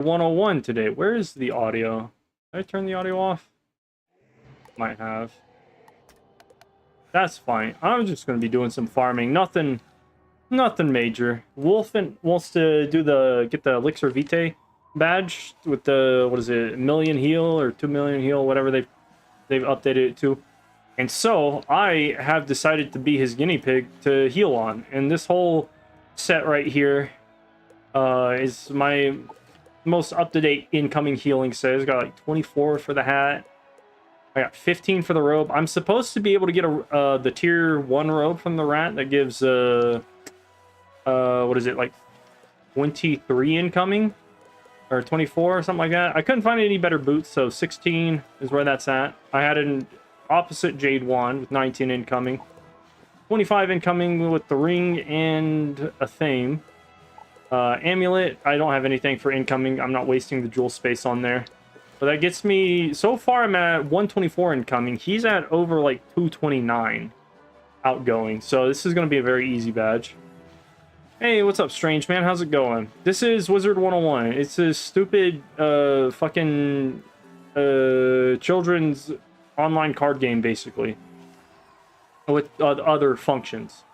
101 today. Where is the audio? Did I turn the audio off? Might have. That's fine. I'm just going to be doing some farming. Nothing major. Wolfen wants to do get the Elixir Vitae badge with the, what is it, million heal or 2 million heal, whatever they've updated it to. And so I have decided to be his guinea pig to heal on. And this whole set right here is my most up-to-date incoming healing set. It's got like 24 for the hat. I got 15 for the robe. I'm supposed to be able to get the tier 1 robe from the rat that gives what is it, like 23 incoming or 24 or something like that. I couldn't find any better boots, so 16 is where that's at. I had an opposite Jade wand with 19 incoming, 25 incoming with the ring and a theme. Amulet, I don't have anything for incoming. I'm not wasting the jewel space on there. But that gets me, so far I'm at 124 incoming. He's at over like 229 outgoing. So this is going to be a very easy badge. Hey, what's up, Strange Man? How's it going? This is Wizard101. It's a stupid fucking children's online card game, basically, with other functions.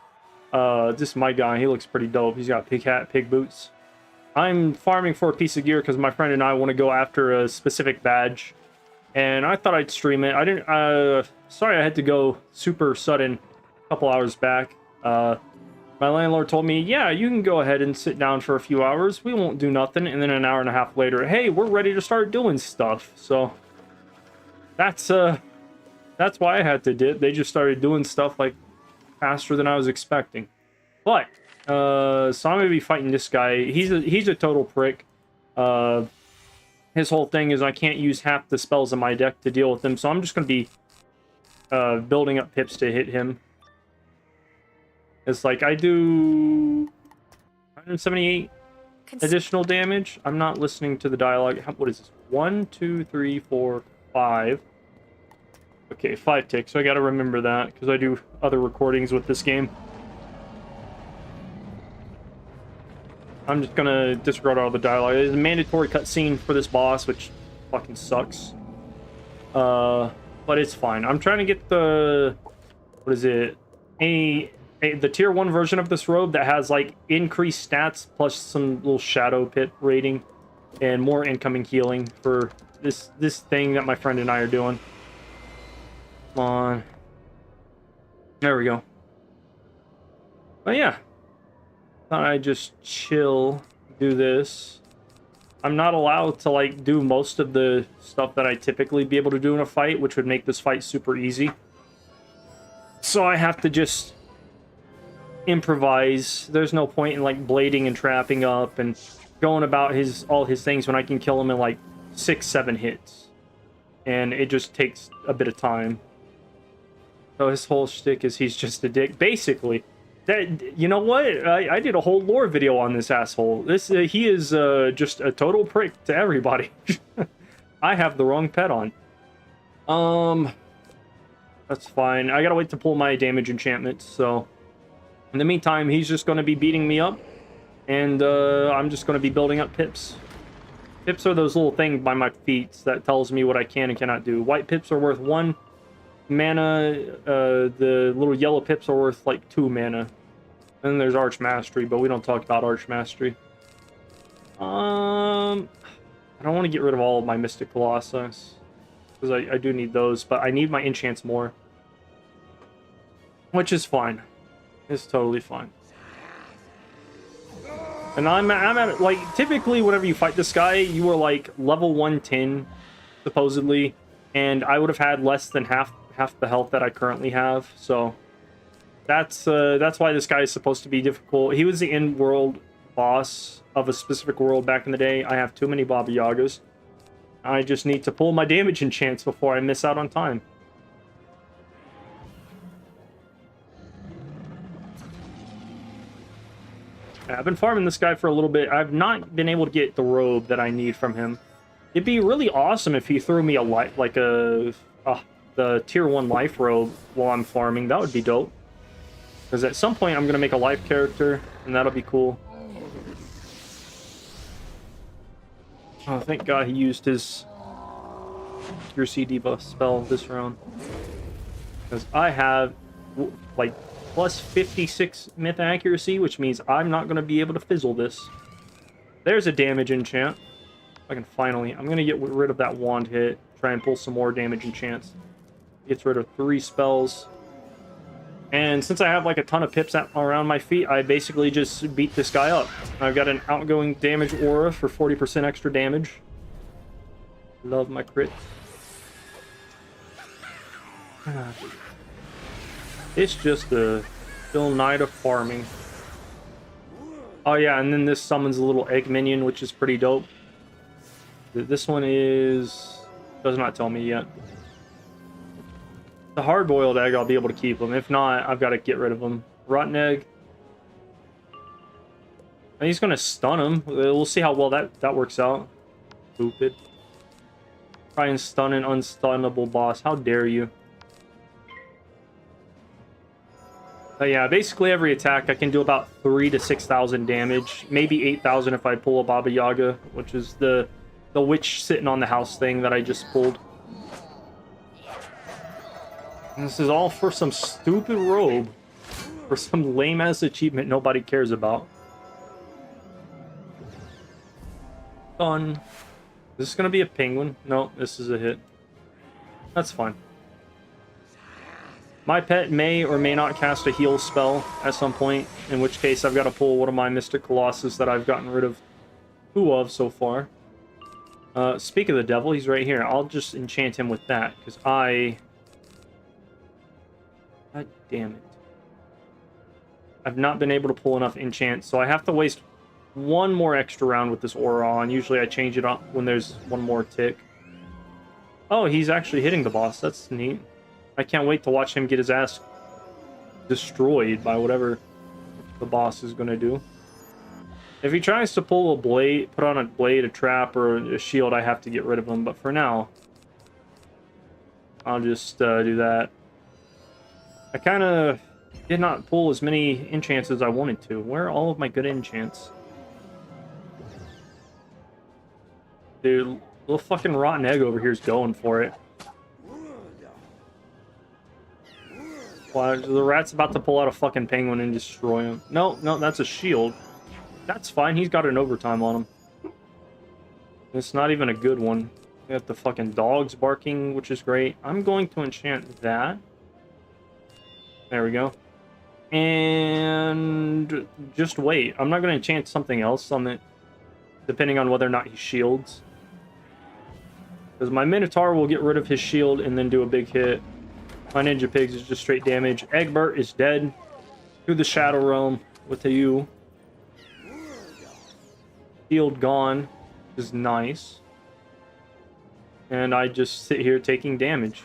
This is my guy. He looks pretty dope. He's got pig hat, pig boots. I'm farming for a piece of gear because my friend and I want to go after a specific badge, and I thought I'd stream it. I didn't. Sorry, I had to go super sudden a couple hours back. My landlord told me, yeah, you can go ahead and sit down for a few hours. We won't do nothing. And then an hour and a half later, hey, we're ready to start doing stuff. So that's why I had to dip. They just started doing stuff like faster than I was expecting. But so I'm gonna be fighting this guy. He's a total prick. His whole thing is I can't use half the spells in my deck to deal with him. So I'm just gonna be building up pips to hit him. It's like I do 178 additional damage. I'm not listening to the dialogue. What is this? 1, 2, 3, 4, 5. Okay, 5 ticks. So I gotta remember that because I do other recordings with this game. I'm just gonna disregard all the dialogue. There's a mandatory cutscene for this boss, which fucking sucks. But it's fine. I'm trying to get the, what is it? The tier 1 version of this robe that has like increased stats plus some little shadow pit rating and more incoming healing for this thing that my friend and I are doing. Come on. There we go. But yeah. Thought I'd just chill, do this. I'm not allowed to like do most of the stuff that I typically be able to do in a fight, which would make this fight super easy. So I have to just improvise. There's no point in like blading and trapping up and going about all his things when I can kill him in like 6-7 hits. And it just takes a bit of time. So his whole shtick is he's just a dick. Basically, that, you know what? I did a whole lore video on this asshole. He is just a total prick to everybody. I have the wrong pet on. That's fine. I gotta wait to pull my damage enchantments, so in the meantime, he's just going to be beating me up, and I'm just going to be building up pips. Pips are those little things by my feet that tells me what I can and cannot do. White pips are worth 1 mana. The little yellow pips are worth like 2 mana. And then there's Arch Mastery, but we don't talk about Arch Mastery. I don't want to get rid of all of my Mystic Colossus, because I do need those, but I need my enchants more, which is fine. It's totally fine. And I'm at, like, typically whenever you fight this guy, you are like level 110, supposedly, and I would have had less than half the health that I currently have. So that's why this guy is supposed to be difficult. He was the in-world boss of a specific world back in the day. I have too many Baba Yagas. I just need to pull my damage enchants before I miss out on time. I've been farming this guy for a little bit. I've not been able to get the robe that I need from him. It'd be really awesome if he threw me a life, like the tier 1 life robe while I'm farming. That would be dope. Because at some point I'm going to make a life character, and that'll be cool. Oh, thank God he used his accuracy debuff spell this round. Because I have, like, plus 56 myth accuracy, which means I'm not going to be able to fizzle this. There's a damage enchant. I can finally... I'm going to get rid of that wand hit. Try and pull some more damage enchants. Gets rid of 3 spells. And since I have like a ton of pips around my feet, I basically just beat this guy up. I've got an outgoing damage aura for 40% extra damage. Love my crit. It's just a still night of farming. Oh yeah, and then this summons a little egg minion, which is pretty dope. This one is... does not tell me yet. The hard-boiled egg, I'll be able to keep them. If not, I've got to get rid of them. Rotten egg. And he's going to stun him. We'll see how well that works out. Stupid. Try and stun an unstunnable boss. How dare you? But yeah, basically every attack I can do about 3,000 to 6,000 damage. Maybe 8,000 if I pull a Baba Yaga, which is the witch sitting on the house thing that I just pulled. And this is all for some stupid robe. For some lame-ass achievement nobody cares about. Done. Is this going to be a penguin? No, this is a hit. That's fine. My pet may or may not cast a heal spell at some point, in which case I've got to pull one of my Mystic Colossus that I've gotten rid of 2 of so far. Speak of the devil, he's right here. I'll just enchant him with that, because God damn it. I've not been able to pull enough enchants, so I have to waste one more extra round with this aura on. Usually I change it up when there's one more tick. Oh, he's actually hitting the boss. That's neat. I can't wait to watch him get his ass destroyed by whatever the boss is going to do. If he tries to pull a blade, put on a blade, a trap, or a shield, I have to get rid of him. But for now, I'll just do that. I kind of did not pull as many enchants as I wanted to. Where are all of my good enchants? Dude, little fucking rotten egg over here is going for it. Wow, the rat's about to pull out a fucking penguin and destroy him. No, that's a shield. That's fine, he's got an overtime on him. It's not even a good one. We got the fucking dogs barking, which is great. I'm going to enchant that. There we go. And just wait. I'm not going to enchant something else on it, depending on whether or not he shields. Because my Minotaur will get rid of his shield and then do a big hit. My Ninja Pigs is just straight damage. Egbert is dead. To the Shadow Realm with you. Shield gone is nice. And I just sit here taking damage.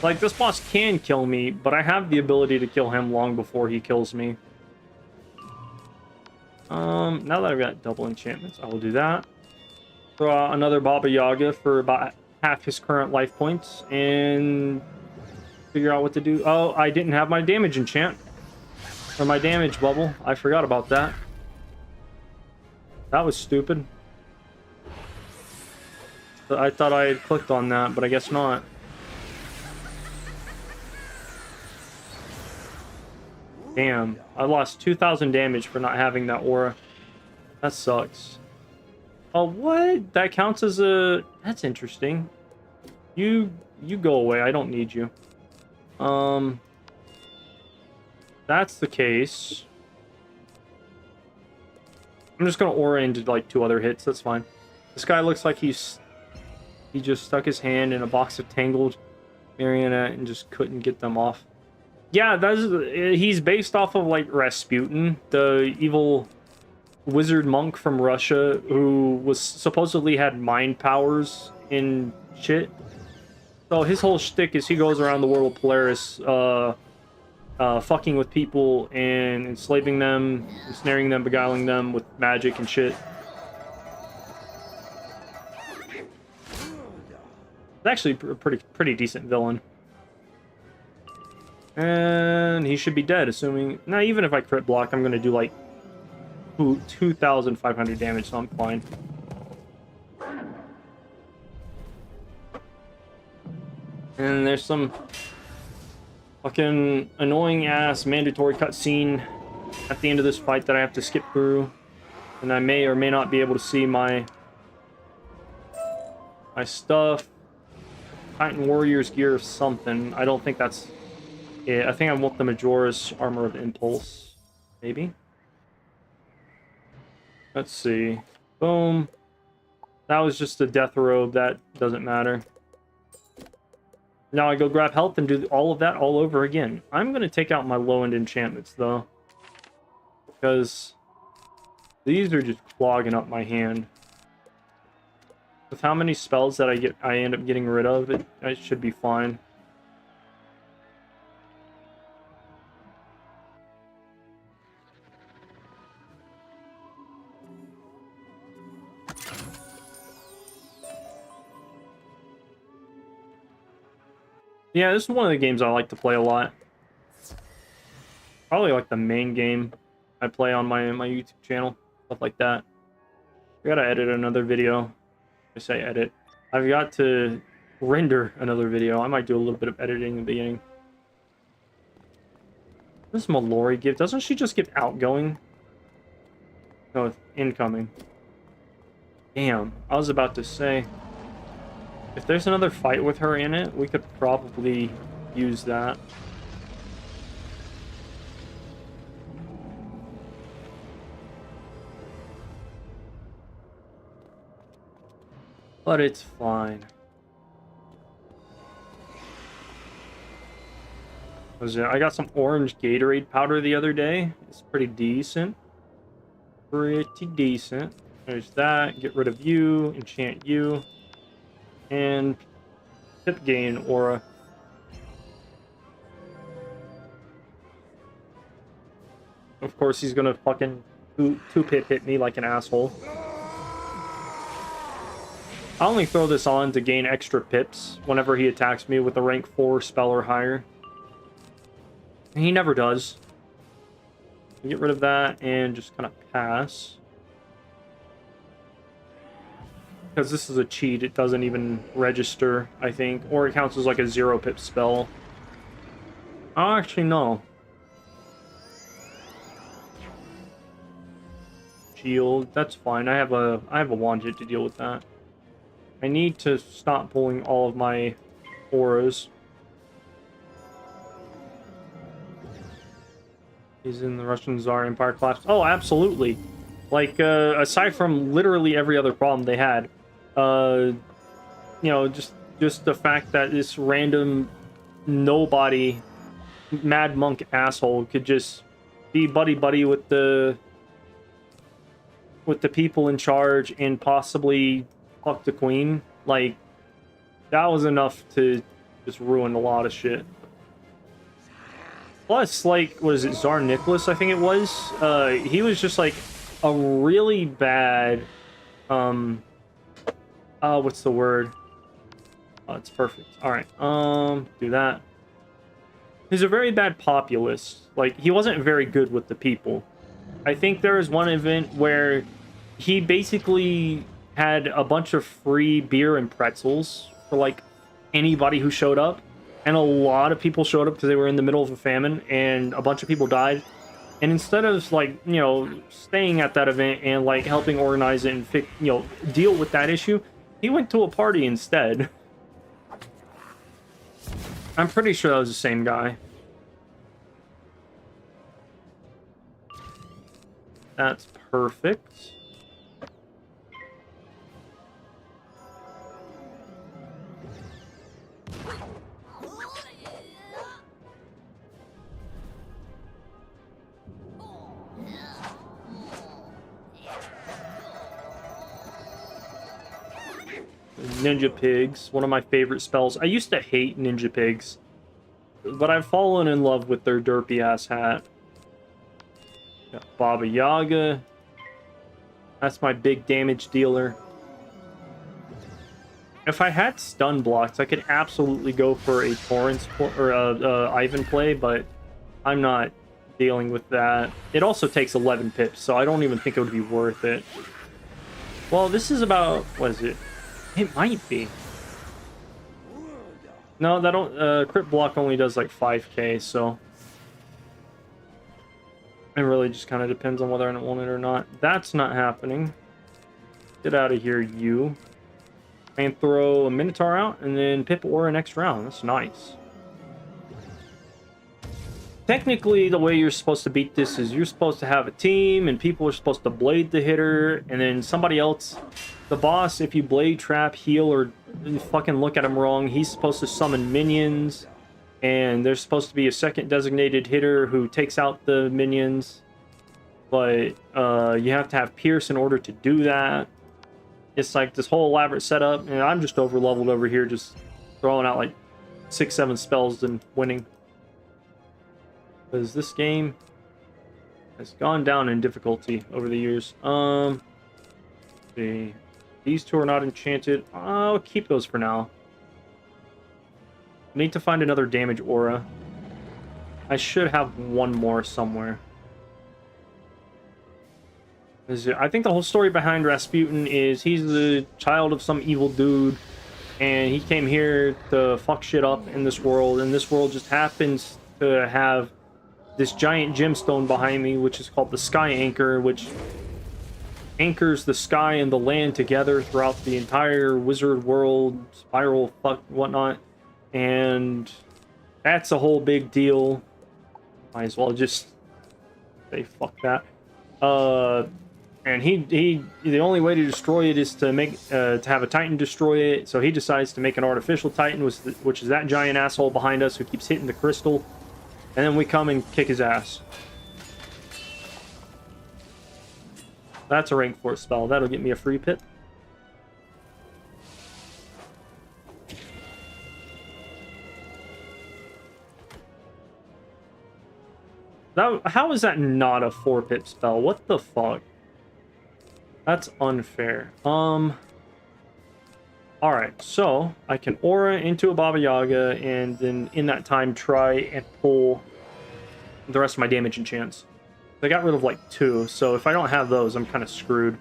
Like, this boss can kill me, but I have the ability to kill him long before he kills me. Now that I've got double enchantments, I will do that. Draw another Baba Yaga for about half his current life points, and figure out what to do. Oh, I didn't have my damage enchant. Or my damage bubble. I forgot about that. That was stupid. I thought I had clicked on that, but I guess not. Damn, I lost 2,000 damage for not having that aura. That sucks. Oh, what? That counts as a... That's interesting. You go away. I don't need you. That's the case. I'm just gonna aura into like 2 other hits. That's fine. This guy looks like he just stuck his hand in a box of tangled marionette and just couldn't get them off. Yeah, he's based off of like Rasputin, the evil wizard monk from Russia who was supposedly had mind powers and shit. So his whole shtick is he goes around the world of Polaris, fucking with people and enslaving them, ensnaring them, beguiling them with magic and shit. It's actually a pretty decent villain. And he should be dead, assuming... Now, even if I crit block, I'm going to do, like, 2,500 damage, so I'm fine. And there's some fucking annoying ass mandatory cutscene at the end of this fight that I have to skip through, and I may or may not be able to see my stuff. Titan Warrior's gear or something. I don't think that's it. I think I want the Majora's Armor of Impulse. Maybe? Let's see. Boom. That was just a death robe. That doesn't matter. Now I go grab health and do all of that all over again. I'm going to take out my low-end enchantments, though, because these are just clogging up my hand. With how many spells that I end up getting rid of, it should be fine. Yeah, this is one of the games I like to play a lot. Probably like the main game I play on my YouTube channel, stuff like that. I gotta edit another video. I say edit. I've got to render another video. I might do a little bit of editing in the beginning. This Mallory gift, doesn't she just give outgoing? No, it's incoming. Damn, I was about to say, if there's another fight with her in it, we could probably use that. But it's fine. I got some orange Gatorade powder the other day. It's pretty decent. Pretty decent. There's that. Get rid of you. Enchant you. And pip gain aura. Of course, he's gonna fucking two-pip hit me like an asshole. I only throw this on to gain extra pips whenever he attacks me with a rank 4 spell or higher. He never does. Get rid of that and just kind of pass. Because this is a cheat, it doesn't even register, I think. Or it counts as like a 0-pip spell. Oh, actually, no. Shield, that's fine. I have a Wanjit to deal with that. I need to stop pulling all of my auras. He's in the Russian Tsar Empire collapse. Oh, absolutely. Like, aside from literally every other problem they had, you know, just the fact that this random nobody mad monk asshole could just be buddy-buddy with the people in charge and possibly fuck the queen. Like, that was enough to just ruin a lot of shit. Plus, like, was it Tsar Nicholas, I think it was? He was just, like, a really bad, what's the word? Oh, it's perfect. Alright, do that. He's a very bad populist. Like, he wasn't very good with the people. I think there was one event where he basically had a bunch of free beer and pretzels for, like, anybody who showed up. And a lot of people showed up because they were in the middle of a famine, and a bunch of people died. And instead of, like, you know, staying at that event and, like, helping organize it and, you know, deal with that issue, he went to a party instead. I'm pretty sure that was the same guy. That's perfect. Ninja Pigs, one of my favorite spells. I used to hate Ninja Pigs, but I've fallen in love with their derpy ass hat. Got Baba Yaga. That's my big damage dealer. If I had stun blocks, I could absolutely go for a Torrance or a Ivan play, but I'm not dealing with that. It also takes 11 pips, so I don't even think it would be worth it. Well, this is about... What is it? It might be. No, that don't... crit block only does like 5k, so... It really just kind of depends on whether I want it or not. That's not happening. Get out of here, you. And throw a Minotaur out, and then pip Aura next round. That's nice. Technically, the way you're supposed to beat this is you're supposed to have a team, and people are supposed to blade the hitter, and then somebody else... The boss, if you blade trap, heal, or fucking look at him wrong, he's supposed to summon minions. And there's supposed to be a second designated hitter who takes out the minions. But you have to have Pierce in order to do that. It's like this whole elaborate setup. And I'm just over leveled over here, just throwing out like 6-7 spells and winning. Because this game has gone down in difficulty over the years. Let's see. These two are not enchanted. I'll keep those for now. Need to find another damage aura. I should have one more somewhere. I think the whole story behind Rasputin is he's the child of some evil dude, and he came here to fuck shit up in this world, and this world just happens to have this giant gemstone behind me, which is called the Sky Anchor, which anchors the sky and the land together throughout the entire wizard world, spiral, fuck, whatnot. And that's a whole big deal. Might as well just say fuck that. And the only way to destroy it is to make to have a Titan destroy it. So he decides to make an artificial Titan, which is that giant asshole behind us who keeps hitting the crystal. And then we come and kick his ass. That's a rank 4 spell. That'll get me a free pit. How is that not a 4-pip spell? What the fuck? That's unfair. Alright, so I can aura into a Baba Yaga and then in that time try and pull the rest of my damage enchants. I got rid of like 2, so if I don't have those, I'm kind of screwed.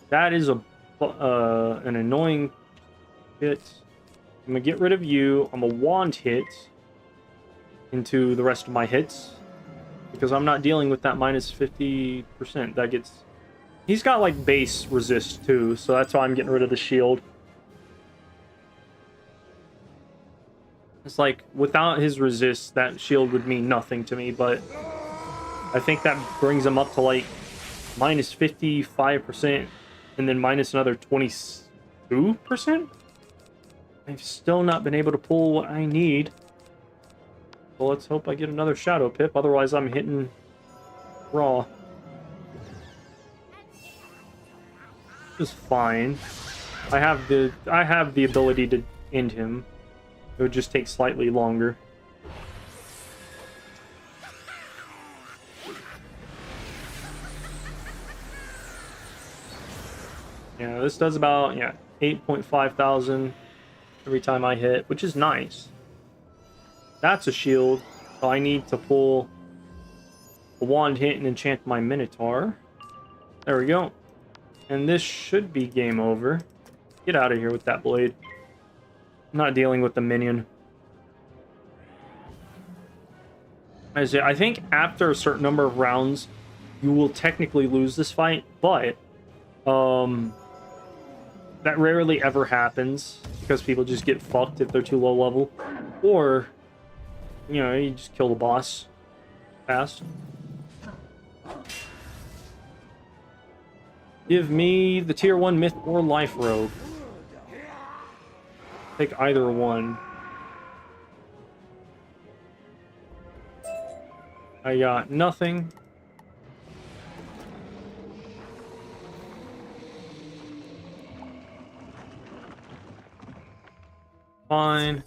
That is an annoying hit. I'm gonna get rid of you. I'm a wand hit into the rest of my hits because I'm not dealing with that minus 50%. That gets... He's got like base resist too, so that's why I'm getting rid of the shield. It's like without his resist, that shield would mean nothing to me, but I think that brings him up to like minus 55% and then minus another 22%. I've still not been able to pull what I need. Well, let's hope I get another Shadow Pip, otherwise I'm hitting raw. Which is fine. I have the ability to end him. It would just take slightly longer. Yeah, this does about 8.5 thousand every time I hit, which is nice. That's a shield, so I need to pull a wand hit and enchant my Minotaur. There we go. And this should be game over. Get out of here with that blade. I'm not dealing with the minion. I think after a certain number of rounds, you will technically lose this fight, but that rarely ever happens because people just get fucked if they're too low level, or you know, you just kill the boss fast. Give me the tier 1 myth or life rogue. Take either one. I got nothing. Fine.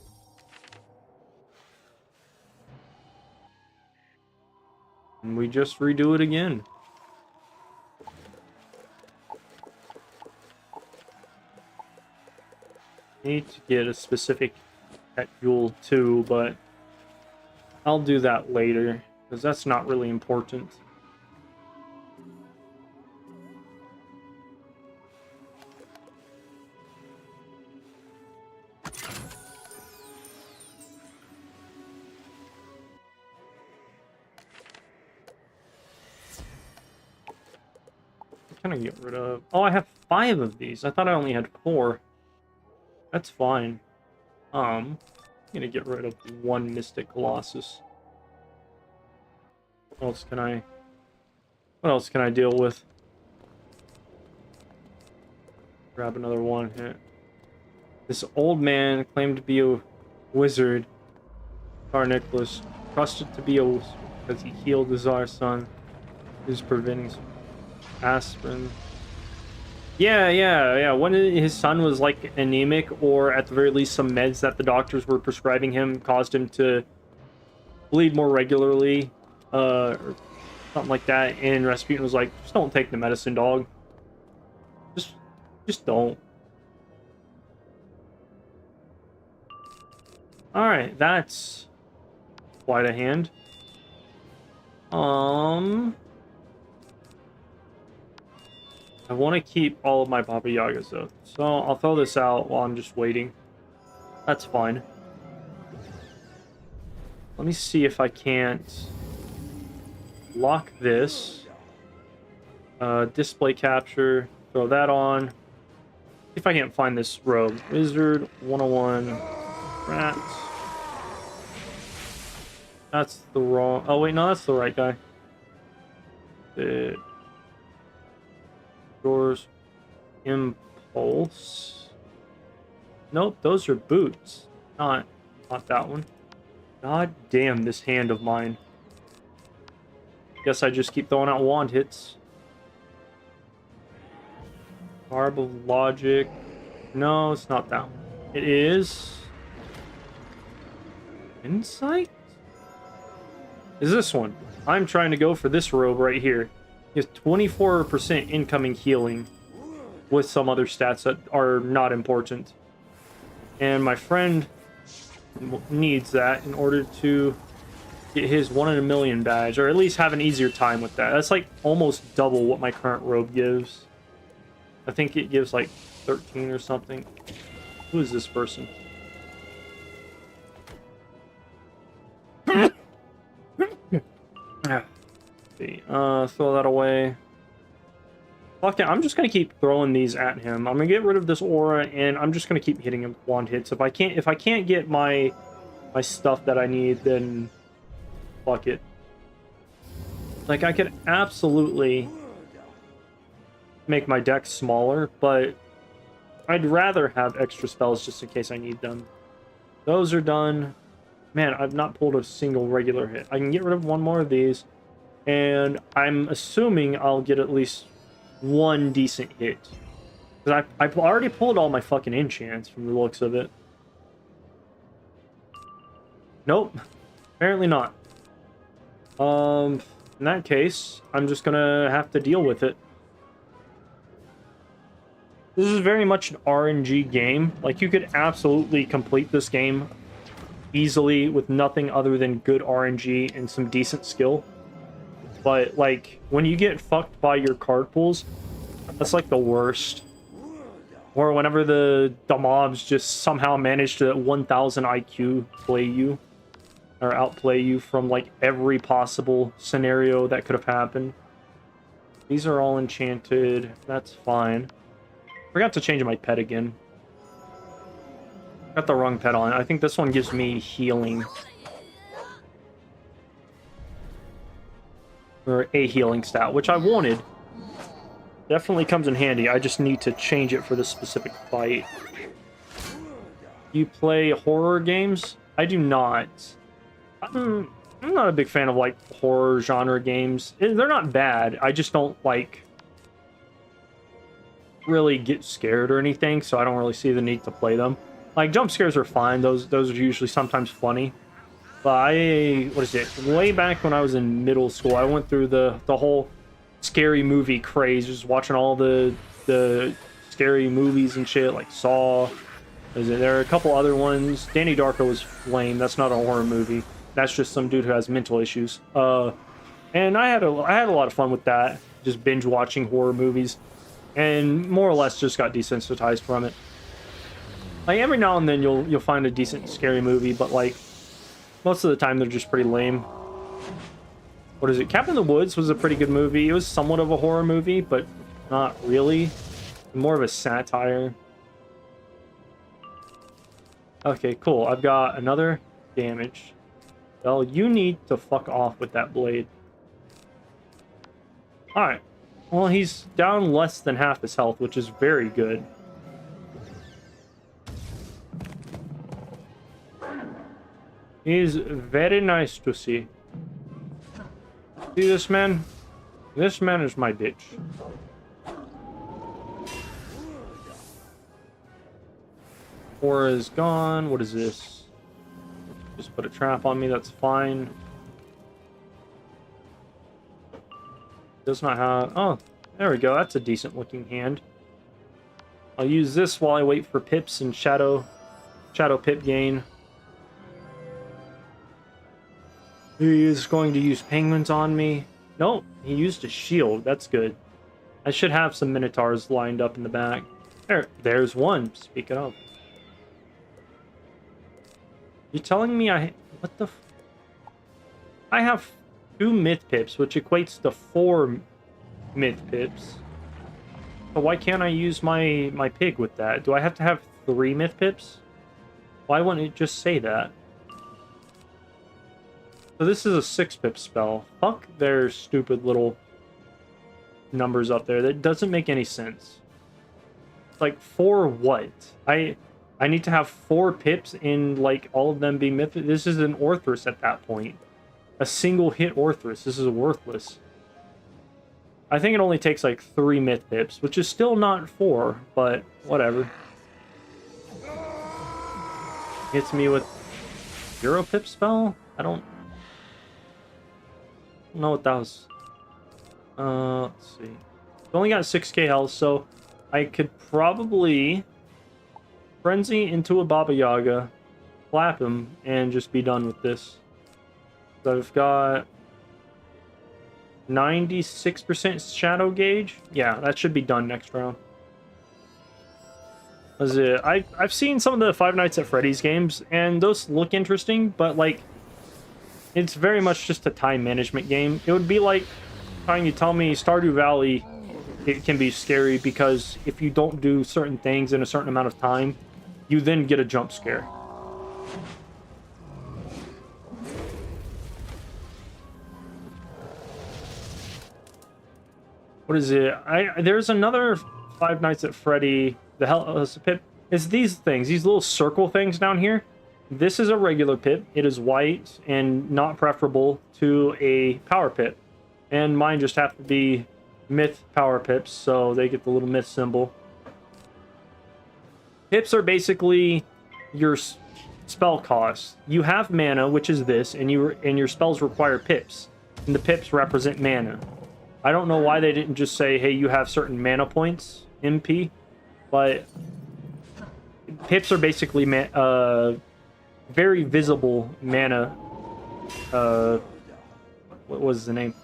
And we just redo it again. Need to get a specific pet jewel too, but I'll do that later. because that's not really important. What can I get rid of? Oh, I have 5 of these. I thought I only had 4. That's fine. I'm gonna get rid of 1 Mystic Colossus. What else can I deal with? Grab another one hit. This old man claimed to be a wizard. Tsar Nicholas trusted to be a wizard because he healed the Tsar's son, who's preventing some aspirin. Yeah. When his son was like anemic, or at the very least some meds that the doctors were prescribing him caused him to bleed more regularly, or something like that, and Rasputin was like, just don't take the medicine, dog. Just don't. Alright, that's quite a hand. I want to keep all of my Baba Yagas though, so I'll throw this out while I'm just waiting. That's fine. Let me see if I can't lock this. Display capture, throw that on. See if I can't find this rogue. Wizard101 rat. That's the wrong... Oh wait, no, that's the right guy. Doors. Impulse. Nope, those are boots. Not that one. God damn this hand of mine. Guess I just keep throwing out wand hits. Barb of Logic. No, it's not that one. It is... Insight? Is this one? I'm trying to go for this robe right here. He has 24% incoming healing with some other stats that are not important. And my friend needs that in order to get his 1 in a million badge, or at least have an easier time with that. That's like almost double what my current robe gives. I think it gives like 13 or something. Who is this person? Throw that away. Fuck it, I'm just gonna keep throwing these at him. I'm gonna get rid of this aura, and I'm just gonna keep hitting him with wand hits. If I can't get my stuff that I need, then fuck it. Like, I could absolutely make my deck smaller, but I'd rather have extra spells just in case I need them. Those are done. Man, I've not pulled a single regular hit. I can get rid of 1 more of these, and I'm assuming I'll get at least 1 decent hit. Because I've already pulled all my fucking enchants from the looks of it. Nope. Apparently not. In that case, I'm just gonna have to deal with it. This is very much an RNG game. Like, you could absolutely complete this game easily with nothing other than good RNG and some decent skill. But, like, when you get fucked by your card pools, that's, like, the worst. Or whenever the mobs just somehow manage to 1000 IQ play you, or outplay you from, like, every possible scenario that could have happened. These are all enchanted. That's fine. Forgot to change my pet again. Got the wrong pet on. I think this one gives me healing. Or a healing stat, which I wanted. Definitely comes in handy. I just need to change it for this specific fight. You play horror games? I do not. I'm not a big fan of, like, horror genre games. They're not bad. I just don't, like, really get scared or anything, so I don't really see the need to play them. Like, jump scares are fine. Those are usually sometimes funny. But what is it? Way back when I was in middle school, I went through the whole scary movie craze, just watching all the scary movies and shit, like Saw. There are a couple other ones. Danny Darko was lame. That's not a horror movie. That's just some dude who has mental issues. And I had a lot of fun with that, just binge watching horror movies, and more or less just got desensitized from it. Like every now and then you'll find a decent scary movie, but like most of the time they're just pretty lame. What is it? Cabin in the Woods was a pretty good movie. It was somewhat of a horror movie, but not really. More of a satire. Okay, cool. I've got another damage. Well, you need to fuck off with that blade. Alright. Well, he's down less than half his health, which is very good. He's very nice to see. See this man? This man is my bitch. Aura is gone. What is this? Just put a trap on me, that's fine. Does not have... Oh, there we go. That's a decent looking hand. I'll use this while I wait for pips and shadow pip gain. He is going to use penguins on me. Nope, he used a shield. That's good. I should have some minotaurs lined up in the back. There's one. Speaking of. You're telling me what the... I have 2 myth pips, which equates to 4 myth pips. So why can't I use my pig with that? Do I have to have 3 myth pips? Why wouldn't it just say that? So this is a 6 pip spell. Fuck their stupid little numbers up there. That doesn't make any sense. Like, for what? I need to have 4 pips in, like, all of them being myth. This is an Orthrus at that point. A single hit Orthrus. This is worthless. I think it only takes, like, 3 myth pips, which is still not 4, but whatever. Hits me with 0 pip spell? I don't know what that was. Let's see. It's only got 6k health, so I could probably frenzy into a Baba Yaga, flap him, and just be done with this. So I've got 96% shadow gauge. Yeah, that should be done next round. That's it. I've seen some of the Five Nights at Freddy's games, and those look interesting, but like, it's very much just a time management game. It would be like trying to tell me Stardew Valley, it can be scary because if you don't do certain things in a certain amount of time, you then get a jump scare. What is it? There's another Five Nights at Freddy. The hell pip is these things, these little circle things down here. This is a regular pip. It is white and not preferable to a power pip. And mine just have to be myth power pips, so they get the little myth symbol. Pips are basically your spell cost. You have mana, which is this, and your spells require pips. And the pips represent mana. I don't know why they didn't just say, hey, you have certain mana points, MP, but pips are basically very visible mana. What was the name?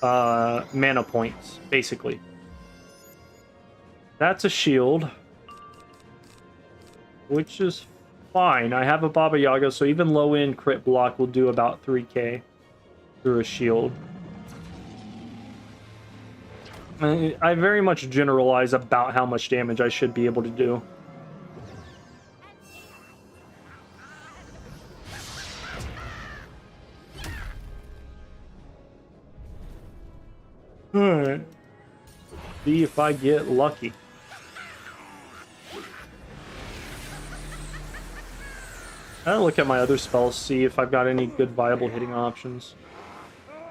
Mana points, basically. That's a shield, which is fine. I have a Baba Yaga, so even low-end crit block will do about 3k through a shield. I very much generalize about how much damage I should be able to do. Alright. See if I get lucky. I'll look at my other spells, see if I've got any good viable hitting options.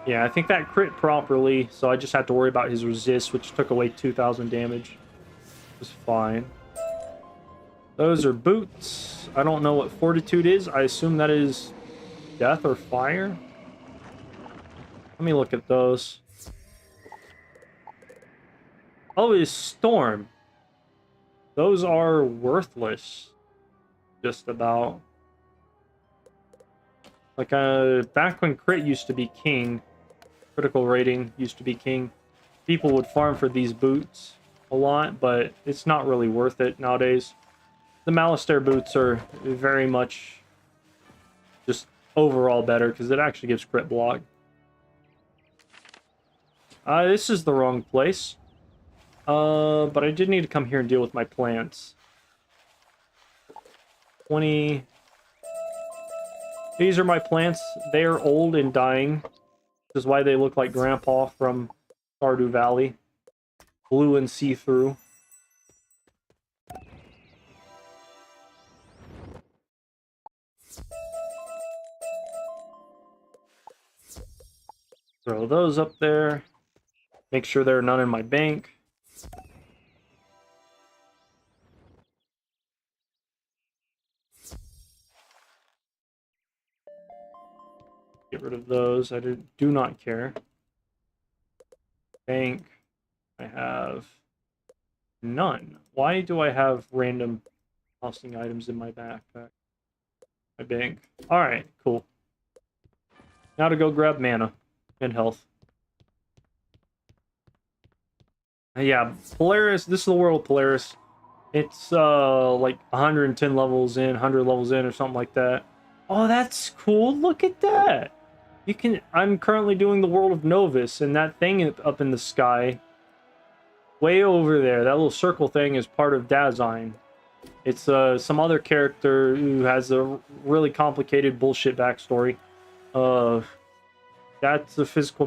Yeah, I think that crit properly, so I just had to worry about his resist, which took away 2,000 damage. It was fine. Those are boots. I don't know what fortitude is. I assume that is death or fire. Let me look at those. Oh, it's storm. Those are worthless. Just about. Like, back when crit used to be king, critical rating used to be king, people would farm for these boots a lot, but it's not really worth it nowadays. The Malistaire boots are very much just overall better because it actually gives crit block. This is the wrong place. But I did need to come here and deal with my plants. 20. These are my plants. They are old and dying. This is why they look like Grandpa from Stardew Valley. Blue and see-through. Throw those up there. Make sure there are none in my bank. Get rid of those. I do not care. Bank. I have none. Why do I have random housing items in my backpack? My bank. Alright, cool. Now to go grab mana and health. Yeah, Polaris, this is the world of Polaris. It's like 110 levels in, 100 levels in or something like that. Oh, that's cool. Look at that. You can I'm currently doing the world of Novus, and that thing up in the sky way over there, that little circle thing is part of Dasein. It's some other character who has a really complicated bullshit backstory. That's a physical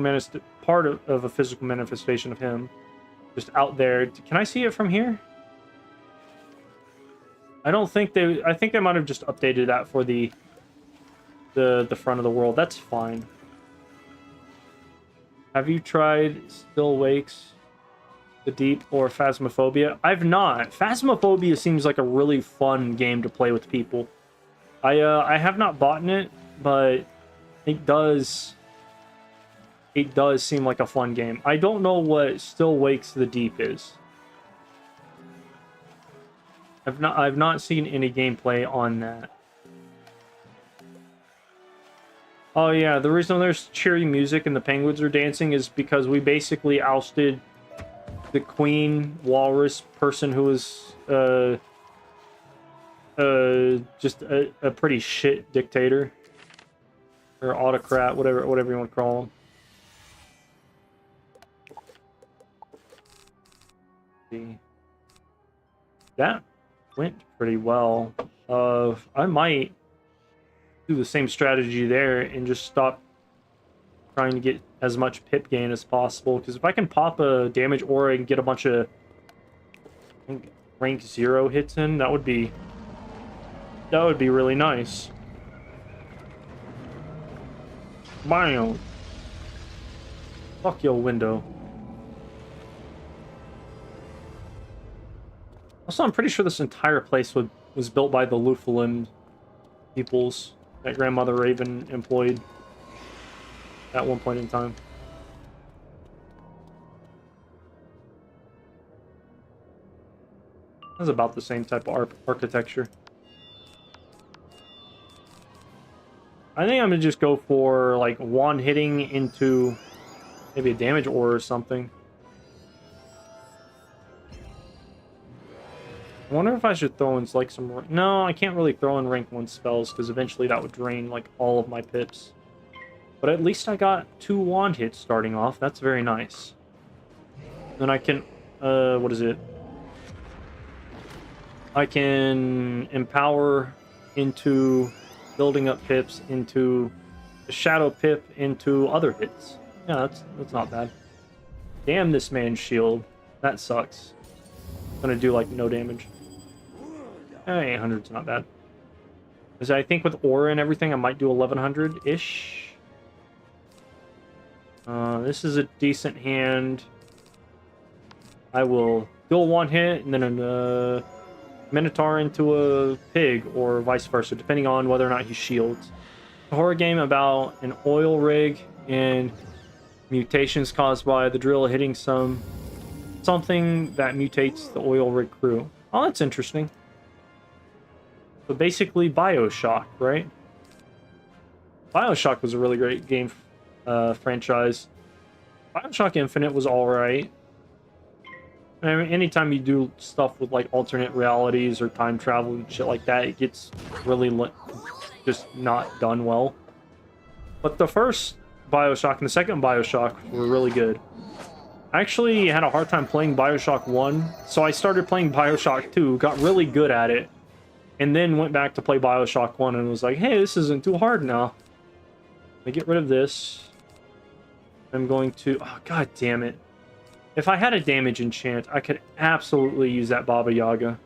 part of a physical manifestation of him. Just out there. Can I see it from here? I don't think they... I think they might have just updated that for the front of the world. That's fine. Have you tried Still Wakes, The Deep, or Phasmophobia? I've not. Phasmophobia seems like a really fun game to play with people. I have not bought it, but it does seem like a fun game. I don't know what Still Wakes the Deep is. I've not seen any gameplay on that. Oh yeah, the reason there's cheery music and the penguins are dancing is because we basically ousted the queen walrus person who was just a pretty shit dictator or autocrat, whatever you want to call him. That went pretty well. I might do the same strategy there and just stop trying to get as much pip gain as possible, because if I can pop a damage aura and get a bunch of, I think, rank 0 hits in, that would be really nice. Bam! Fuck your window. Also, I'm pretty sure this entire place was built by the Lufulin peoples that Grandmother Raven employed at one point in time. That's about the same type of architecture. I think I'm gonna just go for like wand hitting into maybe a damage aura or something. I wonder if I should throw in like some... No, I can't really throw in rank 1 spells because eventually that would drain like all of my pips. But at least I got 2 wand hits starting off. That's very nice. Then I can... what is it? I can empower into building up pips, into the shadow pip, into other hits. Yeah, that's not bad. Damn this man's shield. That sucks. It's gonna do like no damage. 800's not bad. Because I think with aura and everything, I might do 1100-ish. This is a decent hand. I will do a one hit and then a Minotaur into a pig, or vice versa, depending on whether or not he shields. A horror game about an oil rig and mutations caused by the drill hitting something that mutates the oil rig crew. Oh, that's interesting. So basically BioShock, right? BioShock was a really great game franchise. BioShock Infinite was alright. I mean, anytime you do stuff with like alternate realities or time travel and shit like that, it gets really just not done well. But the first BioShock and the second BioShock were really good. I actually had a hard time playing BioShock 1, so I started playing BioShock 2, got really good at it, and then went back to play BioShock 1 and was like, hey, this isn't too hard now. I get rid of this. I'm going to... Oh, god damn it. If I had a damage enchant, I could absolutely use that Baba Yaga.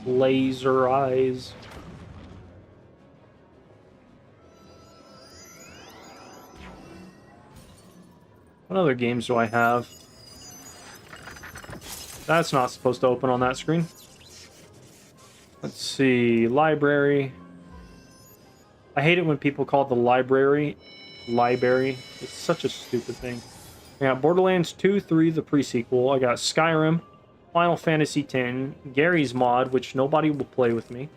Laser eyes. What other games do I have? That's not supposed to open on that screen. Let's see. Library. I hate it when people call it the library. It's such a stupid thing. I got Borderlands 2, 3, the pre-sequel. I got Skyrim, Final Fantasy X, Gary's Mod, which nobody will play with me.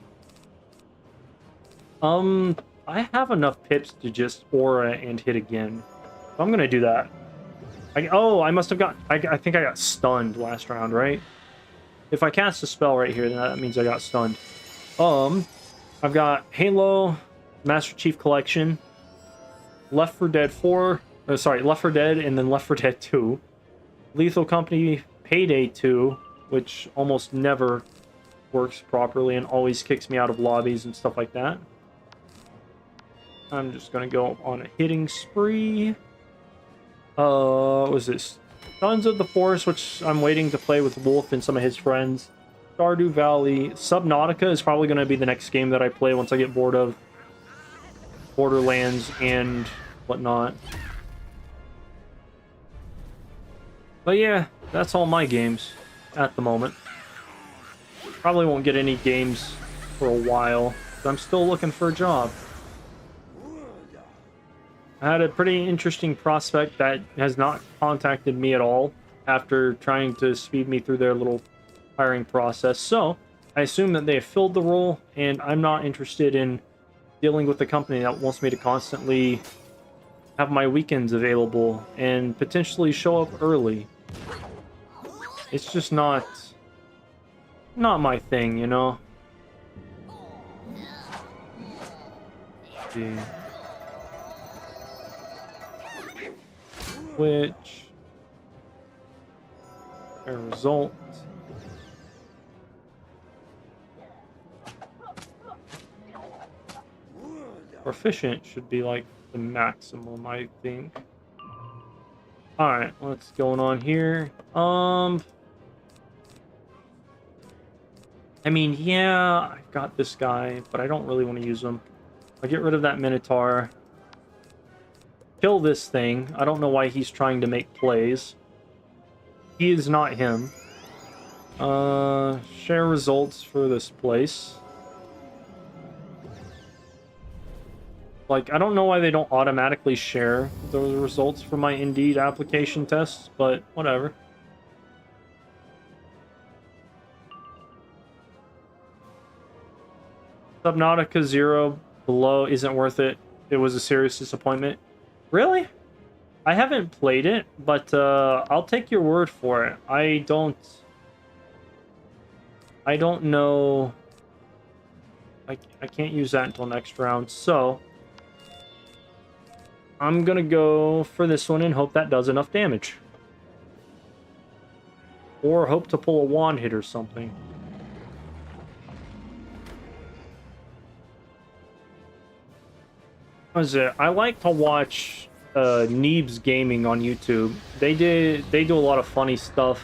I have enough pips to just aura and hit again. So I'm gonna do that. I must have got... I think I got stunned last round, right? If I cast a spell right here, then that means I got stunned. I've got Halo, Master Chief Collection, Left 4 Dead 4... Left 4 Dead and then Left 4 Dead 2. Lethal Company Payday 2, which almost never works properly and always kicks me out of lobbies and stuff like that. I'm just gonna go on a hitting spree. What was this? Sons of the Forest, which I'm waiting to play with Wolf and some of his friends. Stardew Valley. Subnautica is probably going to be the next game that I play once I get bored of Borderlands and whatnot. But yeah, that's all my games at the moment. Probably won't get any games for a while, but I'm still looking for a job. I had a pretty interesting prospect that has not contacted me at all after trying to speed me through their little hiring process. So I assume that they have filled the role, and I'm not interested in dealing with a company that wants me to constantly have my weekends available and potentially show up early. It's just not my thing, you know? Let's see. Which a result. Proficient should be like the maximum, I think. Alright, what's going on here? I mean, yeah, I've got this guy, but I don't really want to use him. I'll get rid of that Minotaur. Kill this thing. I don't know why he's trying to make plays. He is not him. Share results for this place. Like, I don't know why they don't automatically share the results for my Indeed application tests, but whatever. Subnautica 0 below isn't worth it. It was a serious disappointment. Really? I haven't played it, but I'll take your word for it. I don't know. I can't use that until next round, so I'm gonna go for this one and hope that does enough damage. Or hope to pull a wand hit or something. What is it? I like to watch Neebs Gaming on YouTube. They do a lot of funny stuff,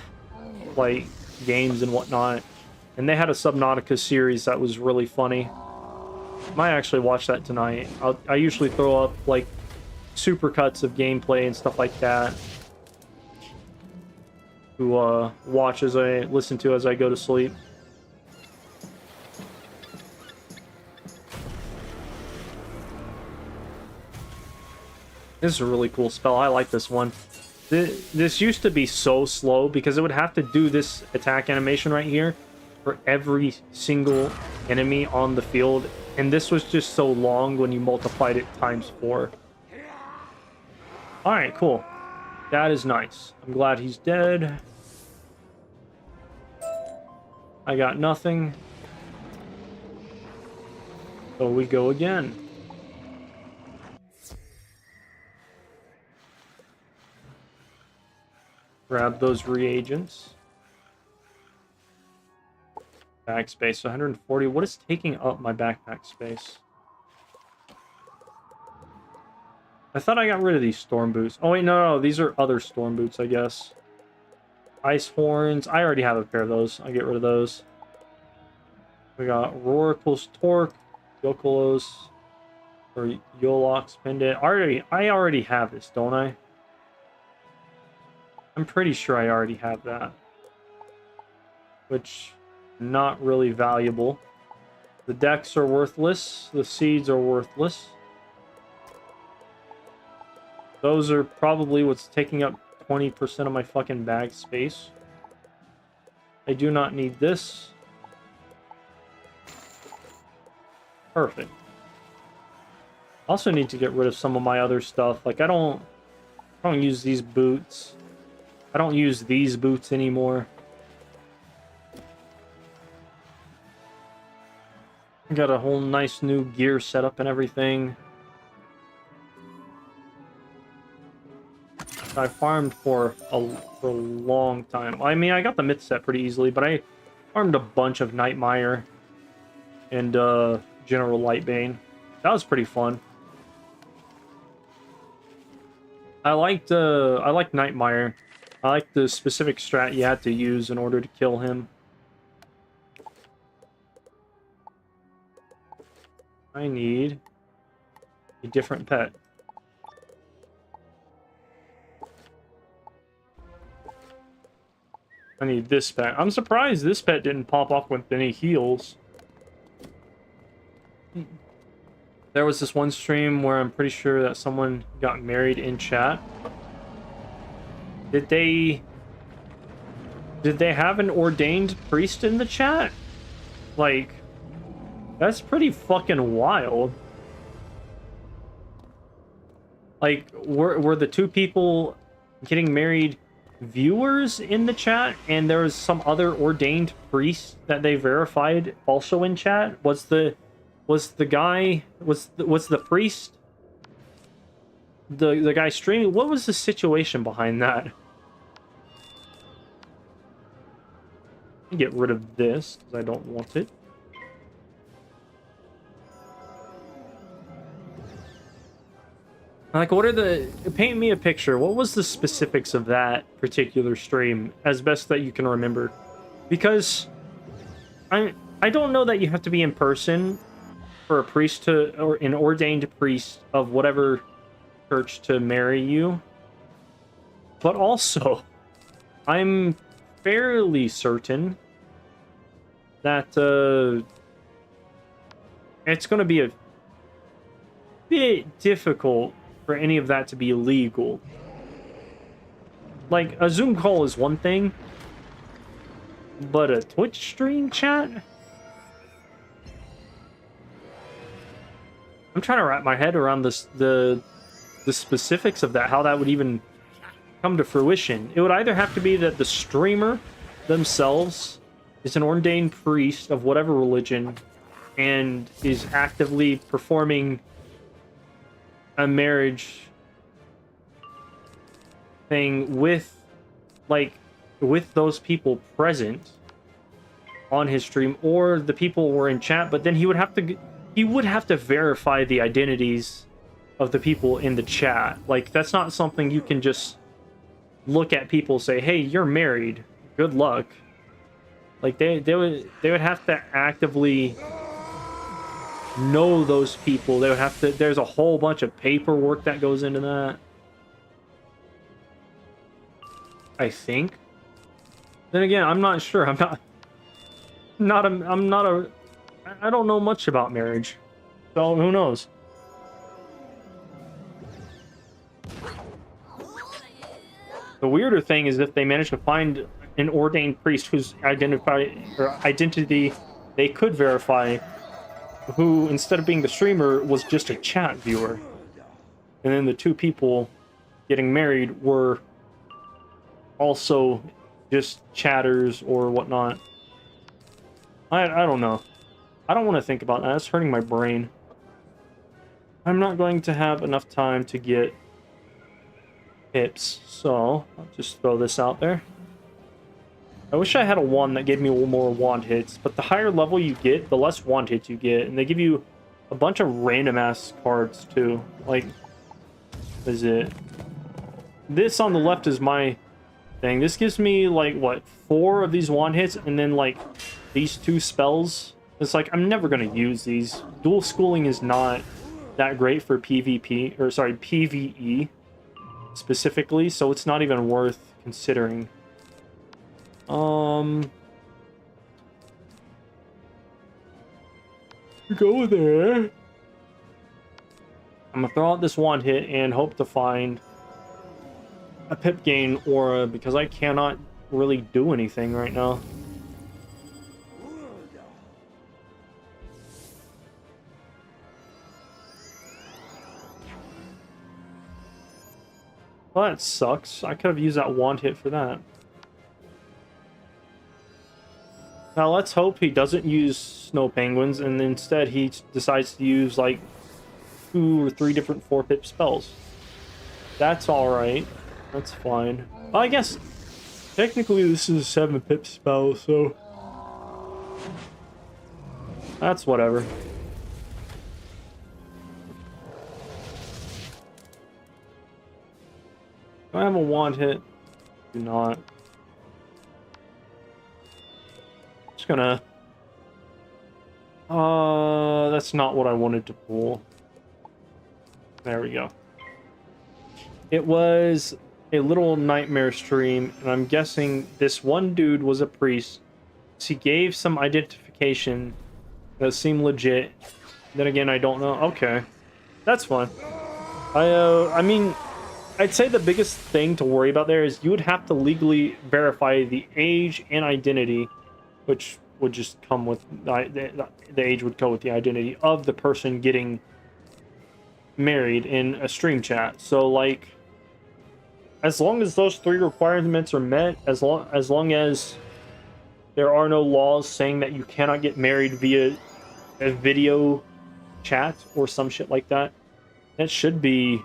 like games and whatnot. And they had a Subnautica series that was really funny. Might actually watch that tonight. I usually throw up like supercuts of gameplay and stuff like that to watch as I listen to as I go to sleep. This is a really cool spell. I like this one. This used to be so slow because it would have to do this attack animation right here for every single enemy on the field, and this was just so long when you multiplied it times 4. All right, cool. That is nice. I'm glad he's dead. I got nothing. So we go again. Grab those reagents. Backspace, 140. What is taking up my backpack space? I thought I got rid of these storm boots. Oh, wait, no, these are other storm boots, I guess. Ice horns. I already have a pair of those. I'll get rid of those. We got Roracle's Torque, Yokolos, or Yolok's Pendant. I already have this, don't I? I'm pretty sure I already have that. Which, not really valuable. The decks are worthless. The seeds are worthless. Those are probably what's taking up 20% of my fucking bag space. I do not need this. Perfect. Also need to get rid of some of my other stuff. Like I don't use these boots. I don't use these boots anymore. I got a whole nice new gear setup and everything. I farmed for a long time. I mean, I got the myth set pretty easily, but I farmed a bunch of Nightmire and General Lightbane. That was pretty fun. I liked Nightmire. I liked the specific strat you had to use in order to kill him. I need a different pet. I need this pet. I'm surprised this pet didn't pop up with any heals. There was this one stream where I'm pretty sure that someone got married in chat. Did they have an ordained priest in the chat? Like, that's pretty fucking wild. Like, were the two people getting married viewers in the chat, and there was some other ordained priest that they verified also in chat? Was the priest the guy streaming? What was the situation behind that? Get rid of this because I don't want it. Like, what are the... Paint me a picture. What was the specifics of that particular stream, as best that you can remember? Because I don't know that you have to be in person for a priest to... or an ordained priest of whatever church to marry you. But also, I'm fairly certain that it's going to be a bit difficult for any of that to be illegal. Like, a Zoom call is one thing, but a Twitch stream chat? I'm trying to wrap my head around this, the specifics of that, how that would even come to fruition. It would either have to be that the streamer themselves is an ordained priest of whatever religion and is actively performing a marriage thing with those people present on his stream, or the people were in chat, but then he would have to verify the identities of the people in the chat. Like, that's not something you can just look at people say, hey, you're married, good luck. Like, they would have to actively know those people. They would have to... There's a whole bunch of paperwork that goes into that, I think. Then again, I'm not sure. I don't know much about marriage, so who knows. The weirder thing is if they manage to find an ordained priest whose identity they could verify, who instead of being the streamer was just a chat viewer. And then the two people getting married were also just chatters or whatnot. I don't know. I don't want to think about that. It's hurting my brain. I'm not going to have enough time to get pips, so I'll just throw this out there. I wish I had a wand that gave me more wand hits, but the higher level you get, the less wand hits you get, and they give you a bunch of random ass cards too. Like, what is it? This on the left is my thing. This gives me like what, 4 of these wand hits, and then like these 2 spells. It's like I'm never gonna use these. Dual schooling is not that great for PvP, or sorry, PvE specifically, so it's not even worth considering. Go there. I'm gonna throw out this wand hit and hope to find a pip gain aura, because I cannot really do anything right now. Well, that sucks. I could have used that wand hit for that. Now let's hope he doesn't use snow penguins, and instead he decides to use like 2 or 3 different 4-pip spells. That's alright. That's fine. Well, I guess technically this is a 7-pip spell, so that's whatever. Do I have a wand hit? Do not. Just gonna... that's not what I wanted to pull. There we go. It was a little nightmare stream, and I'm guessing this one dude was a priest. So he gave some identification that seemed legit. Then again, I don't know. Okay. That's fine. I mean, I'd say the biggest thing to worry about there is you would have to legally verify the age and identity, which would just come with the age would go with the identity of the person getting married in a stream chat. So like, as long as those 3 requirements are met, as long as there are no laws saying that you cannot get married via a video chat or some shit like that, that should be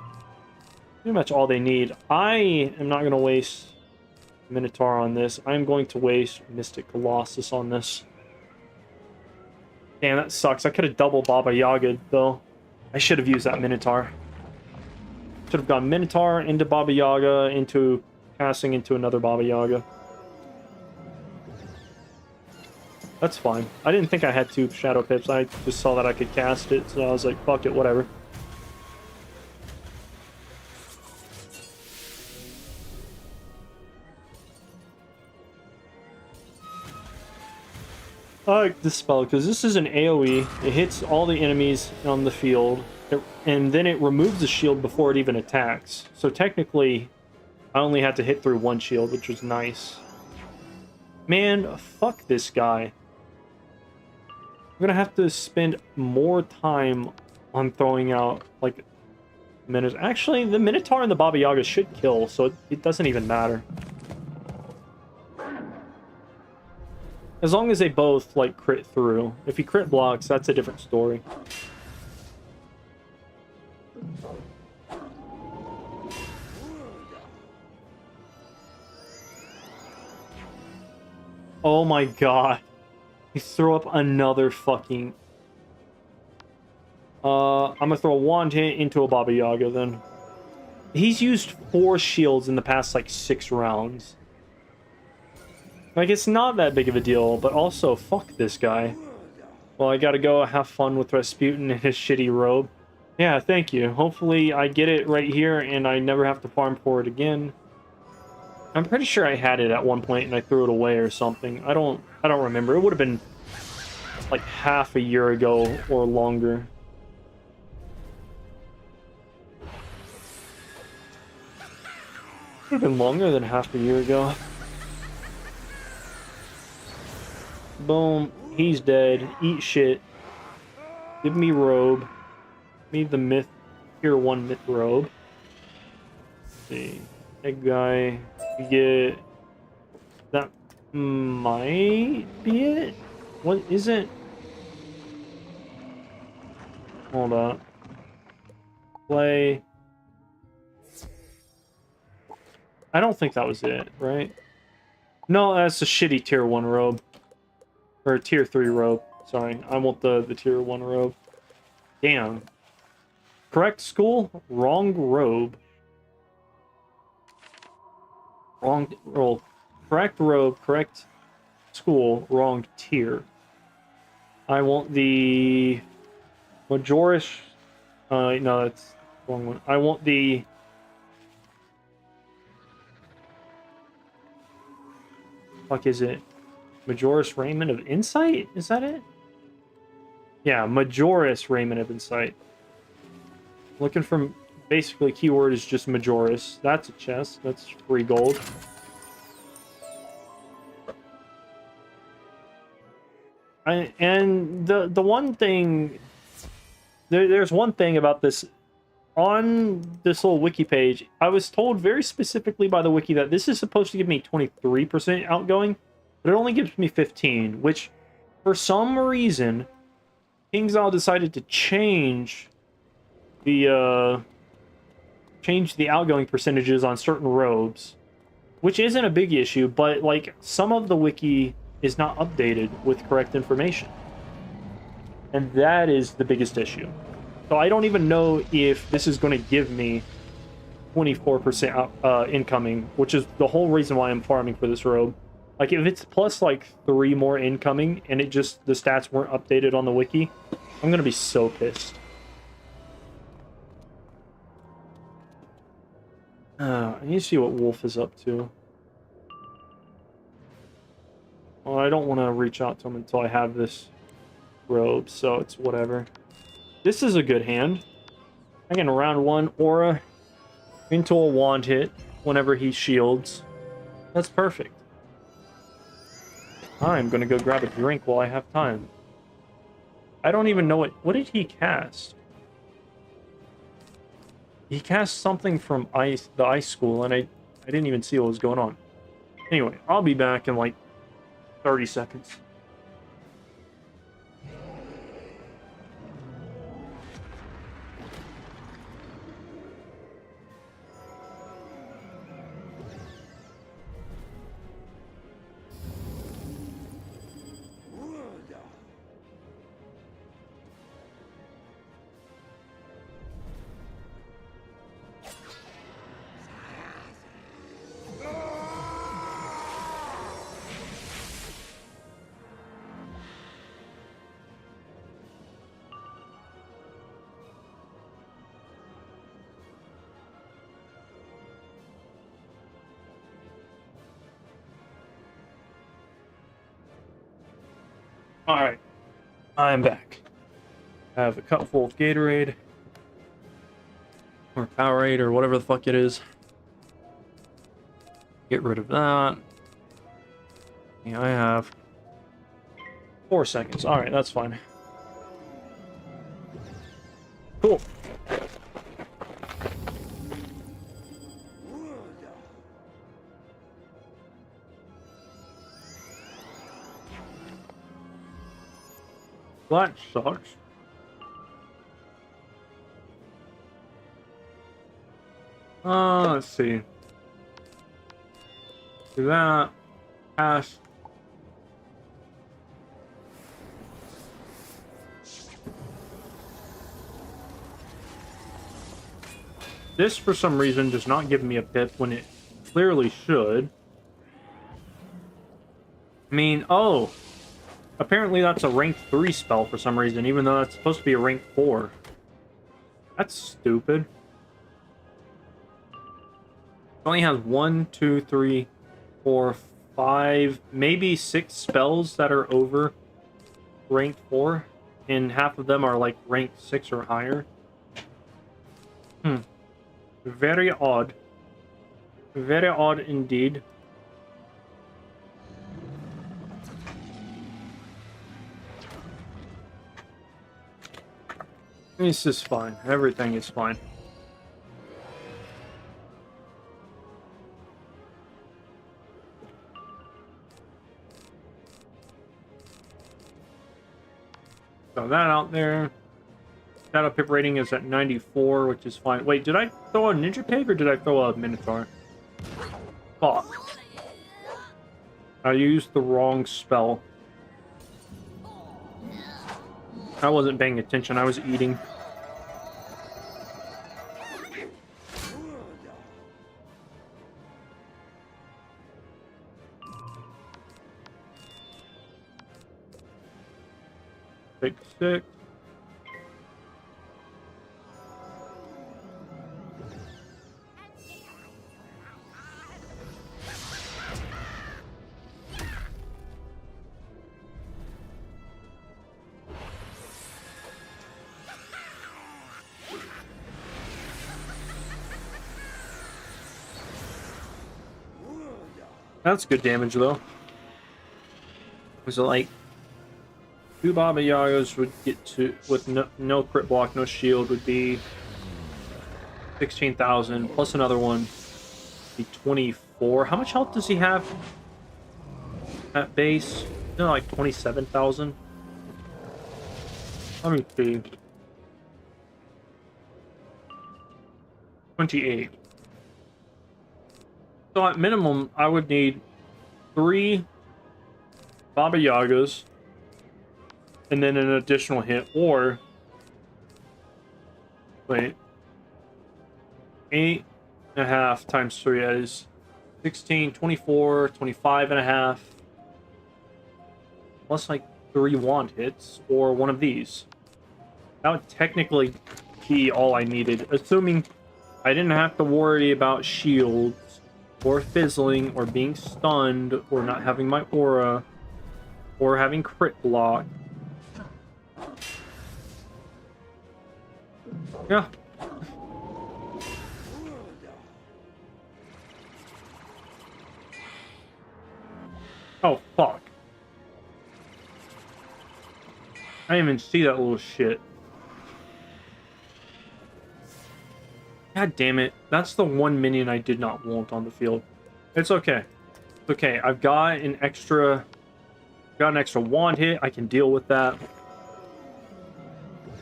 pretty much all they need. I am not going to waste Minotaur on this. I'm going to waste Mystic Colossus on this. Damn, that sucks. I could have double Baba Yaga though. I should have used that Minotaur. Should have gone Minotaur into Baba Yaga, into passing into another Baba Yaga. That's fine. I didn't think I had 2 Shadow Pips. I just saw that I could cast it, so I was like, fuck it, whatever. I like this spell because this is an AoE. It hits all the enemies on the field, and then it removes the shield before it even attacks. So technically, I only had to hit through 1 shield, which was nice. Man, fuck this guy. I'm gonna have to spend more time on throwing out, like, Minotaur. Actually, the Minotaur and the Baba Yaga should kill, so it doesn't even matter. As long as they both, like, crit through. If he crit blocks, that's a different story. Oh my god. He threw up another fucking... I'm gonna throw a wand hit into a Baba Yaga then. He's used 4 shields in the past, like, 6 rounds. Like, it's not that big of a deal, but also, fuck this guy. Well, I gotta go have fun with Rasputin and his shitty robe. Yeah, thank you. Hopefully I get it right here and I never have to farm for it again. I'm pretty sure I had it at one point and I threw it away or something. I don't remember. It would have been like half a year ago or longer. Would have been longer than half a year ago. Boom. He's dead. Eat shit. Give me robe. Give me the myth. Tier 1 myth robe. Let's see. Egg guy. We get... That might be it? What is it? Hold on. Play. I don't think that was it, right? No, that's a shitty tier 1 robe. Or tier 3 robe. Sorry, I want the tier 1 robe. Damn. Correct school, wrong robe. Wrong roll. Correct robe, correct school, wrong tier. I want the Majoris. No, that's the wrong one. I want the... Fuck is it? Majoris Raiment of Insight? Is that it? Yeah, Majoris Raiment of Insight. Looking for... Basically, keyword is just Majoris. That's a chest. That's free gold. And the one thing... There's one thing about this. On this little wiki page, I was told very specifically by the wiki that this is supposed to give me 23% outgoing, but it only gives me 15, which, for some reason, KingsIsle decided to change the outgoing percentages on certain robes, which isn't a big issue, but, like, some of the wiki is not updated with correct information. And that is the biggest issue. So I don't even know if this is going to give me 24% incoming, which is the whole reason why I'm farming for this robe. Like, if it's plus, like, 3 more incoming, and it just, the stats weren't updated on the wiki, I'm going to be so pissed. I need to see what Wolf is up to. Well, I don't want to reach out to him until I have this robe, so it's whatever. This is a good hand. I can round 1 aura into a wand hit whenever he shields. That's perfect. I'm gonna go grab a drink while I have time. I don't even know what did he cast? He cast something from the ice school, and I didn't even see what was going on. Anyway, I'll be back in like 30 seconds. Alright, I'm back. I have a cup full of Gatorade. Or Powerade, or whatever the fuck it is. Get rid of that. Yeah, I have 4 seconds. Alright, that's fine. Cool. That sucks. Let's see. Do that. Pass. This, for some reason, does not give me a pip when it clearly should. I mean, oh. Apparently that's a rank 3 spell for some reason, even though that's supposed to be a rank 4. That's stupid. It only has 1, 2, 3, 4, 5, maybe 6 spells that are over rank 4, and half of them are like rank 6 or higher. Very odd. Very odd indeed. This is fine. Everything is fine. Throw that out there. Shadow Pip rating is at 94, which is fine. Wait, did I throw a Ninja Pig or did I throw a Minotaur? Fuck. I used the wrong spell. I wasn't paying attention. I was eating. Take 6. That's good damage though. Was it like 2 Baba Yagas would get to with no crit block, no shield would be 16,000 plus another one be 24. How much health does he have at base? No, like 27,000. Let me see. 28. So at minimum, I would need 3 Baba Yagas and then an additional hit, or wait, 8.5 times 3 is 16, 24, 25.5 plus like 3 wand hits or one of these. That would technically be all I needed, assuming I didn't have to worry about shields or fizzling or being stunned or not having my aura or having crit block. Yeah. Oh, fuck. I didn't even see that little shit. God damn it. That's the one minion I did not want on the field. It's okay. It's okay. I've got an extra wand hit. I can deal with that.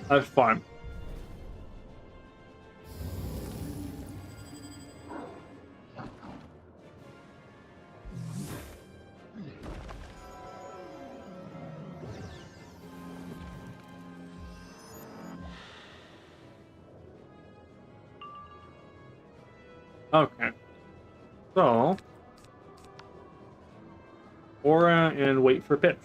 That's fine. Okay. So, aura and wait for Pip.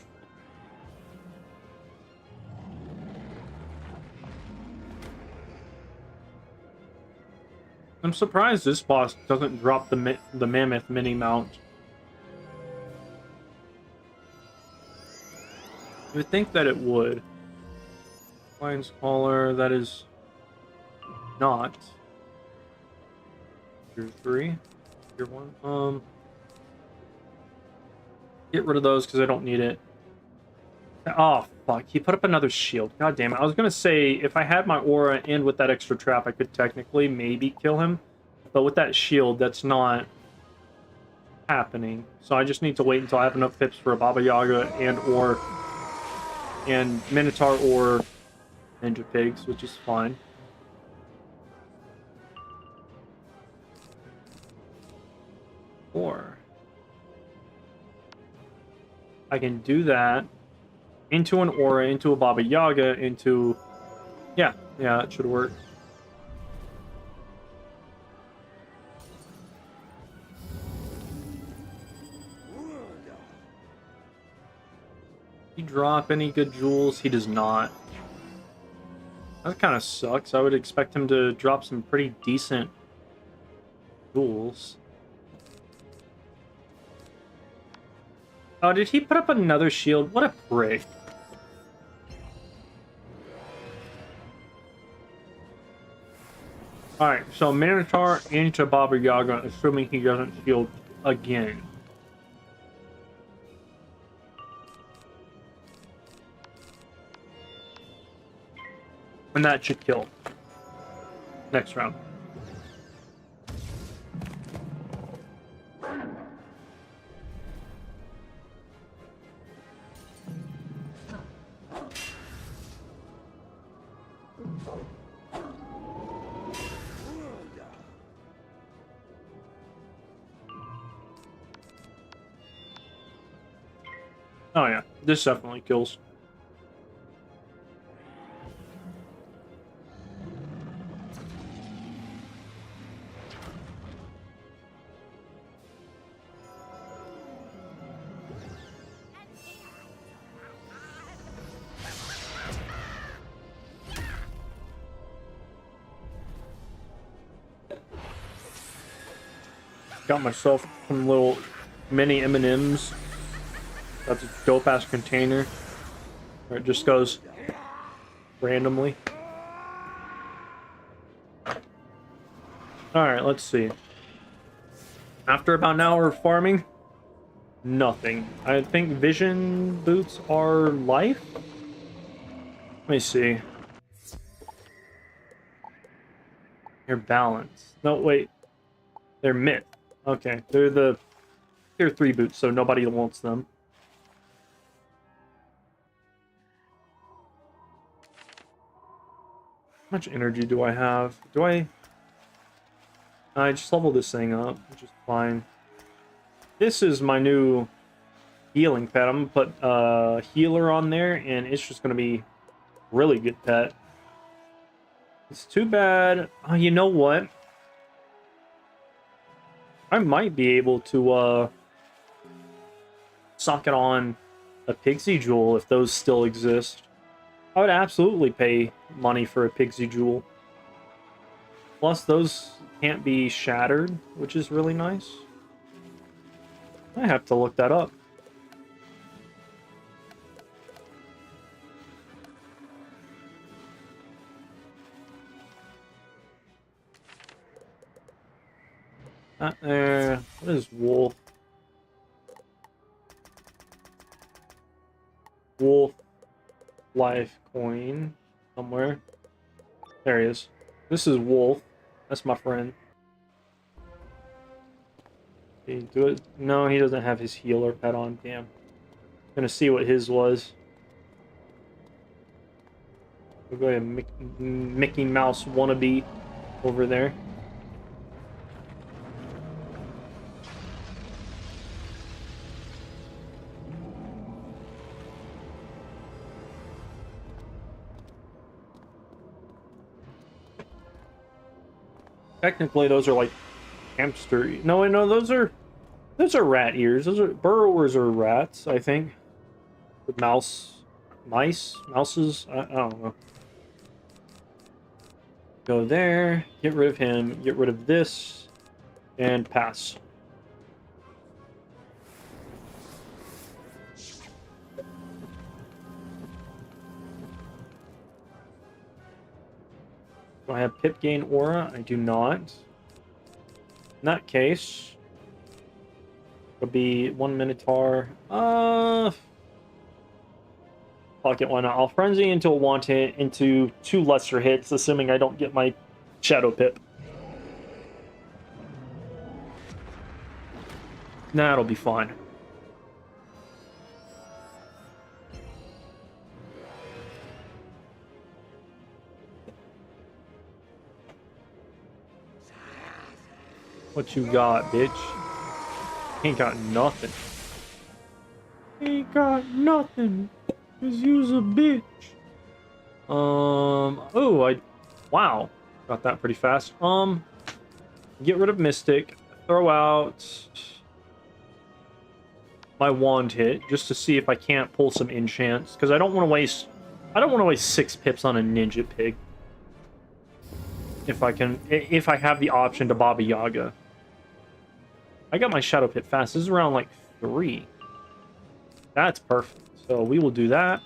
I'm surprised this boss doesn't drop the mammoth mini mount. You would think that it would. Lion's collar, that is not. Tier 3, Tier 1. Get rid of those because I don't need it. Oh, fuck. He put up another shield. God damn it. I was going to say, if I had my aura and with that extra trap, I could technically maybe kill him. But with that shield, that's not happening. So I just need to wait until I have enough pips for a Baba Yaga and Minotaur or Ninja Pigs, which is fine. Or I can do that into an aura, into a Baba Yaga, into... Yeah, that should work. He drop any good jewels? He does not. That kind of sucks. I would expect him to drop some pretty decent jewels. Oh, did he put up another shield? What a prick. Alright, so Minotaur into Baba Yaga, assuming he doesn't shield again. And that should kill. Next round. Oh yeah, this definitely kills. Got myself some little mini M&Ms. That's a dope ass container. Where it just goes randomly. Alright, let's see. After about an hour of farming, nothing. I think vision boots are life? Let me see. They're balanced. No, wait. They're myth. Okay, they're the tier 3 boots, so nobody wants them. How much energy do I have? I just leveled this thing up, which is fine. This is my new healing pet. I'm gonna put healer on there, and it's just gonna be really good pet. It's too bad. Oh, you know what? I might be able to sock it on a pixie jewel if those still exist. I would absolutely pay money for a pixie jewel. Plus, those can't be shattered, which is really nice. I have to look that up. What is wolf? Wolf life coin somewhere. There he is. This is Wolf. That's my friend. Did he do it? No, he doesn't have his healer pet on. Damn. Gonna see what his was. We'll go ahead and Mickey Mouse wannabe over there. Technically, those are like hamster. No, those are rat ears. Those are burrowers or rats, I think. With mouses. I don't know. Go there. Get rid of him. Get rid of this, and pass. Do I have pip gain aura? I do not. In that case, it'll be 1 Minotaur. Fuck it, why not? I'll frenzy until want hit into 2 lesser hits, assuming I don't get my shadow pip. That'll be fine. What you got, bitch? Ain't got nothing. Ain't got nothing. Cause you's a bitch. Wow. Got that pretty fast. Get rid of Mystic. Throw out my wand hit just to see if I can't pull some enchants. Because I don't want to waste 6 pips on a ninja pig. If I have the option to Baba Yaga. I got my Shadow Pit fast. This is around like 3. That's perfect. So we will do that.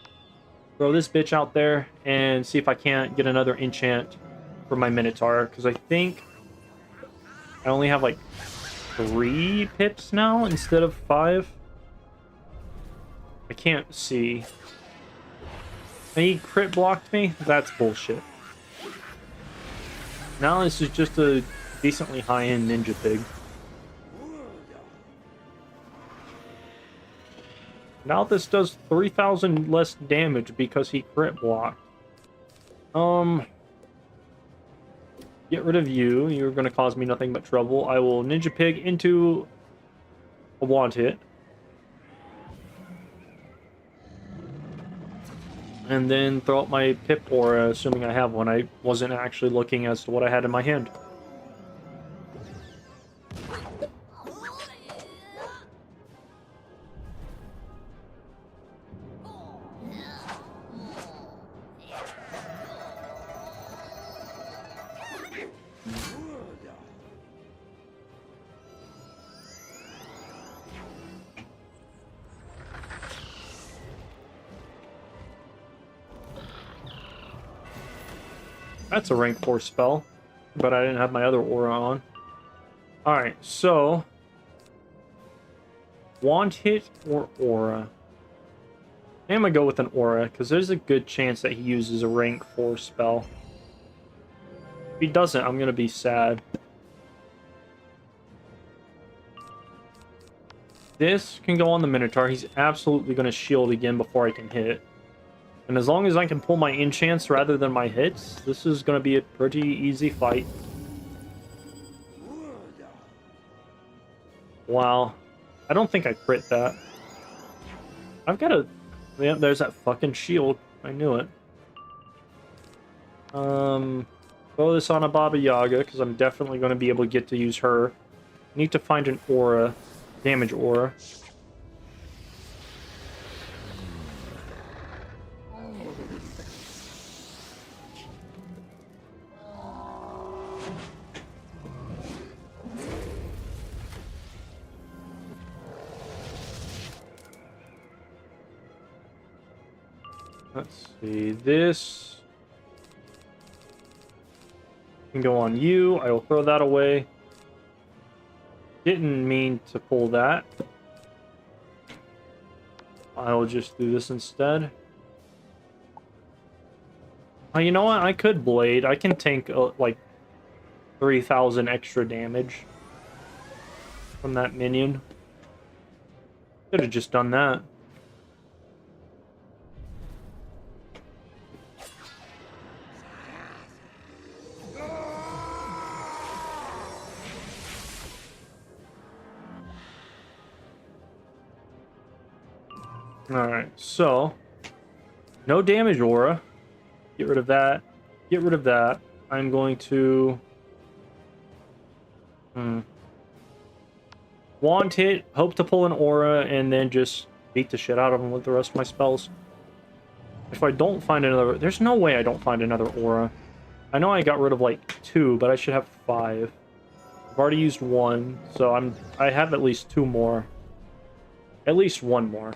Throw this bitch out there and see if I can't get another enchant for my Minotaur. Because I think I only have like 3 pips now instead of 5. I can't see. He crit blocked me? That's bullshit. Now this is just a decently high-end ninja pig. Now this does 3,000 less damage because he crit blocked. Get rid of you. You're going to cause me nothing but trouble. I will ninja pig into a wand hit. And then throw out my pip aura, assuming I have one. I wasn't actually looking as to what I had in my hand. That's a rank 4 spell, but I didn't have my other aura on. Alright, so... wand hit or aura? I'm gonna go with an aura, because there's a good chance that he uses a rank 4 spell. If he doesn't, I'm gonna be sad. This can go on the Minotaur. He's absolutely gonna shield again before I can hit. And as long as I can pull my enchants rather than my hits, this is going to be a pretty easy fight. Wow. I don't think I crit that. I've got a... yeah, there's that fucking shield. I knew it. Throw this on a Baba Yaga, because I'm definitely going to be able to get to use her. Need to find an aura. Damage aura. Let's see, this can go on you. I will throw that away. Didn't mean to pull that. I will just do this instead. Oh, you know what? I could blade. I can tank like 3,000 extra damage from that minion. Could have just done that. Alright, so no damage aura. Get rid of that. Get rid of that. I'm going to wand hit, hope to pull an aura, and then just beat the shit out of him with the rest of my spells. If I don't find another... there's no way I don't find another aura. I know I got rid of like 2, but I should have 5. I've already used 1, so I have at least 2 more. At least 1 more.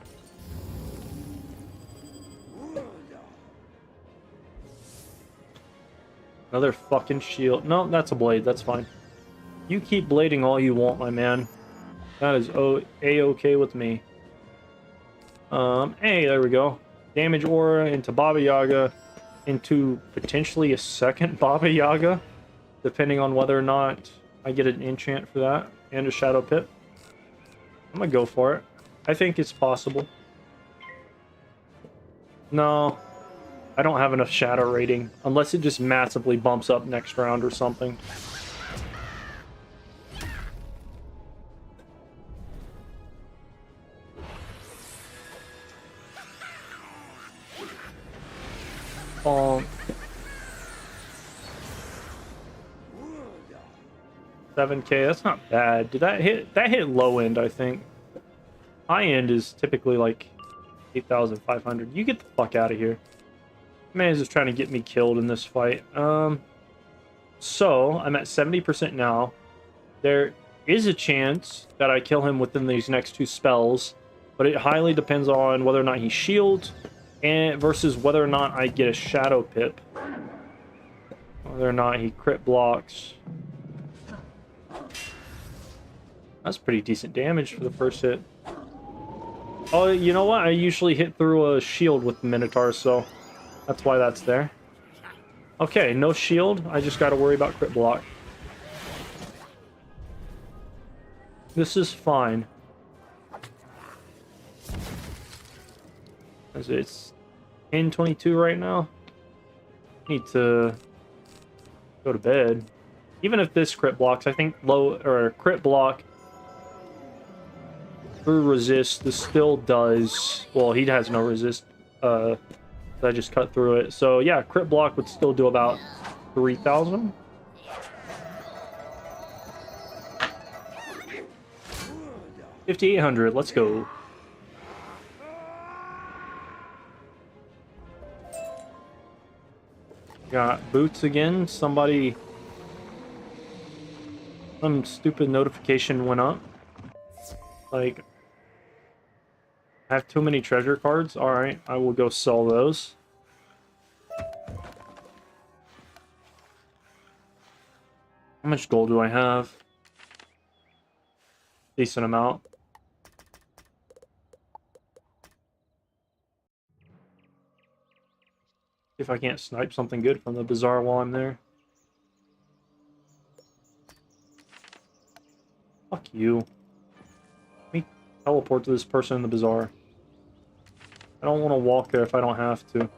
Another fucking shield. No, that's a blade. That's fine. You keep blading all you want, my man. That is A-okay with me. Hey, there we go. Damage aura into Baba Yaga, into potentially a second Baba Yaga, depending on whether or not I get an enchant for that, and a Shadow Pip. I'm gonna go for it. I think it's possible. No. I don't have enough shadow rating, unless it just massively bumps up next round or something. Oh. 7K, that's not bad. Did that hit? That hit low end, I think. High end is typically like 8,500. You get the fuck out of here. Man is just trying to get me killed in this fight. So I'm at 70% now. There is a chance that I kill him within these next 2 spells, but it highly depends on whether or not he shields and versus whether or not I get a Shadow Pip. Whether or not he crit blocks. That's pretty decent damage for the first hit. Oh, you know what? I usually hit through a shield with the Minotaur, so that's why that's there. Okay, no shield. I just gotta worry about crit block. This is fine. As it's 10:22 right now. Need to go to bed. Even if this crit blocks, I think low or crit block through resist, this still does. Well, he has no resist. I just cut through it. So yeah, crit block would still do about 3,000. $5,800. Let's go. Got boots again. Some stupid notification went up. Like, I have too many treasure cards. Alright, I will go sell those. How much gold do I have? Decent amount. See if I can't snipe something good from the bazaar while I'm there. Fuck you. Let me teleport to this person in the bazaar. I don't want to walk there if I don't have to.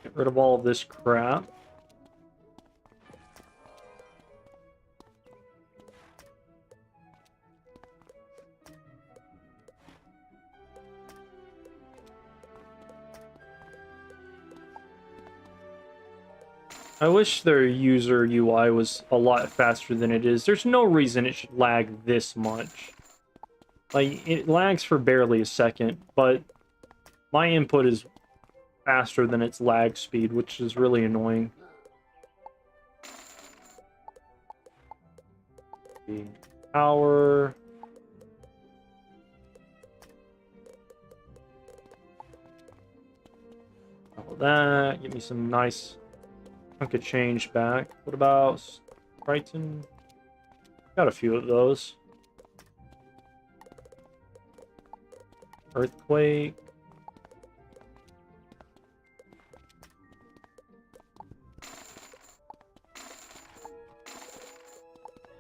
Get rid of all of this crap. I wish their user UI was a lot faster than it is. There's no reason it should lag this much. Like, it lags for barely a second, but my input is faster than its lag speed, which is really annoying. Power. All that. Give me some nice chunk of change back. What about Triton? Got a few of those. Earthquake.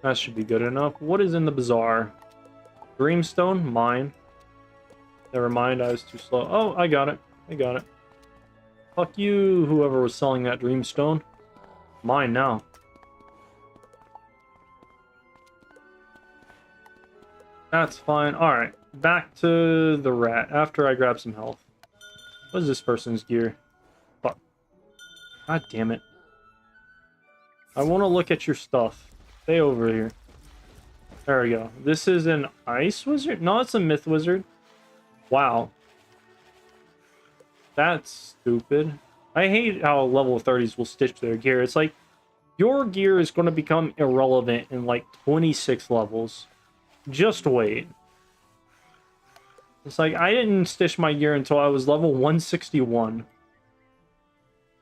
That should be good enough. What is in the bazaar? Dreamstone? Mine. Never mind, I was too slow. Oh, I got it. I got it. Fuck you, whoever was selling that Dreamstone. Mine now. That's fine. Alright, back to the rat after I grab some health. What is this person's gear? Fuck. God damn it. I want to look at your stuff. Stay over here. There we go. This is an ice wizard? No, it's a myth wizard. Wow. That's stupid. I hate how level 30s will stitch their gear. It's like, your gear is going to become irrelevant in like 26 levels. Just wait. It's like, I didn't stitch my gear until I was level 161.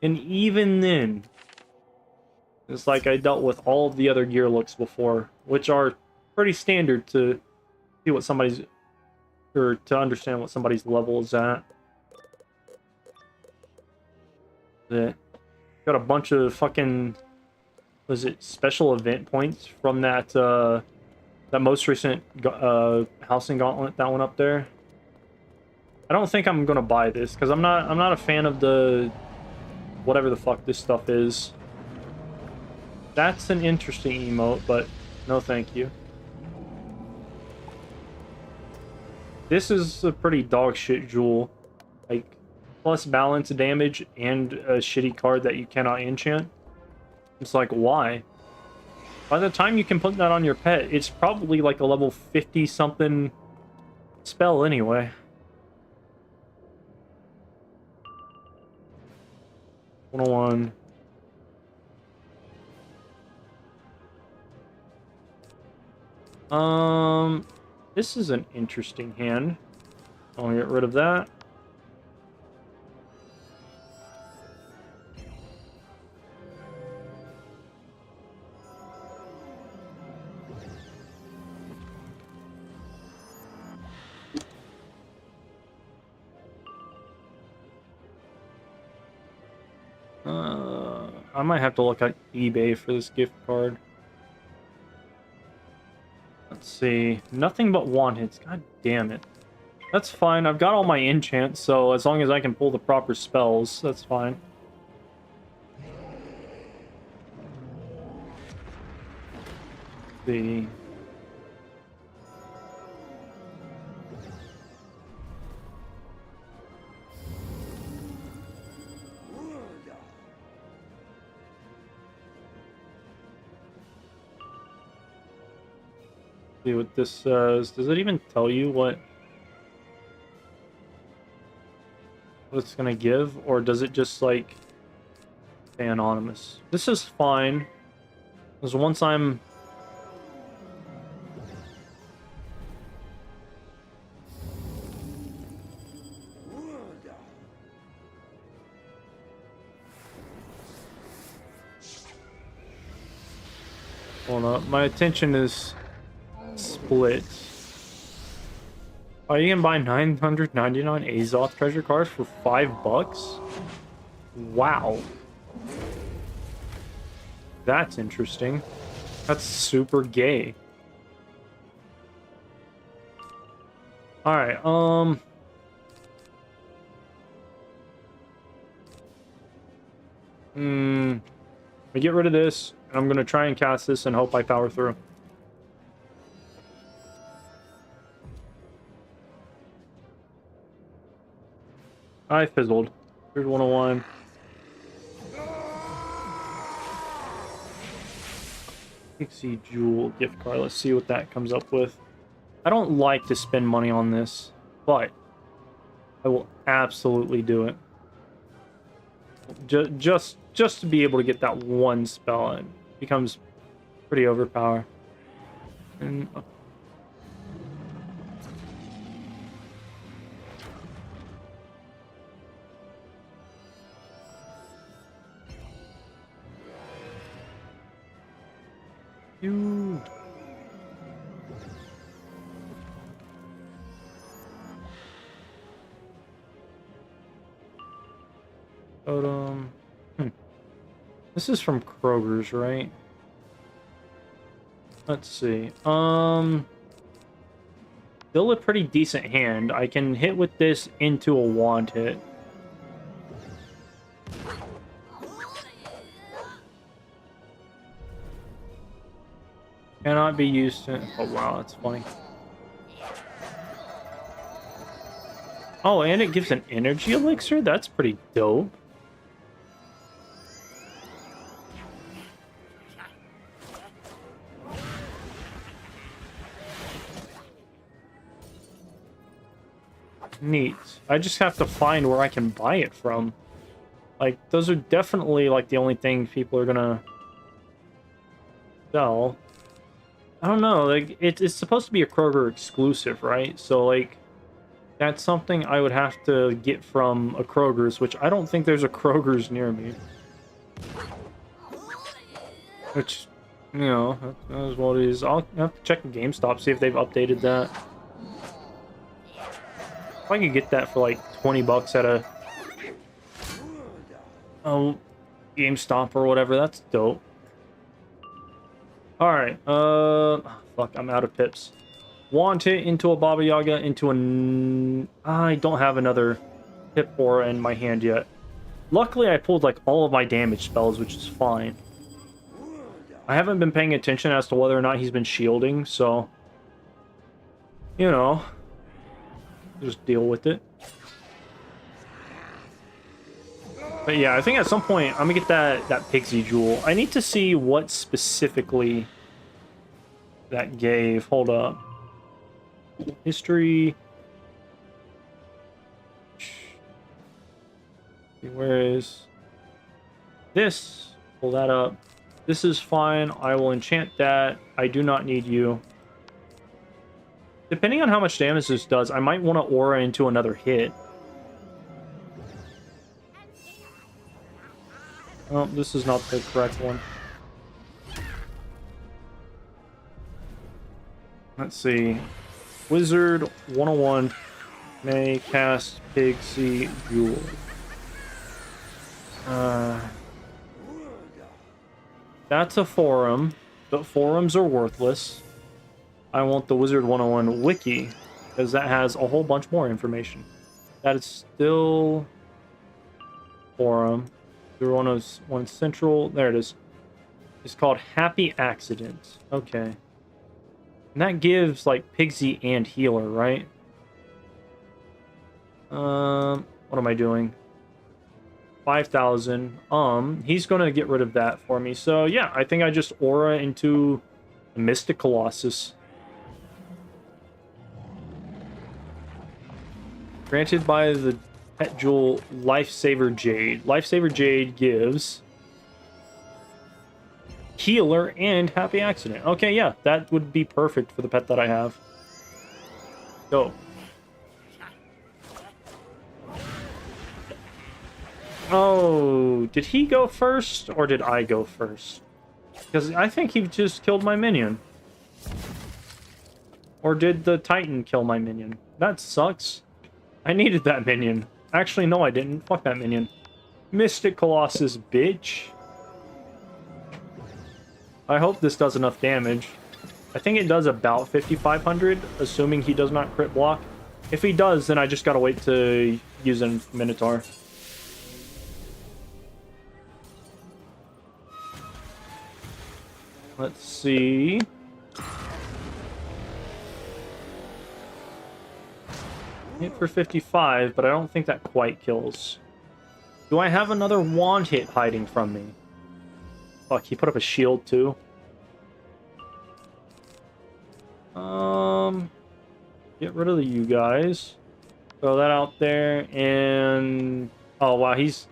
And even then, it's like I dealt with all of the other gear looks before, which are pretty standard to see what somebody's, or to understand what somebody's level is at. Got a bunch of fucking, was it special event points from that that most recent housing gauntlet that went up there. I don't think I'm gonna buy this because I'm not a fan of the whatever the fuck this stuff is. That's an interesting emote, but no thank you. This is a pretty dog shit jewel. Like, plus balance damage and a shitty card that you cannot enchant. It's like, why? By the time you can put that on your pet, it's probably like a level 50 something spell anyway. Wizard101. This is an interesting hand. I'll get rid of that. I might have to look at eBay for this gift card. Let's see. Nothing but one hits. God damn it. That's fine. I've got all my enchants, so as long as I can pull the proper spells, that's fine. Let's see. See what this says. Does it even tell you what it's gonna give, or does it just like stay anonymous? This is fine, because once I'm hold up, my attention is split. Oh, you can buy 999 Azoth treasure cards for $5? Wow. That's interesting. That's super gay. Alright, I get rid of this, and I'm gonna try and cast this and hope I power through. I fizzled. Wizard101. Pixie Jewel gift card. Let's see what that comes up with. I don't like to spend money on this, but I will absolutely do it. Just to be able to get that one spell, it becomes pretty overpowered. And you. This is from Kroger's, right? Let's see. Still a pretty decent hand. I can hit with this into a wand hit. Cannot be used to... Oh, wow, that's funny. Oh, and it gives an energy elixir? That's pretty dope. Neat. I just have to find where I can buy it from. Like, those are definitely, like, the only things people are gonna sell. I don't know, like, it's supposed to be a Kroger exclusive, right? So, like, that's something I would have to get from a Kroger's, which I don't think there's a Kroger's near me. Which, you know, that is what it is. I'll have to check GameStop, see if they've updated that. If I could get that for, like, 20 bucks at a... oh, GameStop or whatever, that's dope. Alright, fuck, I'm out of pips. Wand hit into a Baba Yaga, into an... I don't have another pip aura in my hand yet. Luckily, I pulled, like, all of my damage spells, which is fine. I haven't been paying attention as to whether or not he's been shielding, so... you know... just deal with it. But yeah, I think at some point I'm gonna get that Pixie Jewel. I need to see what specifically that gave. Hold up. History. Where is this? Pull that up. This is fine. I will enchant that. I do not need you. Depending on how much damage this does, I might want to aura into another hit. Oh, this is not the correct one. Let's see. Wizard101 may cast Pixie Jewel. That's a forum, but forums are worthless. I want the Wizard101 wiki, because that has a whole bunch more information. That is still forum. 0101 Central. There it is. It's called Happy Accident. Okay. And that gives like Pigsy and Healer, right? What am I doing? 5,000. He's gonna get rid of that for me. So yeah, I think I just aura into the Mystic Colossus. Granted by the Pet Jewel Lifesaver Jade. Lifesaver Jade gives Healer and Happy Accident. Okay, yeah, that would be perfect for the pet that I have. Go. Oh, did he go first or did I go first? Because I think he just killed my minion. Or did the Titan kill my minion? That sucks. I needed that minion. Actually, no, I didn't. Fuck that minion. Mystic Colossus, bitch. I hope this does enough damage. I think it does about 5,500, assuming he does not crit block. If he does, then I just gotta wait to use a Minotaur. Let's see. Hit for 55, but I don't think that quite kills. Do I have another wand hit hiding from me? Fuck, he put up a shield too. Get rid of you guys. Throw that out there, and oh wow, he's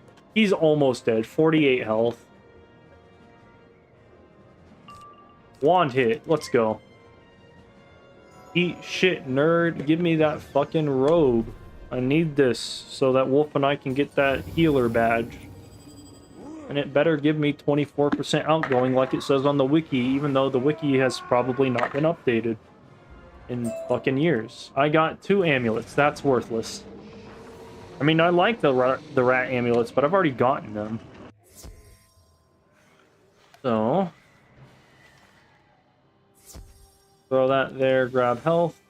almost dead. 48 health. Wand hit. Let's go. Eat shit, nerd. Give me that fucking robe. I need this so that Wolf and I can get that healer badge. And it better give me 24% outgoing like it says on the wiki, even though the wiki has probably not been updated in fucking years. I got 2 amulets. That's worthless. I mean, I like the rat amulets, but I've already gotten them. So throw that there, grab health.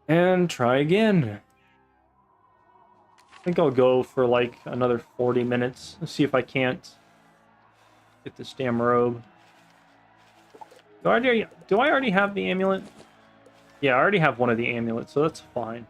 And try again. I think I'll go for like another 40 minutes. Let's see if I can't get this damn robe. Do I already have the amulet? Yeah, I already have one of the amulets, so that's fine.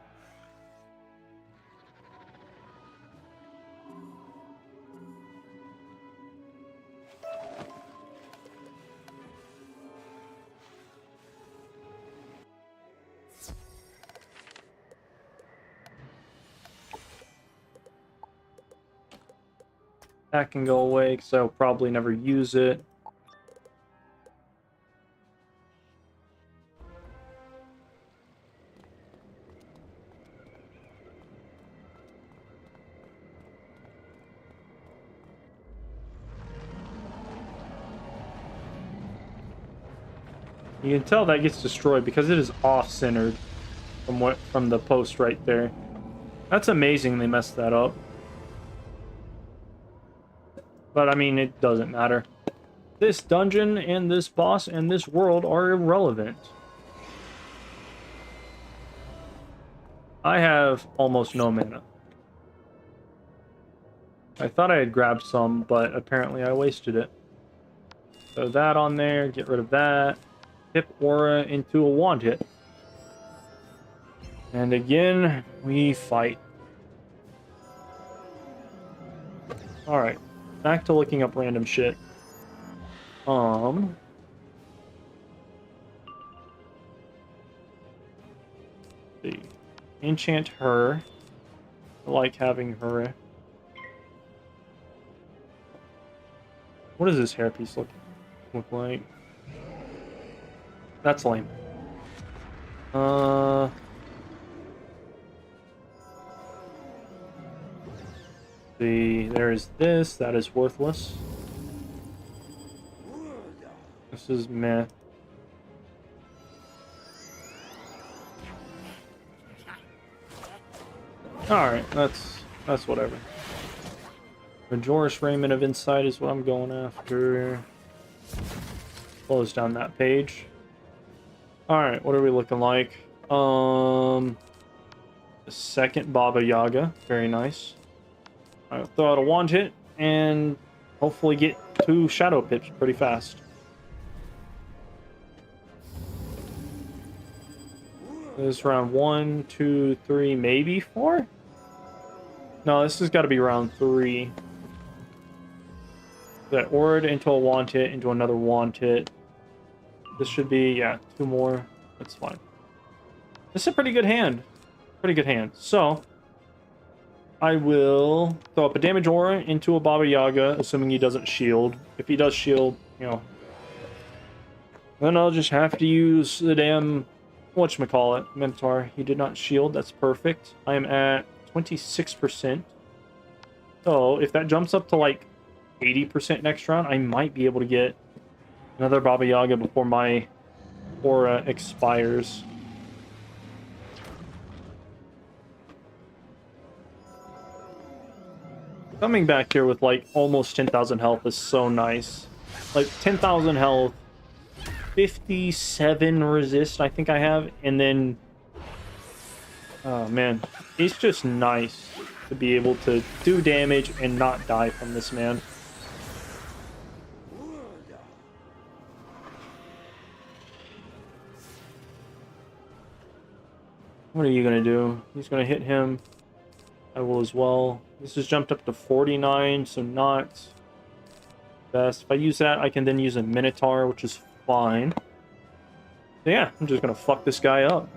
That can go away because I'll probably never use it. You can tell that gets destroyed because it is off-centered from the post right there. That's amazing they messed that up. But, I mean, it doesn't matter. This dungeon and this boss and this world are irrelevant. I have almost no mana. I thought I had grabbed some, but apparently I wasted it. Throw that on there, get rid of that. Tip aura into a wand hit. And again, we fight. Alright. Back to looking up random shit. See. Enchant her. I like having her. What does this hairpiece look like? That's lame. See, there's this. That is worthless. This is meh. Alright, that's whatever. Majoris Raymond of Insight is what I'm going after. Close down that page. Alright, what are we looking like? The second Baba Yaga. Very nice. I'll throw out a wand hit and hopefully get 2 Shadow Pips pretty fast. This is round 1, 2, 3, maybe 4? No, this has got to be round 3. That Aura into a wand hit, into another wand hit. This should be, yeah, 2 more. That's fine. This is a pretty good hand. Pretty good hand. So, I will throw up a damage aura into a Baba Yaga, assuming he doesn't shield. If he does shield, you know, then I'll just have to use the damn, whatchamacallit, Minotaur. He did not shield. That's perfect. I am at 26%. So, if that jumps up to like 80% next round, I might be able to get another Baba Yaga before my aura expires. Coming back here with like almost 10,000 health is so nice. Like 10,000 health, 57 resist I think I have, and then oh man, it's just nice to be able to do damage and not die from this man. What are you gonna do? He's gonna hit him. I will as well. This has jumped up to 49, so not best. If I use that, I can then use a Minotaur, which is fine. So yeah, I'm just gonna fuck this guy up.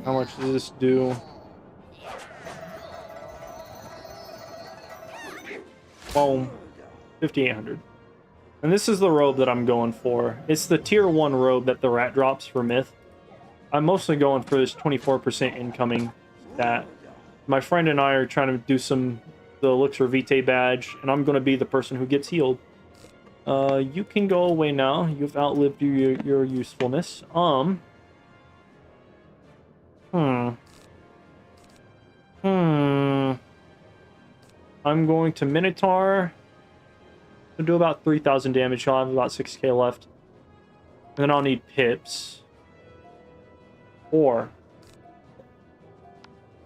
How much does this do? Boom. 5,800. And this is the robe that I'm going for. It's the tier 1 robe that the rat drops for myth. I'm mostly going for this 24% incoming stat. My friend and I are trying to do the Elixir Vitae badge, and I'm going to be the person who gets healed. You can go away now. You've outlived your usefulness. I'm going to Minotaur. I'll do about 3,000 damage. I'll have about 6k left. And then I'll need pips. Or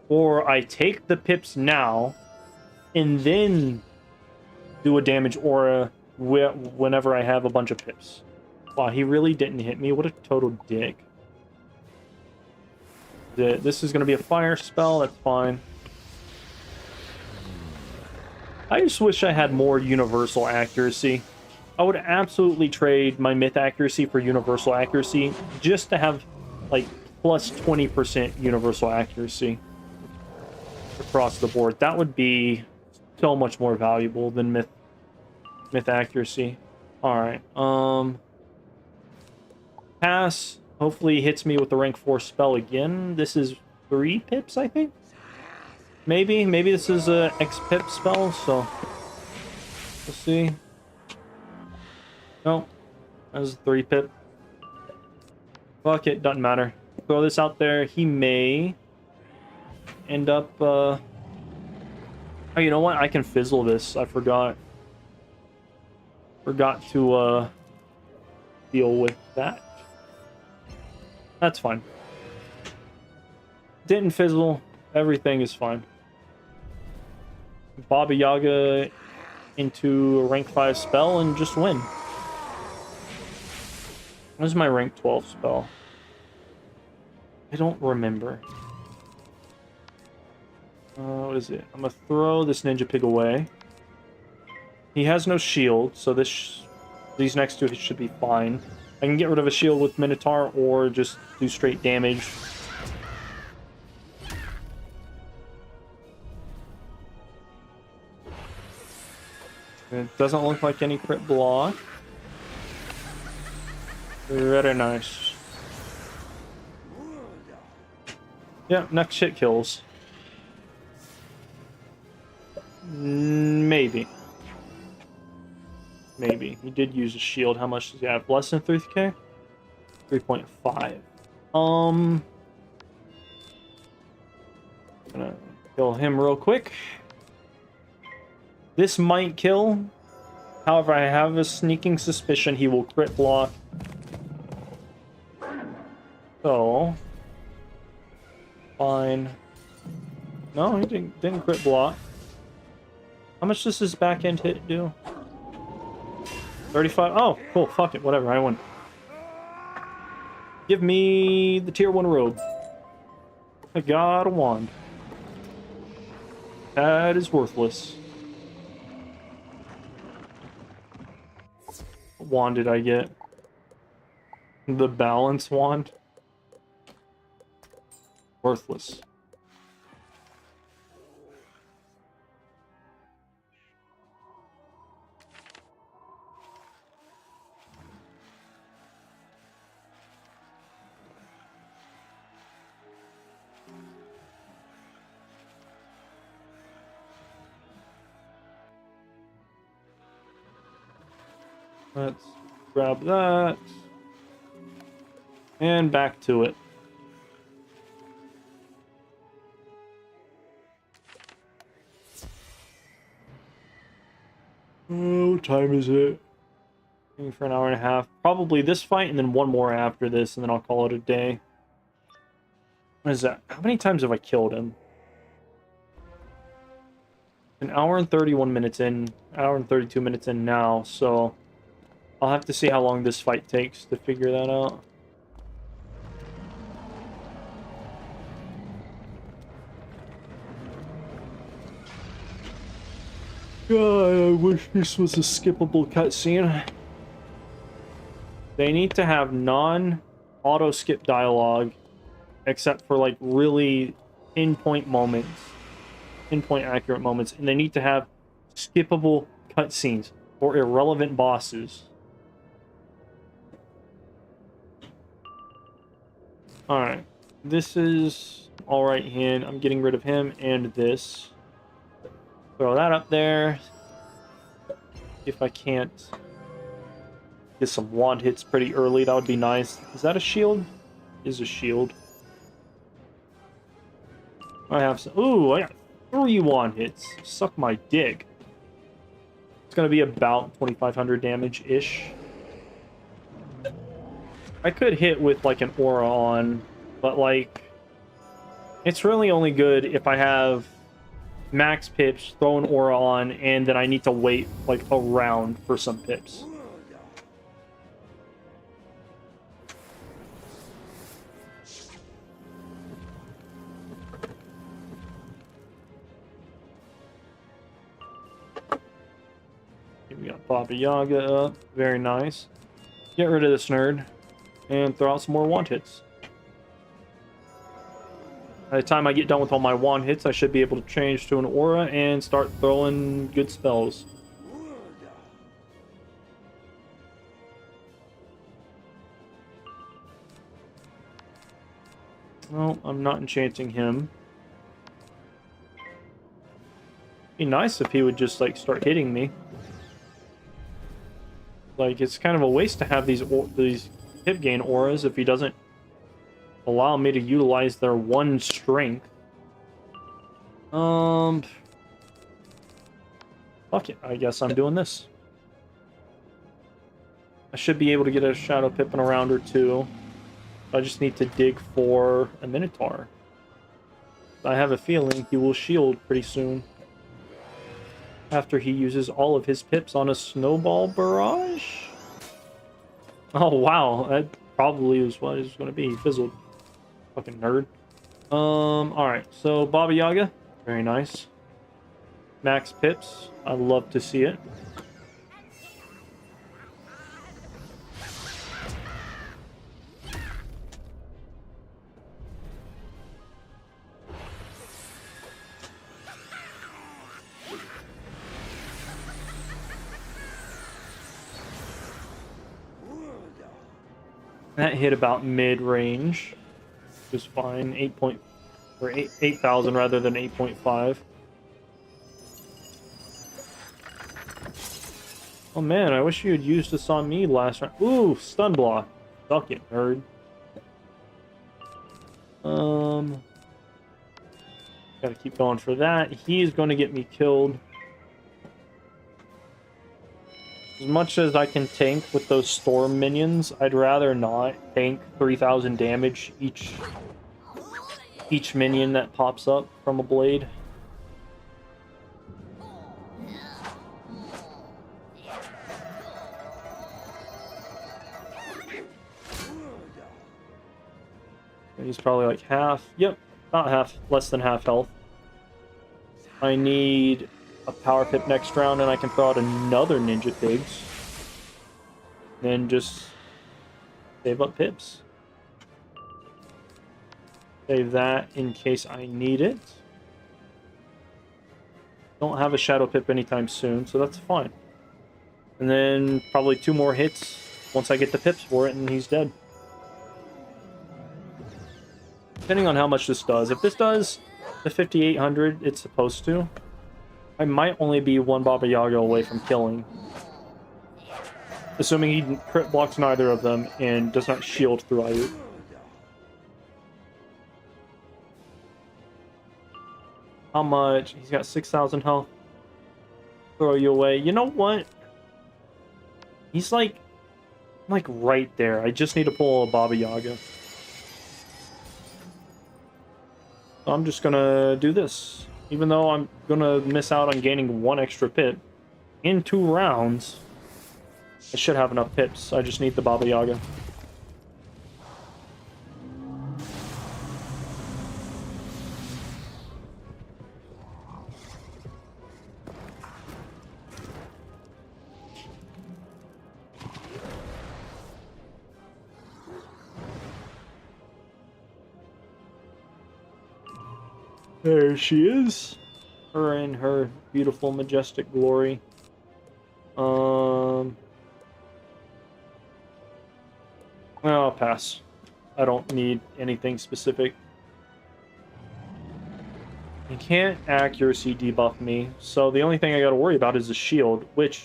I take the pips now and then do a damage aura whenever I have a bunch of pips. Wow, he really didn't hit me. What a total dick. This is going to be a fire spell. That's fine. I just wish I had more universal accuracy. I would absolutely trade my myth accuracy for universal accuracy just to have like plus 20% universal accuracy across the board. That would be so much more valuable than myth accuracy. All right. Pass. Hopefully he hits me with the rank 4 spell again. This is 3 pips, I think. Maybe this is a X-Pip spell, so we'll see. No, that was a 3 pip. Fuck it, doesn't matter. Throw this out there. He may end up. Oh, you know what? I can fizzle this. I forgot. Forgot to deal with that. That's fine. Didn't fizzle. Everything is fine. Baba Yaga into a rank 5 spell and just win. What is my rank 12 spell? I don't remember. What is it? I'm gonna throw this Ninja Pig away. He has no shield, so these next two should be fine. I can get rid of a shield with Minotaur or just do straight damage. It doesn't look like any crit block. Very nice. Yeah, next shit kills. Maybe. Maybe. He did use a shield. How much does he have? Less than 3k? 3.5. Gonna kill him real quick. This might kill. However, I have a sneaking suspicion he will crit block. So, fine. No, he didn't crit block. How much does his back end hit do? 35. Oh, cool. Fuck it. Whatever. I win. Give me the tier 1 robe. I got a wand. That is worthless. What wand did I get? The balance wand? Worthless. Let's grab that. And back to it. Oh, what time is it? For an hour and a half. Probably this fight and then one more after this, and then I'll call it a day. What is that? How many times have I killed him? An hour and 31 minutes in. Hour and 32 minutes in now, so I'll have to see how long this fight takes to figure that out. God, I wish this was a skippable cutscene. They need to have non-auto skip dialogue, except for like really in-point moments, in-point accurate moments, and they need to have skippable cutscenes or irrelevant bosses. Alright, this is alright hand. I'm getting rid of him and this. Throw that up there. If I can't get some wand hits pretty early, that would be nice. Is that a shield? Is a shield. I have some. Ooh, I got 3 wand hits. Suck my dick. It's gonna be about 2,500 damage-ish. I could hit with like an aura on, but like it's really only good if I have max pips, throw an aura on, and then I need to wait like a round for some pips. We got Baba Yaga up. Very nice. Get rid of this nerd. And throw out some more wand hits. By the time I get done with all my wand hits, I should be able to change to an aura and start throwing good spells. Well, I'm not enchanting him. Be nice if he would just like start hitting me. Like, it's kind of a waste to have these hit gain auras if he doesn't allow me to utilize their 1 strength. Fuck it, I guess I'm doing this. I should be able to get a Shadow Pip in a round or 2. I just need to dig for a Minotaur. I have a feeling he will shield pretty soon. After he uses all of his pips on a Snowball Barrage? Oh wow, that probably is what it was going to be. He fizzled. Fucking nerd. Alright, so Baba Yaga. Very nice. Max pips. I love to see it. That hit about mid-range, which is fine. 8,000 rather than 8.5. Oh man, I wish you had used this on me last round. Ooh, stun block. Suck it, nerd. Gotta keep going for that. He's going to get me killed. As much as I can tank with those storm minions, I'd rather not tank 3,000 damage each minion that pops up from a blade. He's probably like half. Yep, not half, less than half health. I need a power pip next round, and I can throw out another ninja pigs. Then just save up pips. Save that in case I need it. Don't have a shadow pip anytime soon, so that's fine. And then probably 2 more hits once I get the pips for it, and he's dead. Depending on how much this does. If this does the 5,800 it's supposed to, I might only be 1 Baba Yaga away from killing. Assuming he crit blocks neither of them and does not shield through Ayuk. How much? He's got 6,000 health. Throw you away. You know what? He's like right there. I just need to pull a Baba Yaga. I'm just gonna do this. Even though I'm gonna miss out on gaining 1 extra pip in 2 rounds, I should have enough pips. I just need the Baba Yaga. There she is. Her in her beautiful, majestic glory. Well, I'll pass. I don't need anything specific. You can't accuracy debuff me, so the only thing I gotta worry about is the shield, which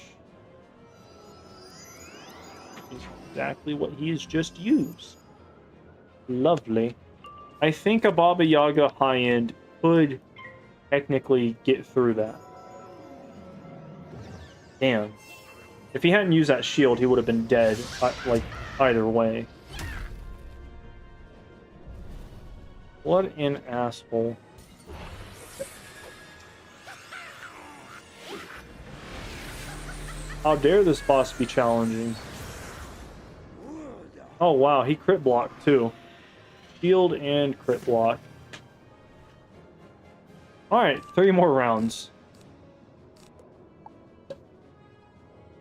is exactly what he has just used. Lovely. I think a Baba Yaga high-end could technically get through that. Damn. If he hadn't used that shield, he would have been dead, like, either way. What an asshole. How dare this boss be challenging? Oh wow, he crit blocked too. Shield and crit block. Alright, 3 more rounds.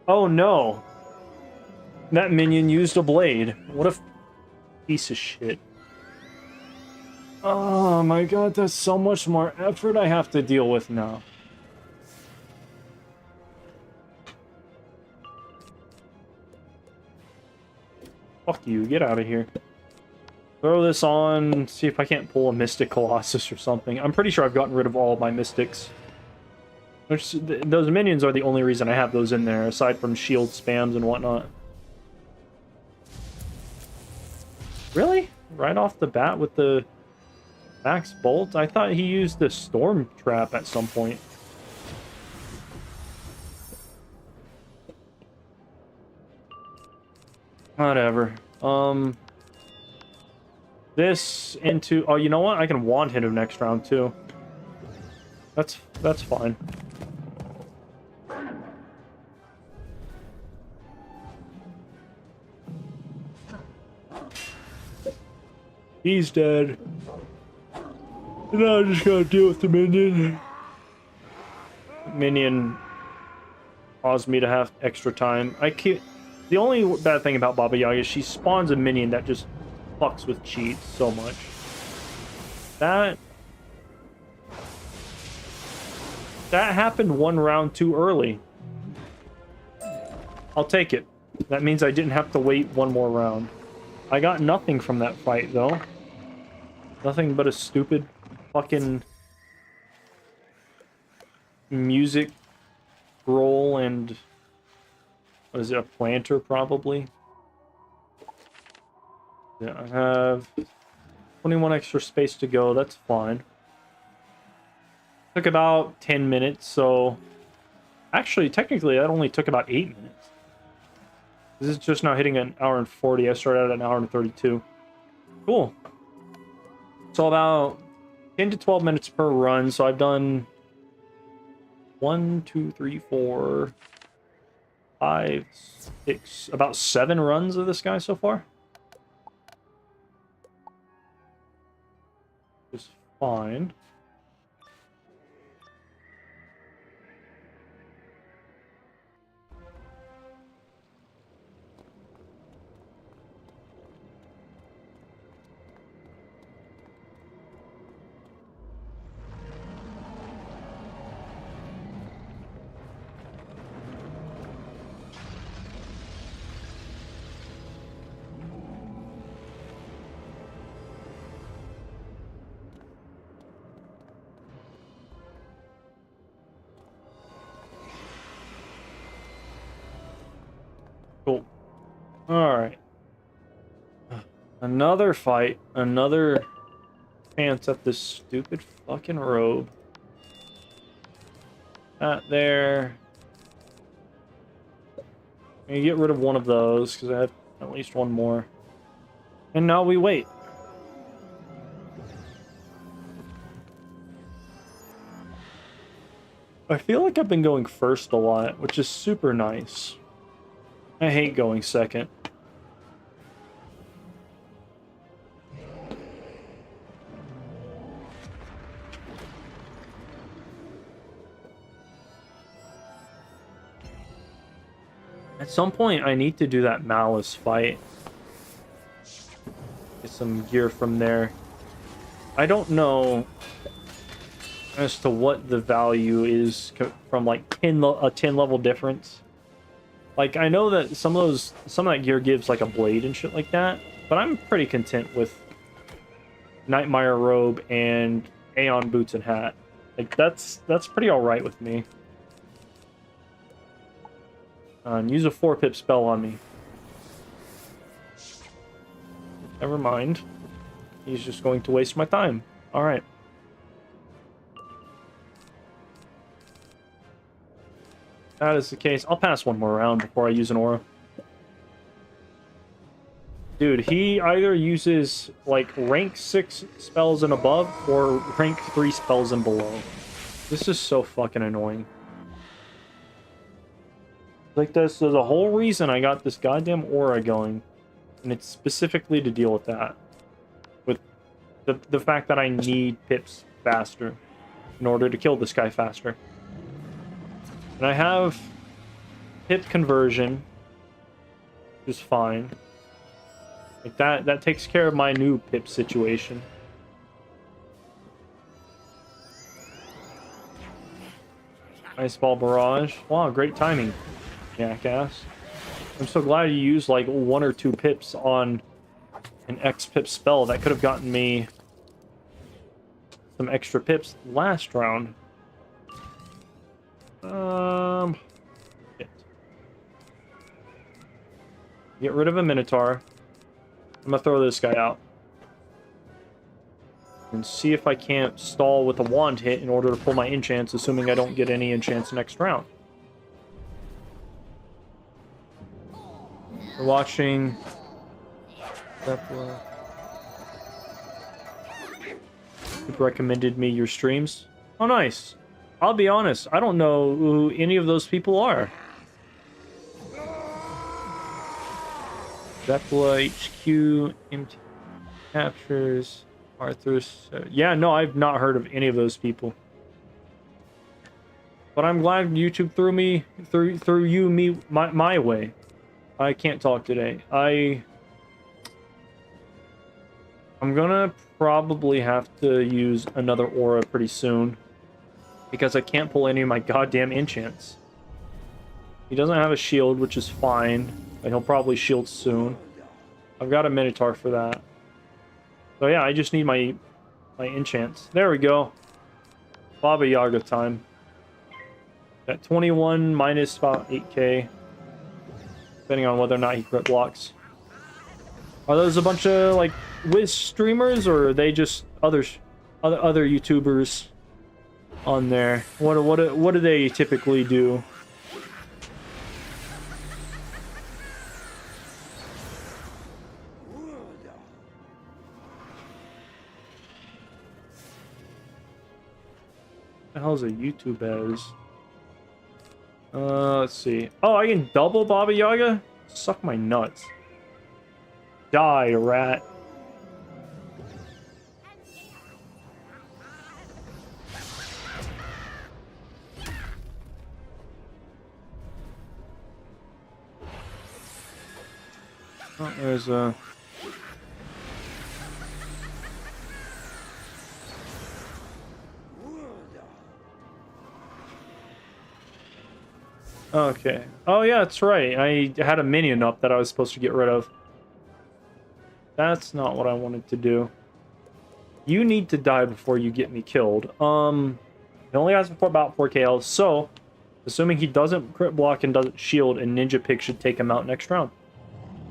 Oh no! That minion used a blade. What a piece of shit. Oh my god, that's so much more effort I have to deal with now. Fuck you, get out of here. Throw this on, see if I can't pull a Mystic Colossus or something. I'm pretty sure I've gotten rid of all of my Mystics. Those minions are the only reason I have those in there, aside from shield spams and whatnot. Really? Right off the bat with the max bolt? I thought he used the storm trap at some point. Whatever. This into... Oh, you know what? I can wand hit him next round, too. That's fine. He's dead. And now I'm just gonna deal with the minion. Minion caused me to have extra time. I can't... The only bad thing about Baba Yaga is she spawns a minion that just fucks with cheats so much. That happened 1 round too early. I'll take it. That means I didn't have to wait 1 more round. I got nothing from that fight, though. Nothing but a stupid fucking music roll and... What is it, a planter, probably? Yeah, I have 21 extra space to go. That's fine. Took about 10 minutes, so... Actually, technically, that only took about 8 minutes. This is just now hitting an hour and 40. I started at an hour and 32. Cool. So about 10 to 12 minutes per run. So I've done 1, 2, 3, 4, 5, 6, about 7 runs of this guy so far. Just fine. Cool. Alright. Another fight. Another chance at this stupid fucking robe. That there. I'm gonna get rid of one of those, because I have at least one more. And now we wait. I feel like I've been going first a lot, which is super nice. I hate going second. At some point, I need to do that Malice fight. Get some gear from there. I don't know as to what the value is from like a 10 level difference. Like, I know that some of that gear gives like a blade and shit like that, but I'm pretty content with Nightmare robe and Aeon boots and hat. Like, that's pretty alright with me. Use a 4-pip spell on me. Never mind. He's just going to waste my time. Alright. That is the case. I'll pass one more round before I use an aura. Dude, he either uses, like, rank 6 spells and above, or rank 3 spells and below. This is so fucking annoying. Like, there's a whole reason I got this goddamn aura going, and it's specifically to deal with that. With the fact that I need pips faster in order to kill this guy faster. And I have pip conversion, which is fine. Like, that takes care of my new pip situation. Ice Ball Barrage. Wow, great timing, jackass. I'm so glad you used like 1 or 2 pips on an X-pip spell. That could have gotten me some extra pips last round. Shit. Get rid of a Minotaur. I'm gonna throw this guy out. And see if I can't stall with a wand hit in order to pull my enchants, assuming I don't get any enchants next round. We're watching... You've recommended me your streams. Oh, nice. I'll be honest, I don't know who any of those people are. Zepla, HQ, MT Captures, Arthur's... yeah, no, I've not heard of any of those people. But I'm glad YouTube threw me my way. I can't talk today. I'm gonna probably have to use another aura pretty soon, because I can't pull any of my goddamn enchants. He doesn't have a shield, which is fine, and he'll probably shield soon. I've got a Minotaur for that. So yeah, I just need my enchants. There we go. Baba Yaga time. At 21 minus about 8k. Depending on whether or not he crit blocks. Are those a bunch of like Wiz streamers, or are they just other YouTubers on there? What do they typically do? What the hell's a YouTube as? Let's see. Oh, I can double Baba Yaga? Suck my nuts. Die, rat. Oh, there's a... Okay. Oh, yeah, that's right. I had a minion up that I was supposed to get rid of. That's not what I wanted to do. You need to die before you get me killed. He only has about 4k health, so assuming he doesn't crit block and doesn't shield, and Ninja Pig should take him out next round.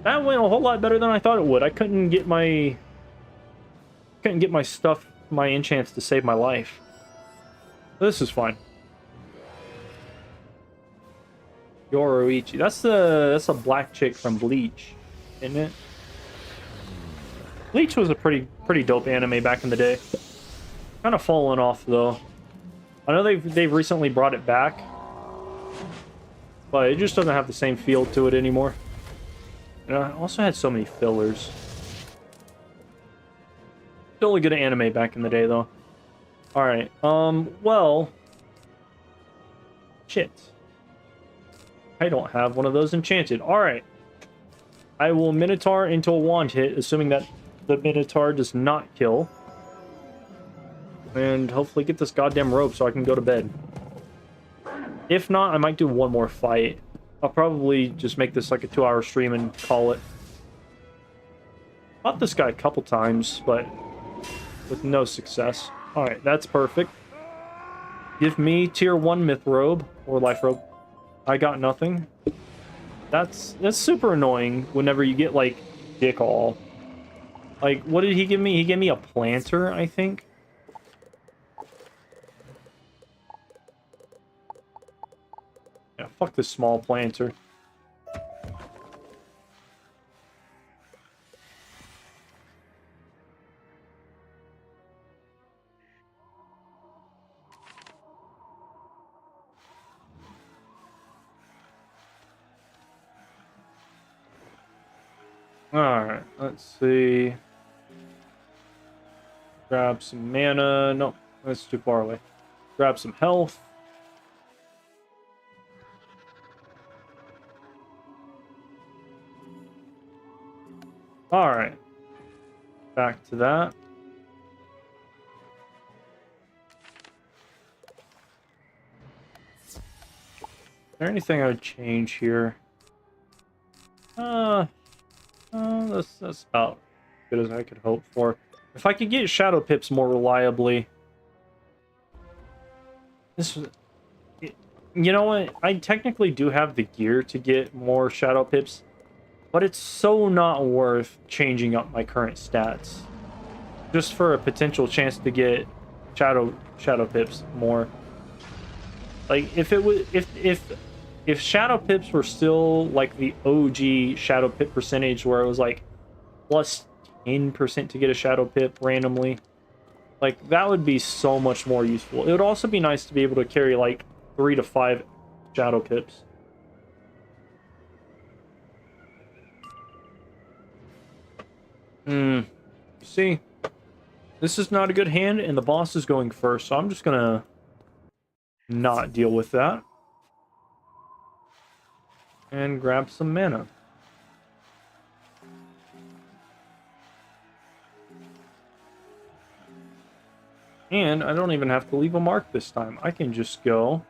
That went a whole lot better than I thought it would. I couldn't get my stuff, my enchants to save my life. This is fine. Yoroichi. That's a black chick from Bleach, isn't it? Bleach was a pretty dope anime back in the day. Kind of fallen off though. I know they've recently brought it back, but it just doesn't have the same feel to it anymore. And I also had so many fillers. Still a good anime back in the day though. All right. Well, shit. I don't have one of those enchanted. All right. I will Minotaur into a wand hit, assuming that the Minotaur does not kill. And hopefully get this goddamn rope so I can go to bed. If not, I might do one more fight. I'll probably just make this like a 2-hour stream and call it. Fought this guy a couple times, but with no success. Alright, that's perfect. Give me tier 1 myth robe or life robe. I got nothing. That's super annoying whenever you get like dick all. Like, what did he give me? He gave me a planter, I think. Yeah, fuck this small planter. Alright, let's see. Grab some mana. Nope, that's too far away. Grab some health. Alright. Back to that. Is there anything I would change here? That's about as good as I could hope for. If I could get Shadow Pips more reliably... You know what? I technically do have the gear to get more Shadow Pips, but it's so not worth changing up my current stats. Just for a potential chance to get Shadow Pips more. Like, if it was... If Shadow Pips were still like the OG Shadow Pip percentage where it was like plus 10% to get a Shadow Pip randomly, like that would be so much more useful. It would also be nice to be able to carry like 3 to 5 Shadow Pips. See, this is not a good hand and the boss is going first, so I'm just gonna not deal with that. And grab some mana. And I don't even have to leave a mark this time. I can just go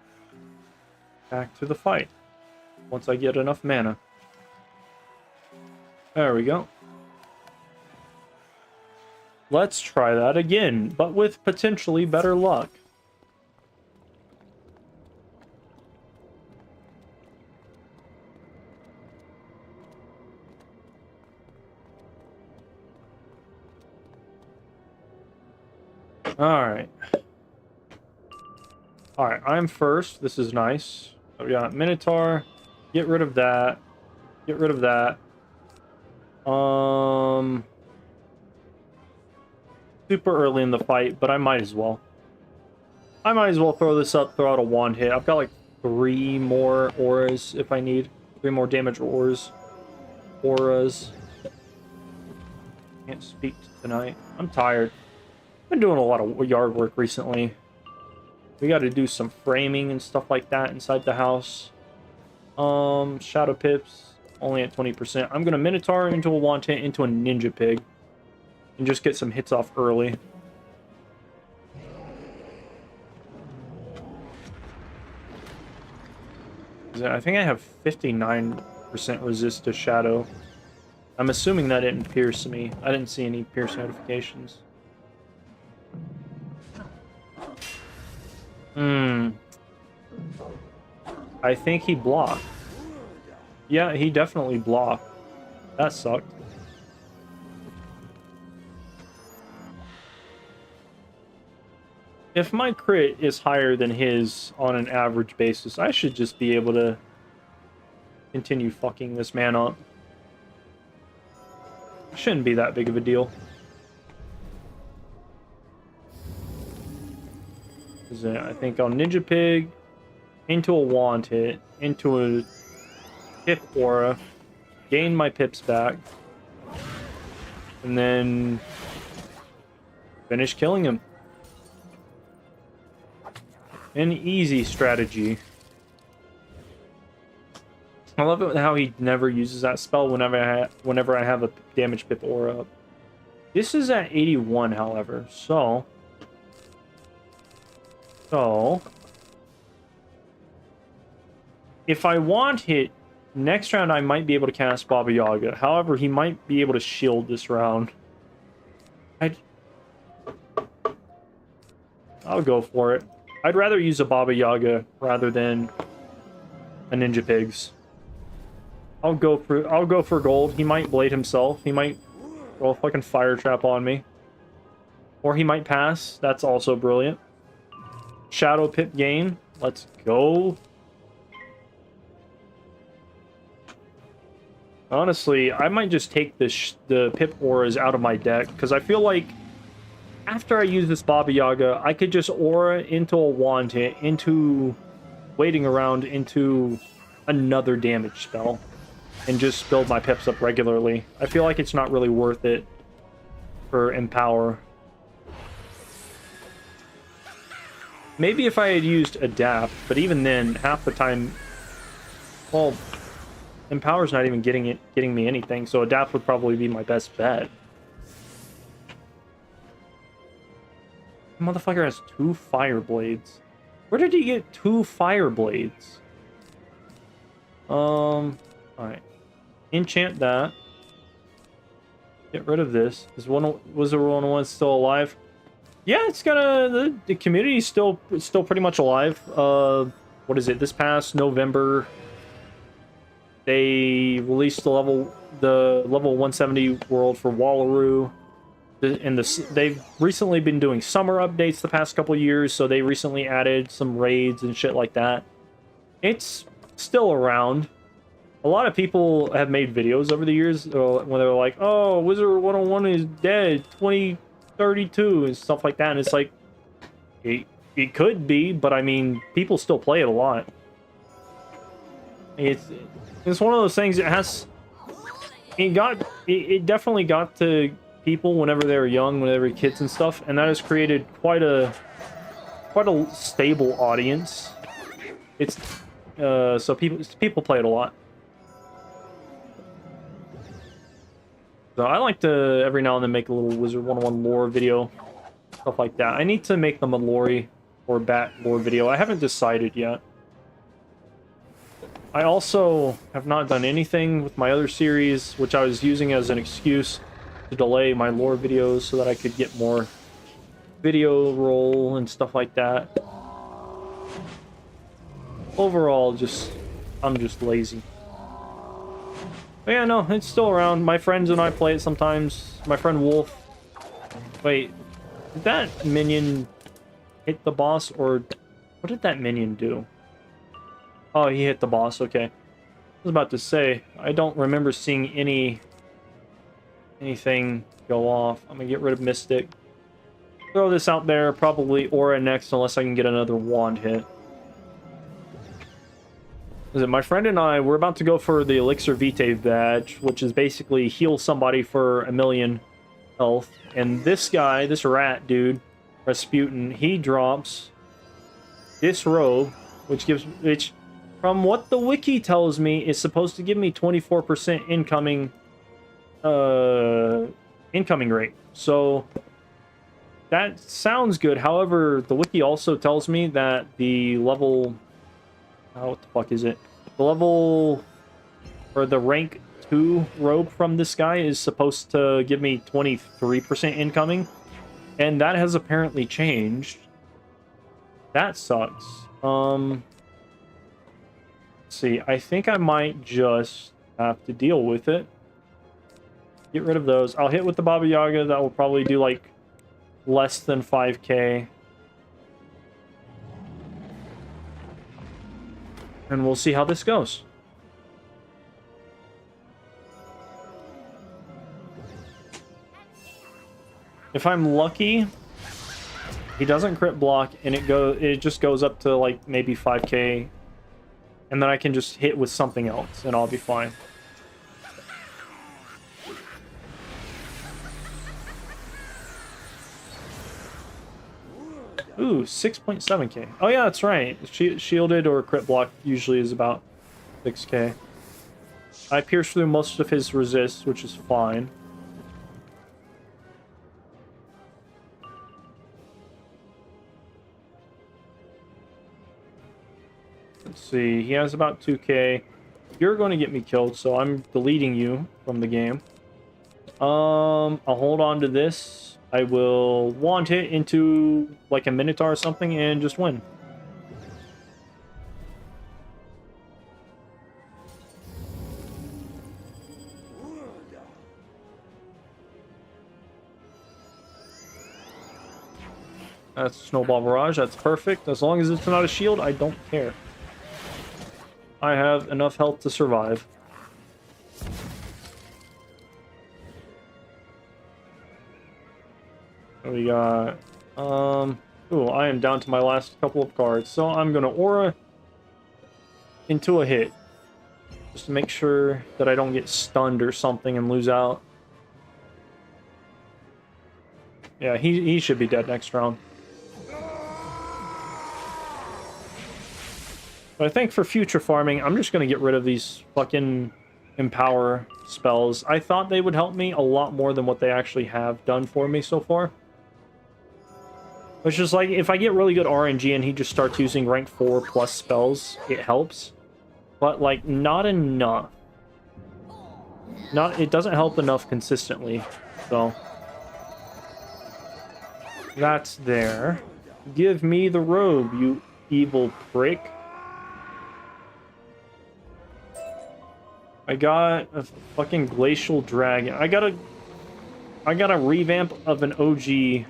back to the fight once I get enough mana. There we go. Let's try that again, but with potentially better luck. Alright. Alright, I'm first. This is nice. So we got Minotaur. Get rid of that. Get rid of that. Super early in the fight, but I might as well. I might as well throw this up, throw out a wand hit. I've got like 3 more auras if I need. 3 more damage auras. Can't speak tonight. I'm tired. Been doing a lot of yard work recently. We got to do some framing and stuff like that inside the house. Shadow pips only at 20%. I'm gonna Minotaur into a wand hit into a ninja pig and just get some hits off early. I think I have 59% resist to shadow. I'm assuming that didn't pierce me. I didn't see any pierce notifications. I think he blocked. Yeah, he definitely blocked. That sucked. If my crit is higher than his on an average basis, I should just be able to continue fucking this man up. Shouldn't be that big of a deal. I think I'll Ninja Pig into a wand hit, into a pip aura, gain my pips back, and then finish killing him. An easy strategy. I love it how he never uses that spell whenever I have a damage pip aura up. This is at 81, however, so if I want hit next round, I might be able to cast Baba Yaga. However, he might be able to shield this round. I'll go for it. I'd rather use a Baba Yaga rather than a Ninja Pigs. I'll go for gold. He might blade himself. He might throw a fucking fire trap on me. Or he might pass. That's also brilliant. Shadow Pip gain. Let's go. Honestly, I might just take the Pip auras out of my deck, because I feel like after I use this Baba Yaga, I could just aura into a wand hit, into waiting around into another damage spell, and just build my pips up regularly. I feel like it's not really worth it for Empower. Maybe if I had used Adapt, but even then, half the time, well, Empower's not even getting me anything, so Adapt would probably be my best bet. The motherfucker has 2 fire blades. Where did he get 2 fire blades? Alright. Enchant that. Get rid of this. Is Wizard101 still alive? Yeah, it's got the community's still pretty much alive. What is it? This past November, they released the level 170 world for Wallaroo. And they've recently been doing summer updates the past couple years, so they recently added some raids and shit like that. It's still around. A lot of people have made videos over the years when they're like, oh, Wizard101 is dead, 2032, and stuff like that. And it's like, it could be, but I mean, people still play it a lot. It's one of those things that it definitely got to people whenever they were young, whenever they were kids and stuff, and that has created quite a stable audience. It's so people play it a lot. So I like to every now and then make a little Wizard101 lore video, stuff like that. I need to make the Mallory or Bat lore video. I haven't decided yet. I also have not done anything with my other series, which I was using as an excuse to delay my lore videos so that I could get more video roll and stuff like that. Overall, I'm just lazy. But yeah, no, it's still around. My friends and I play it sometimes. My friend Wolf. Wait, Did that minion hit the boss, or what did that minion do? Oh, he hit the boss, okay. I was about to say, I don't remember seeing anything go off. I'm gonna get rid of Mystic. Throw this out there, probably Aura next, unless I can get another wand hit. My friend and I, we're about to go for the Elixir Vitae badge, which is basically heal somebody for 1,000,000 health. And this guy, this rat dude, Rasputin, he drops this robe, which from what the wiki tells me, is supposed to give me 24% incoming rate. So that sounds good. However, the wiki also tells me that the level... Oh, what the fuck is it? The level... or the rank 2 robe from this guy is supposed to give me 23% incoming. And that has apparently changed. That sucks. Let's see. I think I might just have to deal with it. Get rid of those. I'll hit with the Baba Yaga. That will probably do, like, less than 5k. And we'll see how this goes. If I'm lucky, he doesn't crit block, and it just goes up to, like, maybe 5k. And then I can just hit with something else, and I'll be fine. Ooh, 6.7k. Oh yeah, that's right. Shielded or crit block usually is about 6k. I pierced through most of his resist, which is fine. Let's see, he has about 2k. You're going to get me killed, so I'm deleting you from the game. I'll hold on to this. I will wand hit into like a Minotaur or something and just win. That's Snowball Barrage. That's perfect. As long as it's not a shield, I don't care. I have enough health to survive. What we got? Ooh, I am down to my last couple of cards. So I'm going to Aura into a hit. Just to make sure that I don't get stunned or something and lose out. Yeah, he should be dead next round. But I think for future farming, I'm just going to get rid of these fucking Empower spells. I thought they would help me a lot more than what they actually have done for me so far. It's just like, if I get really good RNG and he just starts using rank 4 plus spells, it helps. But, like, not enough. It doesn't help enough consistently, so... That's there. Give me the robe, you evil prick. I got a fucking glacial dragon. I got a revamp of an OG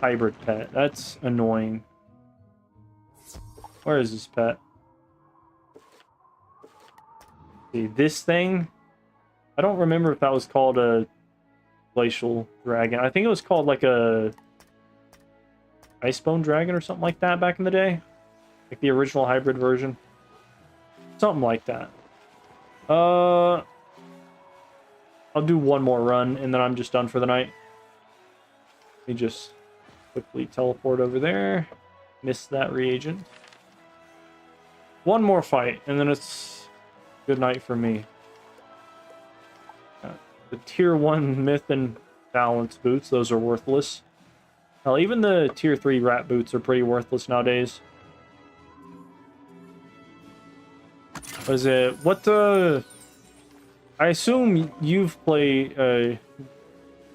hybrid pet. That's annoying. Where is this pet? See, this thing, I don't remember if that was called a glacial dragon. I think it was called like a Icebone dragon or something like that back in the day. Like the original hybrid version. Something like that. I'll do one more run and then I'm just done for the night. Let me just quickly teleport over there. Missed that reagent. One more fight and then it's good night for me. The tier 1 myth and balance boots, those are worthless. Hell, even the tier 3 rat boots are pretty worthless nowadays. What is it? What the... I assume you've played...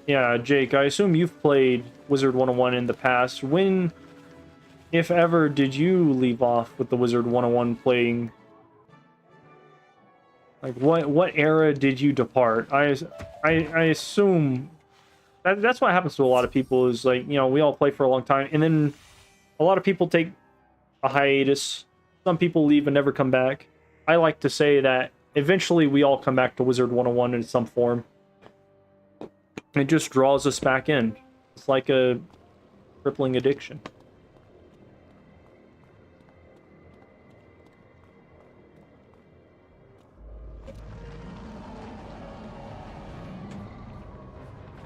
yeah, Jake, I assume you've played Wizard101 in the past. When, if ever, did you leave off with the Wizard101 playing? Like, what era did you depart? I assume That's what happens to a lot of people is like, you know, we all play for a long time and then a lot of people take a hiatus. Some people leave and never come back. I like to say that eventually we all come back to Wizard 101 in some form. It just draws us back in. It's like a crippling addiction.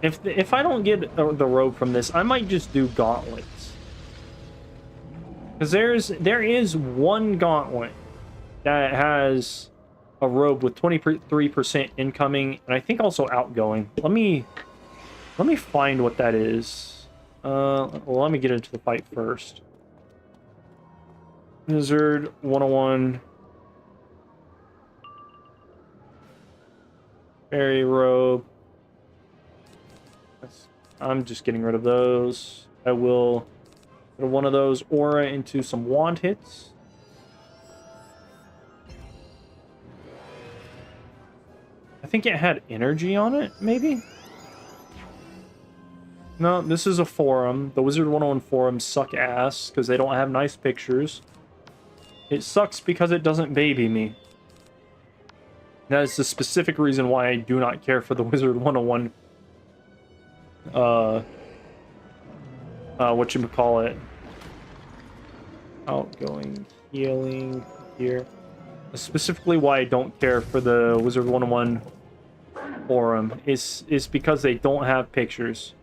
If I don't get the robe from this, I might just do gauntlets. Because there is one gauntlet that has a robe with 23% incoming, and I think also outgoing. Let me find what that is. Well, let me get into the fight first. Wizard 101. Fairy robe. I'm just getting rid of those. I will put one of those aura into some wand hits. I think it had energy on it, maybe? No, this is a forum. The Wizard 101 forums suck ass because they don't have nice pictures. It sucks because it doesn't baby me. That is the specific reason why I do not care for the Wizard 101 whatchamacallit, outgoing healing here. Specifically why I don't care for the Wizard 101 forum is because they don't have pictures.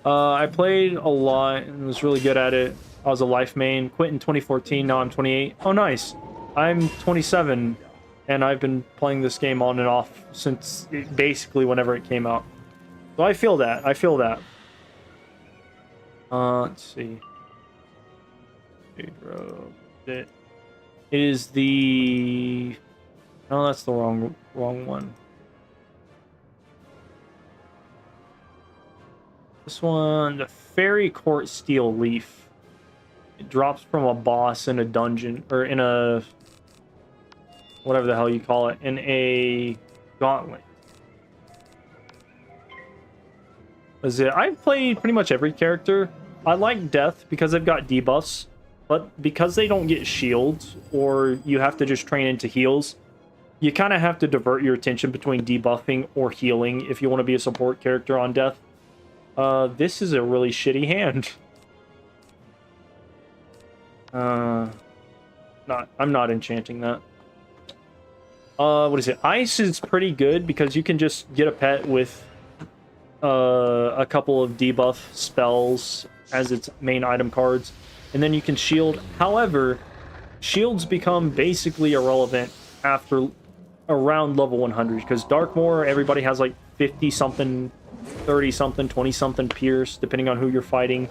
I played a lot and was really good at it. I was a life main, quit in 2014, now I'm 28. Oh nice, I'm 27 and I've been playing this game on and off since basically whenever it came out. So I feel that. Let's see. It is the... No, that's the wrong one. This one, the Fairy Court Steel Leaf. It drops from a boss in a dungeon, or in a... whatever the hell you call it, in a gauntlet. Is it? I've played pretty much every character. I like Death because they've got debuffs, but because they don't get shields, or you have to just train into heals, you kind of have to divert your attention between debuffing or healing if you want to be a support character on Death. This is a really shitty hand. I'm not enchanting that. What is it? Ice is pretty good because you can just get a pet with a couple of debuff spells as its main item cards, and then you can shield. However, shields become basically irrelevant after around level 100 because Darkmoor, everybody has like 50 something, 30 something, 20 something pierce depending on who you're fighting,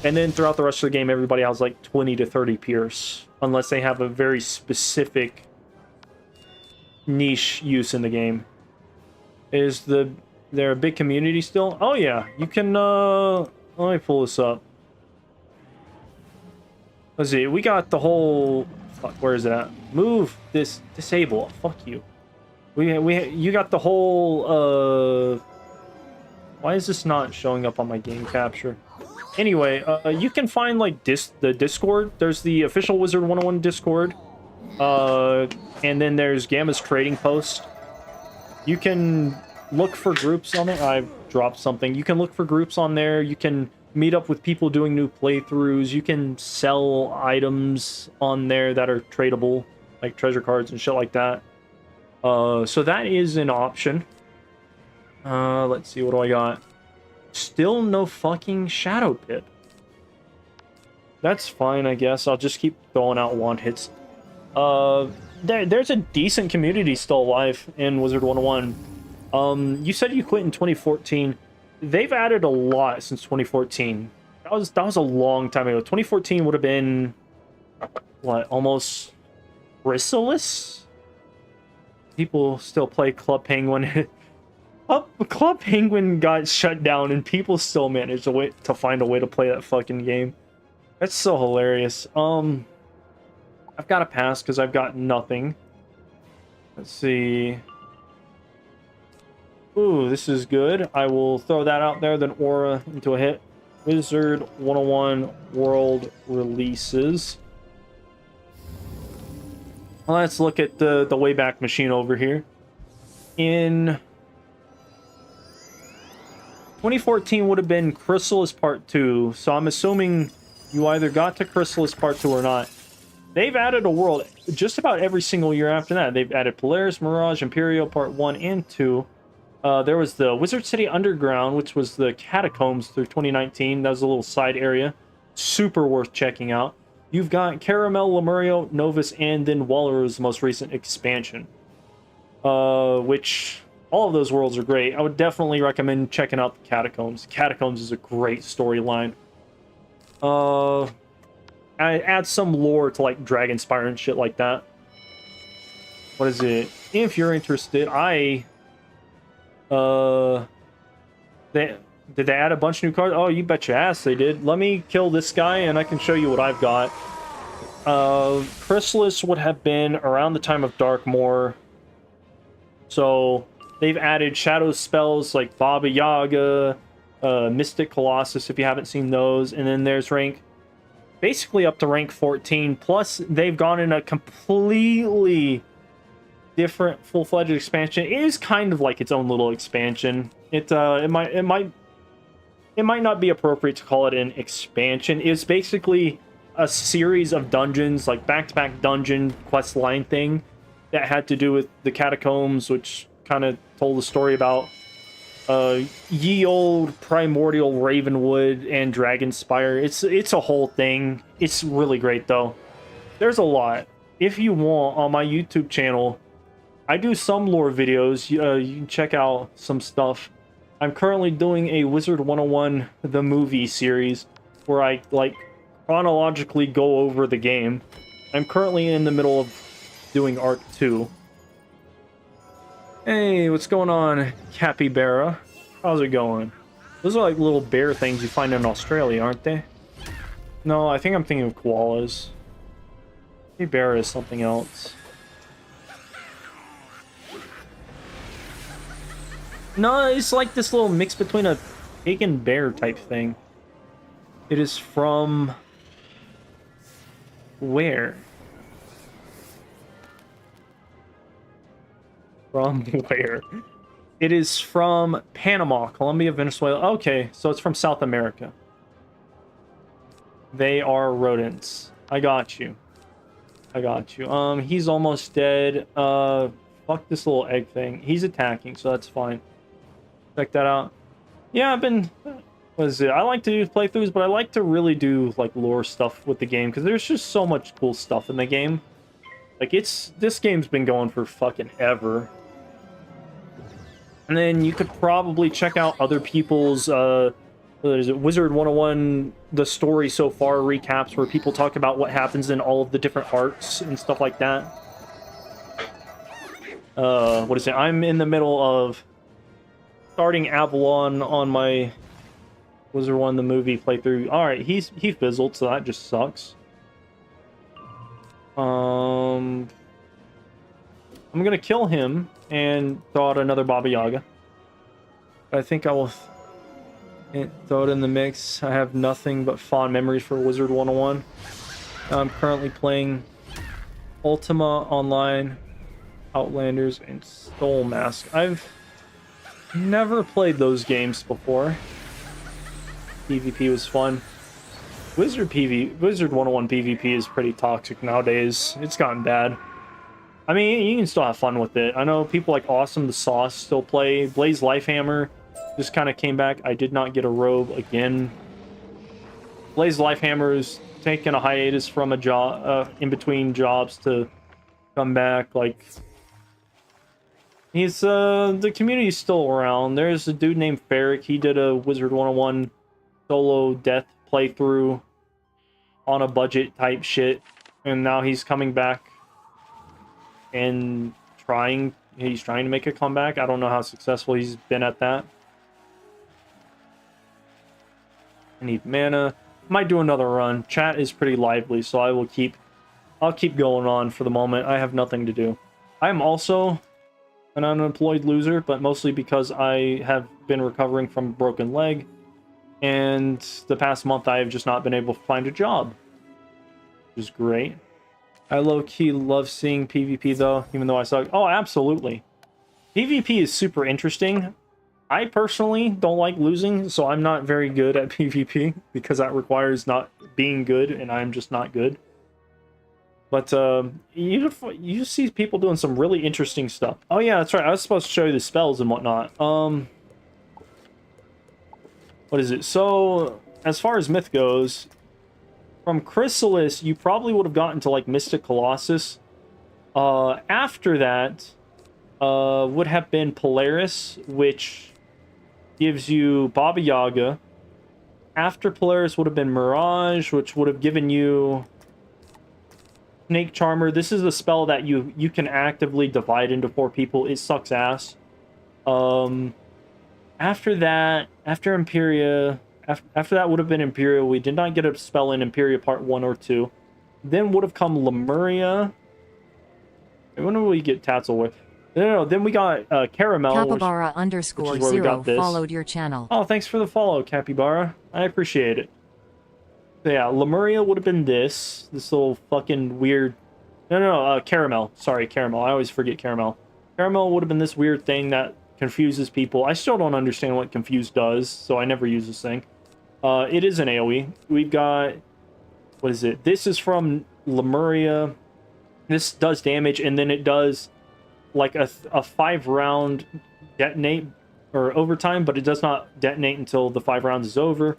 and then throughout the rest of the game everybody has like 20 to 30 pierce unless they have a very specific niche use in the game. Is there a big community still? Oh yeah, you can let me pull this up. Let's see, we got the whole... Fuck, where is it at? Move this, disable. Fuck you. You got the whole why is this not showing up on my game capture? Anyway, you can find like the Discord. There's the official Wizard 101 Discord. And then there's Gamma's trading post. You can look for groups on it. I've dropped something. You can look for groups on there. You can meet up with people doing new playthroughs. You can sell items on there that are tradable, like treasure cards and shit like that. So that is an option. Let's see, what do I got? Still no fucking Shadow Pip. That's fine, I guess. I'll just keep throwing out wand hits. There's a decent community still alive in Wizard 101. You said you quit in 2014. They've added a lot since 2014. That was a long time ago. 2014 would have been what, almost Chrysalis? People still play Club Penguin. Club Penguin got shut down and people still managed to find a way to play that fucking game. That's so hilarious. I've got to pass because I've got nothing. Let's see. Ooh, this is good. I will throw that out there, then aura into a hit. Wizard 101 world releases. Let's look at the Wayback Machine over here. In 2014 would have been Chrysalis Part 2, so I'm assuming you either got to Chrysalis Part 2 or not. They've added a world just about every single year after that. They've added Polaris, Mirage, Imperial Part 1 and 2. There was the Wizard City Underground, which was the Catacombs through 2019. That was a little side area. Super worth checking out. You've got Caramel, Lemurio, Novus, and then Waller's most recent expansion. Which, all of those worlds are great. I would definitely recommend checking out the Catacombs. Catacombs is a great storyline. I add some lore to, like, Dragonspire and shit like that. What is it? If you're interested, did they add a bunch of new cards? Oh, you bet your ass they did. Let me kill this guy and I can show you what I've got. Chrysalis would have been around the time of Darkmoor. So they've added shadow spells like Baba Yaga, Mystic Colossus if you haven't seen those. And then there's basically up to rank 14. Plus they've gone in a completely different full-fledged expansion. It is kind of like its own little expansion. It might not be appropriate to call it an expansion. It's basically a series of dungeons, like back-to-back dungeon quest line thing that had to do with the Catacombs, which kind of told the story about ye old primordial Ravenwood and Dragonspire. It's a whole thing. It's really great though. There's a lot. If you want, on my YouTube channel, I do some lore videos. You can check out some stuff. I'm currently doing a Wizard101 the movie series where I like chronologically go over the game. I'm currently in the middle of doing Arc 2. Hey, what's going on, Capybara? How's it going? Those are like little bear things you find in Australia, aren't they? No, I think I'm thinking of koalas. Capybara is something else. No, it's like this little mix between a pig and bear type thing. It is from... where? From where? It is from Panama, Colombia, Venezuela. Okay, so it's from South America. They are rodents. I got you. I got you. He's almost dead. Fuck this little egg thing. He's attacking, so that's fine. Check that out. Yeah, I've been... what is it? I like to do playthroughs, but I like to really do, like, lore stuff with the game, because there's just so much cool stuff in the game. Like, this game's been going for fucking ever. And then you could probably check out other people's, what is it, Wizard101, the story so far recaps, where people talk about what happens in all of the different arcs and stuff like that. What is it? I'm in the middle of starting Avalon on my Wizard1 the movie playthrough. Alright, he fizzled, so that just sucks. I'm gonna kill him and throw out another Baba Yaga. I think I will throw it in the mix. I have nothing but fond memories for Wizard101. I'm currently playing Ultima Online, Outlanders, and Soul Mask. I've never played those games before. PvP was fun. Wizard101 PvP is pretty toxic nowadays. It's gotten bad. I mean, you can still have fun with it. I know people like Awesome the Sauce still play. Blaze Lifehammer just kind of came back. I did not get a robe again. Blaze Lifehammer is taking a hiatus from a job, in between jobs to come back. Like, he's, the community's still around. There's a dude named Ferric. He did a Wizard101 solo death playthrough on a budget type shit, and now he's coming back and he's trying to make a comeback. I don't know how successful he's been at that. I need mana. Might do another run. Chat is pretty lively, so I'll keep going on for the moment. I have nothing to do. I'm also an unemployed loser, but mostly because I have been recovering from a broken leg, and the past month I have just not been able to find a job, which is great. I low-key love seeing PvP though, even though I suck. Oh, absolutely. PvP is super interesting. I personally don't like losing, so I'm not very good at PvP because that requires not being good, and I'm just not good. But you see people doing some really interesting stuff. Oh yeah, that's right. I was supposed to show you the spells and whatnot. What is it? So as far as myth goes, from Chrysalis, you probably would have gotten to like Mystic Colossus. After that, would have been Polaris, which gives you Baba Yaga. After Polaris would have been Mirage, which would have given you Snake Charmer. This is a spell that you can actively divide into 4 people. It sucks ass. After that, after Imperia, after that would have been Imperial. We did not get a spell in Imperia Part 1 or 2. Then would have come Lemuria. When do we get Tatzel with? No, then we got Caramel. Capybara _0 followed your channel. Oh, thanks for the follow, Capybara. I appreciate it. So yeah, Lemuria would have been this little fucking weird... No, Caramel. Sorry, Caramel. I always forget Caramel. Caramel would have been this weird thing that confuses people. I still don't understand what Confuse does, so I never use this thing. It is an AoE. We've got... What is it? This is from Lemuria. This does damage, and then it does... like a 5-round detonate or overtime, but it does not detonate until the 5 rounds is over.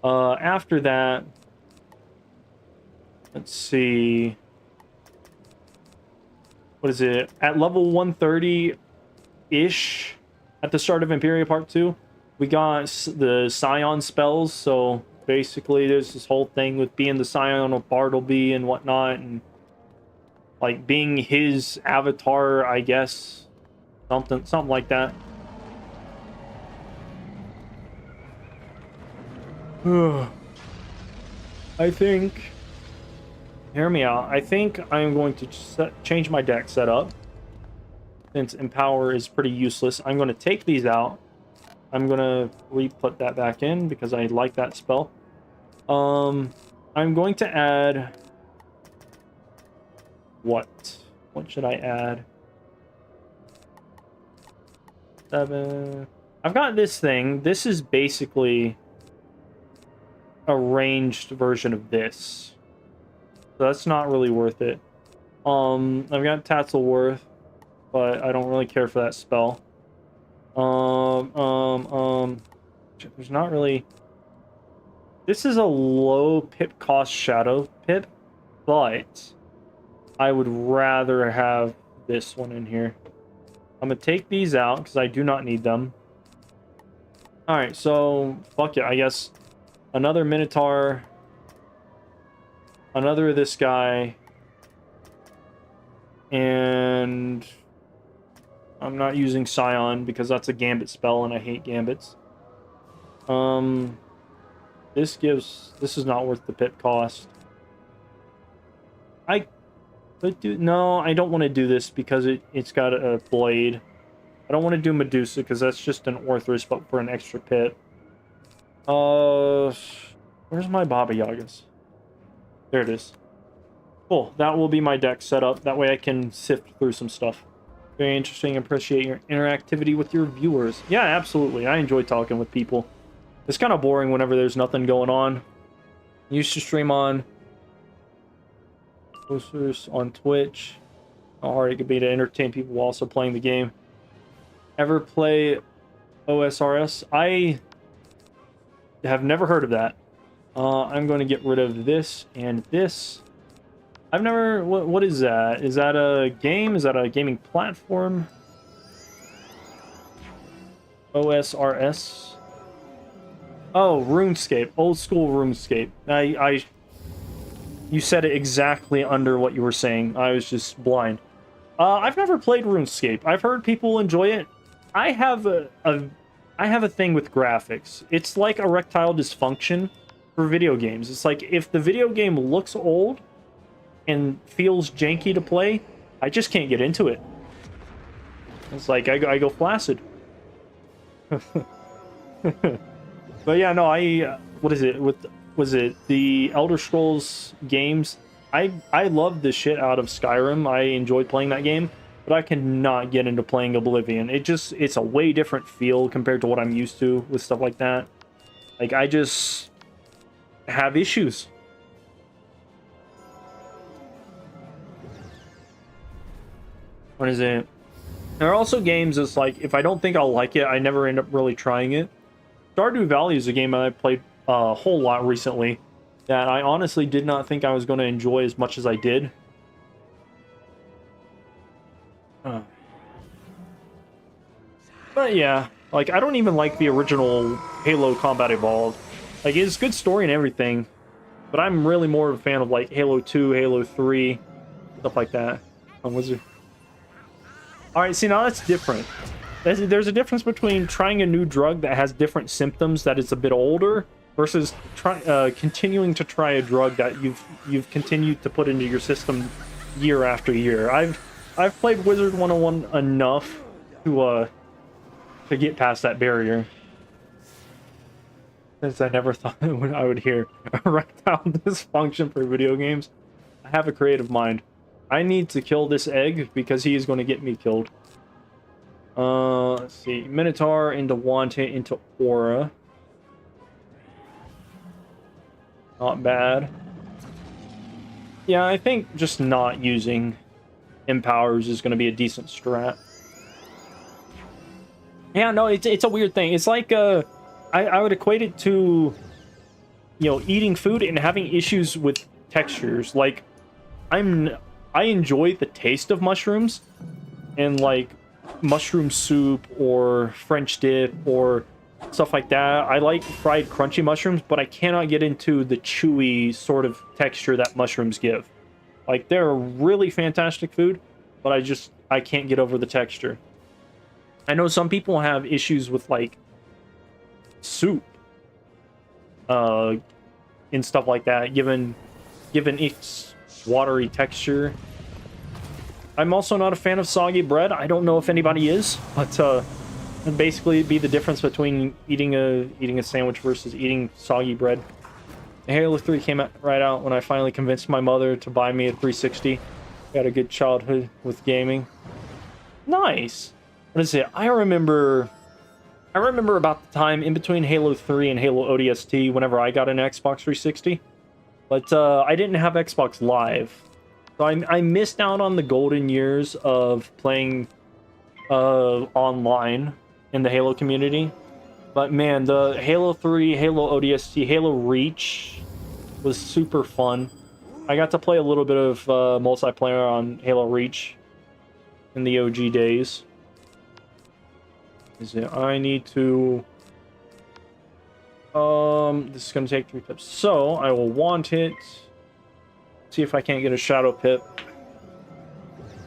After that, let's see, what is it? At level 130-ish, at the start of Imperia Part 2, we got the Scion spells, so basically there's this whole thing with being the Scion of Bartleby and whatnot, and like being his avatar, I guess. Something like that. I think... Hear me out. I think I'm going to change my deck setup. Since Empower is pretty useless. I'm going to take these out. I'm going to re-put that back in because I like that spell. I'm going to add... What should I add? 7. I've got this thing. This is basically a ranged version of this. So that's not really worth it. I've got Tatzelworth, but I don't really care for that spell. There's not really... This is a low pip cost Shadow Pip, but I would rather have this one in here. I'm going to take these out because I do not need them. Alright, so fuck it. I guess another Minotaur. Another of this guy. And I'm not using Scion because that's a Gambit spell and I hate Gambits. This is not worth the pip cost. No, I don't want to do this because it's got a blade. I don't want to do Medusa because that's just an Orthrus, but for an extra pit. Where's my Baba Yagas? There it is. Cool. That will be my deck setup. That way I can sift through some stuff. Very interesting. Appreciate your interactivity with your viewers. Yeah, absolutely. I enjoy talking with people. It's kind of boring whenever there's nothing going on. I used to stream on posters on Twitch. How hard it could be to entertain people while also playing the game. Ever play OSRS? I have never heard of that. I'm going to get rid of this and this. I've never... What is that? Is that a game? Is that a gaming platform? OSRS? Oh, RuneScape. Old school RuneScape. You said it exactly under what you were saying. I was just blind. I've never played RuneScape. I've heard people enjoy it. I have a thing with graphics. It's like erectile dysfunction for video games. It's like if the video game looks old and feels janky to play, I just can't get into it. It's like I go flaccid. But yeah, no, what is it with was it the Elder Scrolls games? I love the shit out of Skyrim. I enjoyed playing that game, but I cannot get into playing Oblivion. It's a way different feel compared to what I'm used to with stuff like that. Like I just have issues. What is it? There are also games that's like, if I don't think I'll like it, I never end up really trying it. Stardew Valley is a game that I played a whole lot recently that I honestly did not think I was going to enjoy as much as I did. But yeah, like, I don't even like the original Halo Combat Evolved. Like, it's good story and everything, but I'm really more of a fan of, like, Halo 2, Halo 3, stuff like that. Wizard. Alright, see, now that's different. There's a difference between trying a new drug that has different symptoms that is a bit older versus continuing to try a drug that you've continued to put into your system year after year. I've played Wizard101 enough to get past that barrier. Since I never thought I would hear erectile dysfunction for video games. I have a creative mind. I need to kill this egg because he is going to get me killed. Let's see. Minotaur into Wante into Aura. Not bad. Yeah, I think just not using Empowers is going to be a decent strat. Yeah, no, it's a weird thing. It's like, I would equate it to, you know, eating food and having issues with textures. Like, I enjoy the taste of mushrooms and like mushroom soup or French dip or stuff like that. I like fried crunchy mushrooms, but I cannot get into the chewy sort of texture that mushrooms give. Like, they're a really fantastic food, but I can't get over the texture. I know some people have issues with like soup and stuff like that, given its watery texture. I'm also not a fan of soggy bread. I don't know if anybody is, but it'd basically be the difference between eating a sandwich versus eating soggy bread. Halo 3 came out right out when I finally convinced my mother to buy me a 360. Got a good childhood with gaming. Nice. What is it? I remember about the time in between Halo 3 and Halo ODST whenever I got an Xbox 360. But I didn't have Xbox Live. So I missed out on the golden years of playing online in the Halo community. But man, the Halo 3, Halo ODST, Halo Reach was super fun. I got to play a little bit of multiplayer on Halo Reach in the OG days. I need to... this is going to take 3 pips. So, I will want it. See if I can't get a Shadow Pip.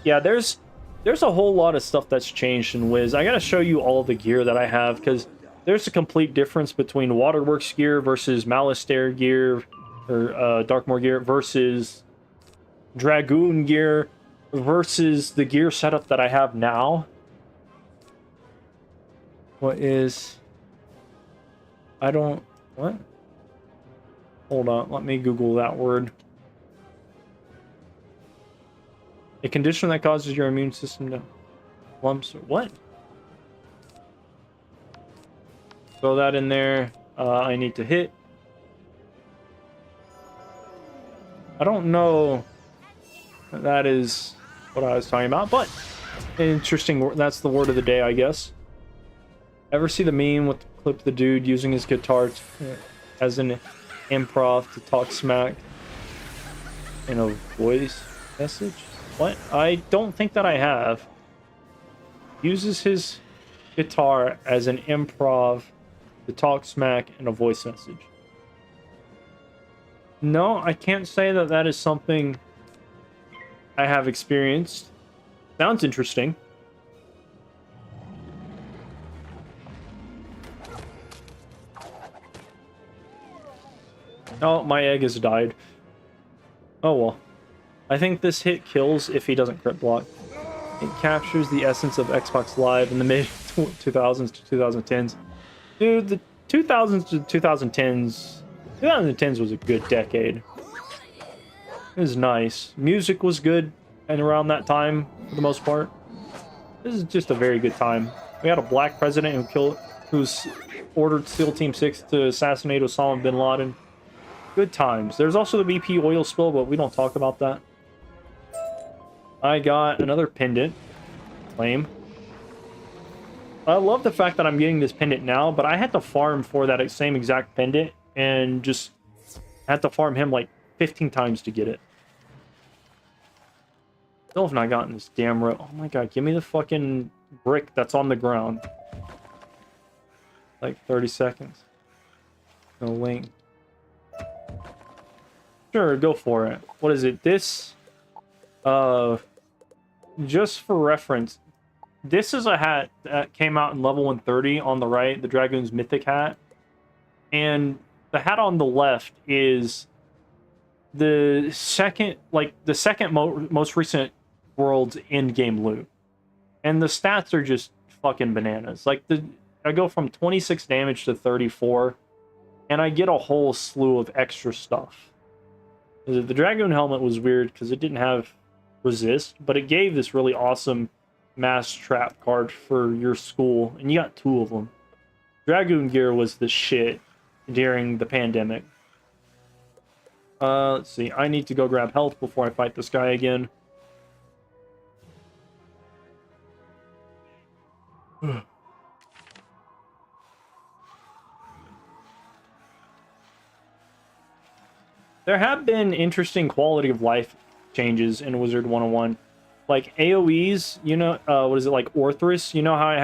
Yeah, there's a whole lot of stuff that's changed in Wiz. I gotta show you all the gear that I have, because there's a complete difference between Waterworks gear versus Malistaire gear, or Darkmoor gear, versus Dragoon gear, versus the gear setup that I have now. What? Hold on, let me Google that word. A condition that causes your immune system to lumps. What? Throw that in there. I need to hit. I don't know if that is what I was talking about, but interesting. That's the word of the day, I guess. Ever see the meme with the clip of the dude using his guitar as an improv to talk smack in a voice message? What? I don't think that I have. Uses his guitar as an improv to talk smack in a voice message. No, I can't say that that is something I have experienced. Sounds interesting. Oh, my egg has died. Oh well. I think this hit kills if he doesn't crit block. It captures the essence of Xbox Live in the mid 2000s to 2010s. Dude, the 2000s to 2010s was a good decade. It was nice. Music was good and around that time for the most part. This is just a very good time. We had a black president who's ordered SEAL Team 6 to assassinate Osama bin Laden. Good times. There's also the BP oil spill, but we don't talk about that. I got another pendant. Lame. I love the fact that I'm getting this pendant now, but I had to farm for that same exact pendant and just had to farm him like 15 times to get it. Still have not gotten this damn rope. Oh my god, give me the fucking brick that's on the ground. Like 30 seconds. No link. Sure, go for it. What is it? This, just for reference, this is a hat that came out in level 130 on the right, the Dragoon's Mythic hat. And the hat on the left is the second, most recent world's in-game loot. And the stats are just fucking bananas. Like, I go from 26 damage to 34, and I get a whole slew of extra stuff. The Dragoon helmet was weird because it didn't have resist, but it gave this really awesome mass trap card for your school, and you got 2 of them. Dragoon gear was the shit during the pandemic. Let's see. I need to go grab health before I fight this guy again. There have been interesting quality of life changes in Wizard 101. Like AoEs, you know, what is it, like Orthrus? You know how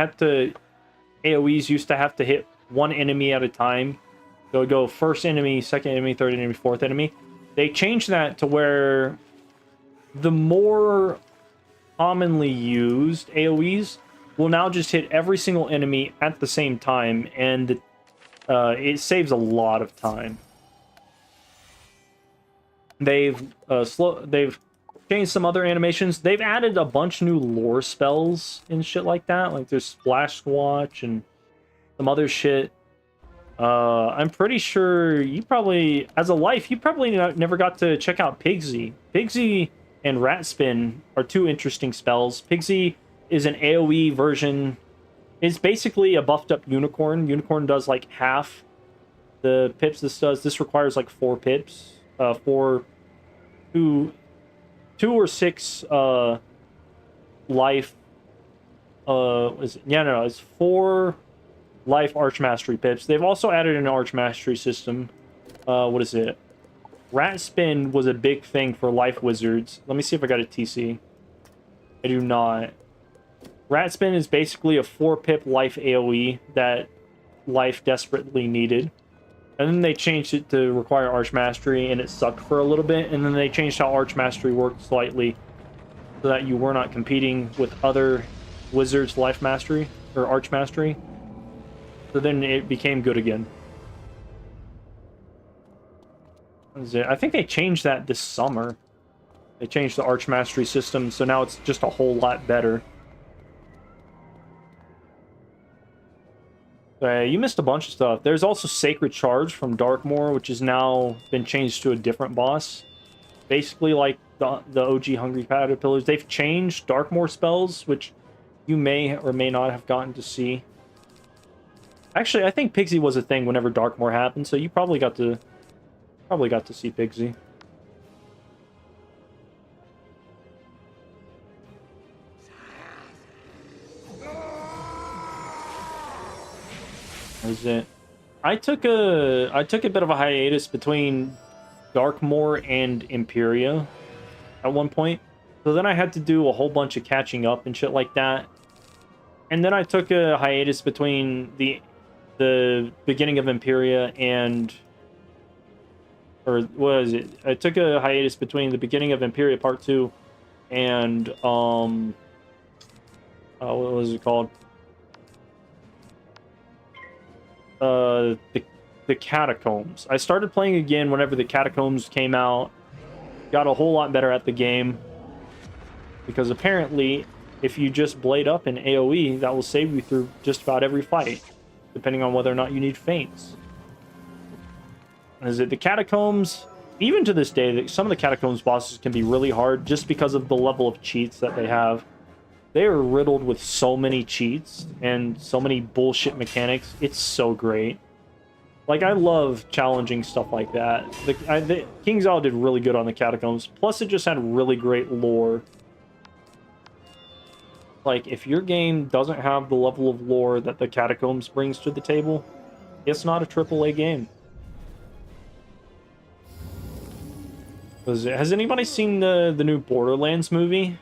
AoEs used to have to hit one enemy at a time? They would go first enemy, second enemy, third enemy, fourth enemy. They changed that to where the more commonly used AoEs will now just hit every single enemy at the same time, and it saves a lot of time. They've changed some other animations. They've added a bunch of new lore spells and shit like that. Like there's Splash Squatch and some other shit. I'm pretty sure you probably, as a life, you probably never got to check out Pigsy. Pigsy and Rat Spin are 2 interesting spells. Pigsy is an AoE version. It's basically a buffed up Unicorn. Unicorn does like half the pips this does. This requires like 4 pips. 2 or 6 life. It's 4 life Arch Mastery pips. They've also added an Arch Mastery system. What is it? Rat Spin was a big thing for life wizards. Let me see if I got a TC. I do not. Rat Spin is basically a 4 pip life AoE that life desperately needed. And then they changed it to require Arch Mastery, and it sucked for a little bit. And then they changed how Arch Mastery worked slightly so that you were not competing with other wizards' life mastery or Arch Mastery. So then it became good again. What is it? I think they changed that this summer. They changed the Arch Mastery system, so now it's just a whole lot better. You missed a bunch of stuff. There's also Sacred Charge from Darkmoor, which has now been changed to a different boss. Basically like the OG Hungry Caterpillars. They've changed Darkmoor spells, which you may or may not have gotten to see. Actually, I think Pigsy was a thing whenever Darkmoor happened, so you probably got to see Pigsy. Is it? I took a bit of a hiatus between Darkmoor and Imperia at one point. So then I had to do a whole bunch of catching up and shit like that. And then I took a hiatus between the beginning of Imperia and, or what is it? I took a hiatus between the beginning of Imperia Part 2 and what was it called? The Catacombs. I started playing again whenever the Catacombs came out. Got a whole lot better at the game. Because apparently if you just blade up in AoE, that will save you through just about every fight, depending on whether or not you need feints. Is it the catacombs? Even to this day, some of the catacombs bosses can be really hard just because of the level of cheats that they have. They are riddled with so many cheats and so many bullshit mechanics. It's so great. Like, I love challenging stuff like that. King's Isle did really good on the catacombs. Plus, it just had really great lore. Like, if your game doesn't have the level of lore that the catacombs brings to the table, it's not a AAA game. Has anybody seen the new Borderlands movie?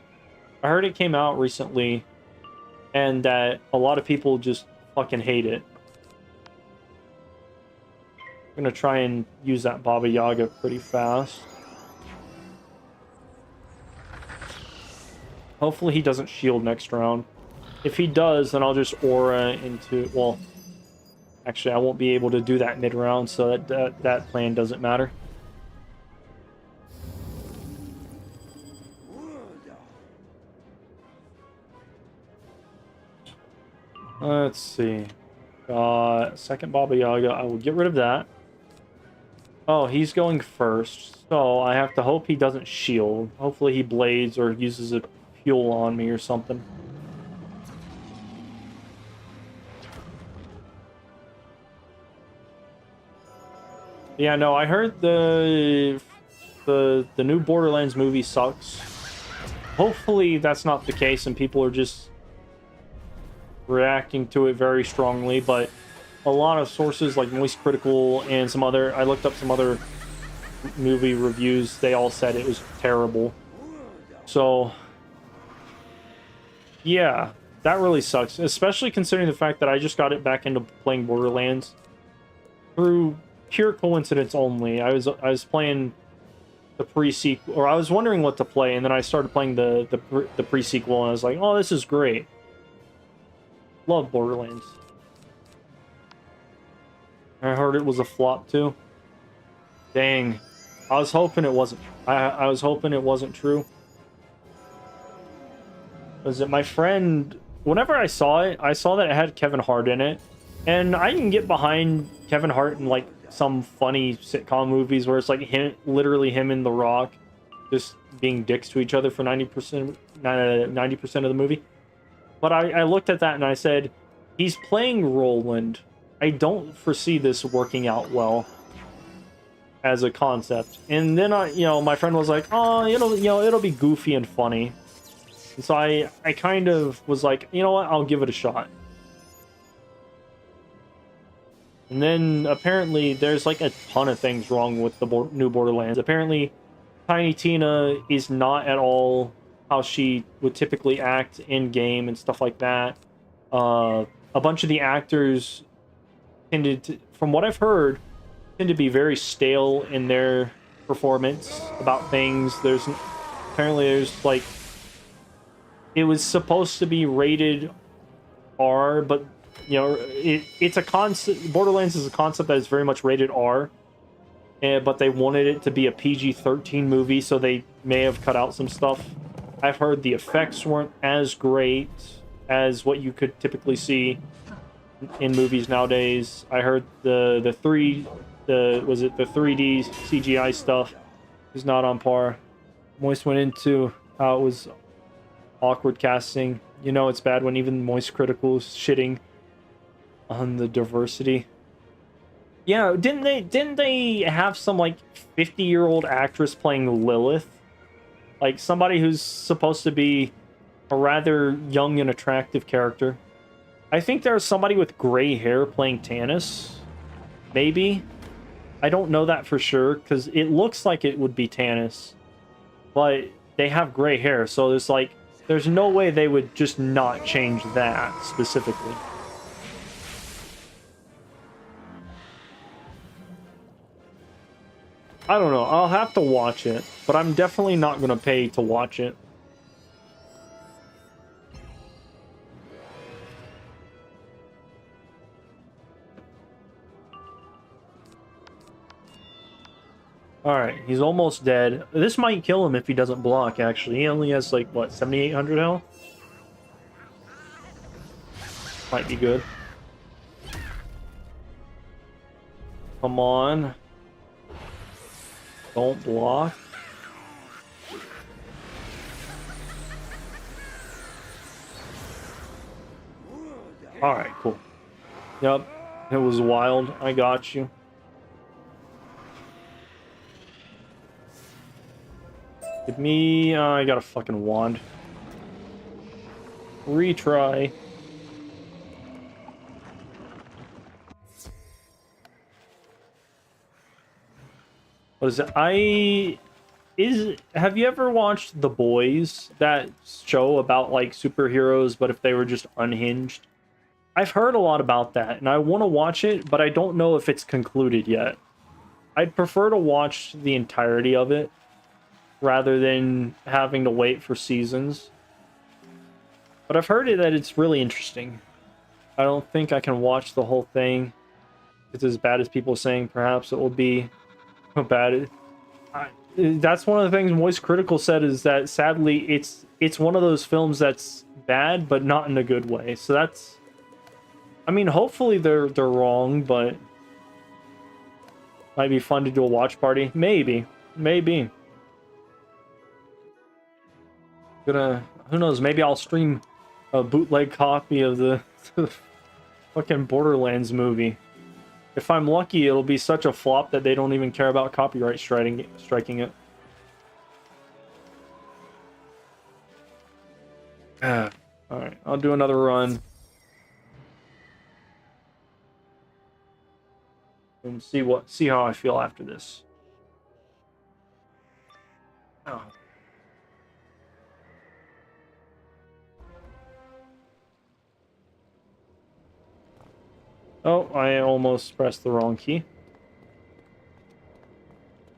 I heard it came out recently, and that a lot of people just fucking hate it. I'm gonna try and use that Baba Yaga pretty fast. Hopefully he doesn't shield next round. If he does, then I'll just aura into... Well, actually, I won't be able to do that mid-round, so that plan doesn't matter. Let's see. Second Baba Yaga. I will get rid of that. Oh, he's going first. So I have to hope he doesn't shield. Hopefully he blades or uses a fuel on me or something. Yeah, no, I heard the new Borderlands movie sucks. Hopefully that's not the case and people are just reacting to it very strongly, but a lot of sources like Moist Critical and some other, I looked up some other movie reviews, they all said it was terrible. So yeah, that really sucks, especially considering the fact that I just got it back into playing Borderlands through pure coincidence only. I was playing the pre-sequel, or I was wondering what to play, and then I started playing the pre-sequel, and I was like, oh, this is great. Love Borderlands. I heard it was a flop too. Dang. I was hoping it wasn't. I was hoping it wasn't true. Was it my friend? Whenever I saw it, I saw that it had Kevin Hart in it, and I can get behind Kevin Hart in like some funny sitcom movies where it's like him, literally him and The Rock, just being dicks to each other for 90% of the movie. But I looked at that and I said, he's playing Roland. I don't foresee this working out well as a concept. And then my friend was like, oh, it'll be goofy and funny. And so I kind of was like, you know what, I'll give it a shot. And then apparently there's like a ton of things wrong with the new Borderlands. Apparently Tiny Tina is not at all how she would typically act in game and stuff like that. A bunch of the actors tended to, from what I've heard, tend to be very stale in their performance about things. There's like, it was supposed to be rated R, but it's a concept. Borderlands is a concept that is very much rated R, but they wanted it to be a PG-13 movie, so they may have cut out some stuff. I've heard the effects weren't as great as what you could typically see in movies nowadays. I heard the 3D CGI stuff is not on par. Moist went into how it was awkward casting. It's bad when even Moist Critical is shitting on the diversity. Yeah, didn't they have some like 50-year-old actress playing Lilith? Like somebody who's supposed to be a rather young and attractive character. I think there's somebody with gray hair playing Tannis. Maybe. I don't know that for sure, because it looks like it would be Tannis. But they have gray hair, so there's no way they would just not change that specifically. I don't know. I'll have to watch it, but I'm definitely not going to pay to watch it. Alright, he's almost dead. This might kill him if he doesn't block, actually. He only has, like, what, 7,800 health? Might be good. Come on. Don't block. Alright, cool. Yep. It was wild. I got you. Give me... I got a fucking wand. Retry. What is it? Have you ever watched The Boys? That show about, like, superheroes, but if they were just unhinged? I've heard a lot about that, and I want to watch it, but I don't know if it's concluded yet. I'd prefer to watch the entirety of it, rather than having to wait for seasons. But I've heard that it's really interesting. I don't think I can watch the whole thing. It's as bad as people are saying. Perhaps it will be bad. That's one of the things Moist Critical said, is that sadly it's one of those films that's bad, but not in a good way. So that's... I mean, hopefully they're wrong, but... Might be fun to do a watch party. Maybe. Maybe. Who knows, maybe I'll stream a bootleg copy of the fucking Borderlands movie. If I'm lucky, it'll be such a flop that they don't even care about copyright striking it. Alright, I'll do another run. And see how I feel after this. Oh. Oh, I almost pressed the wrong key.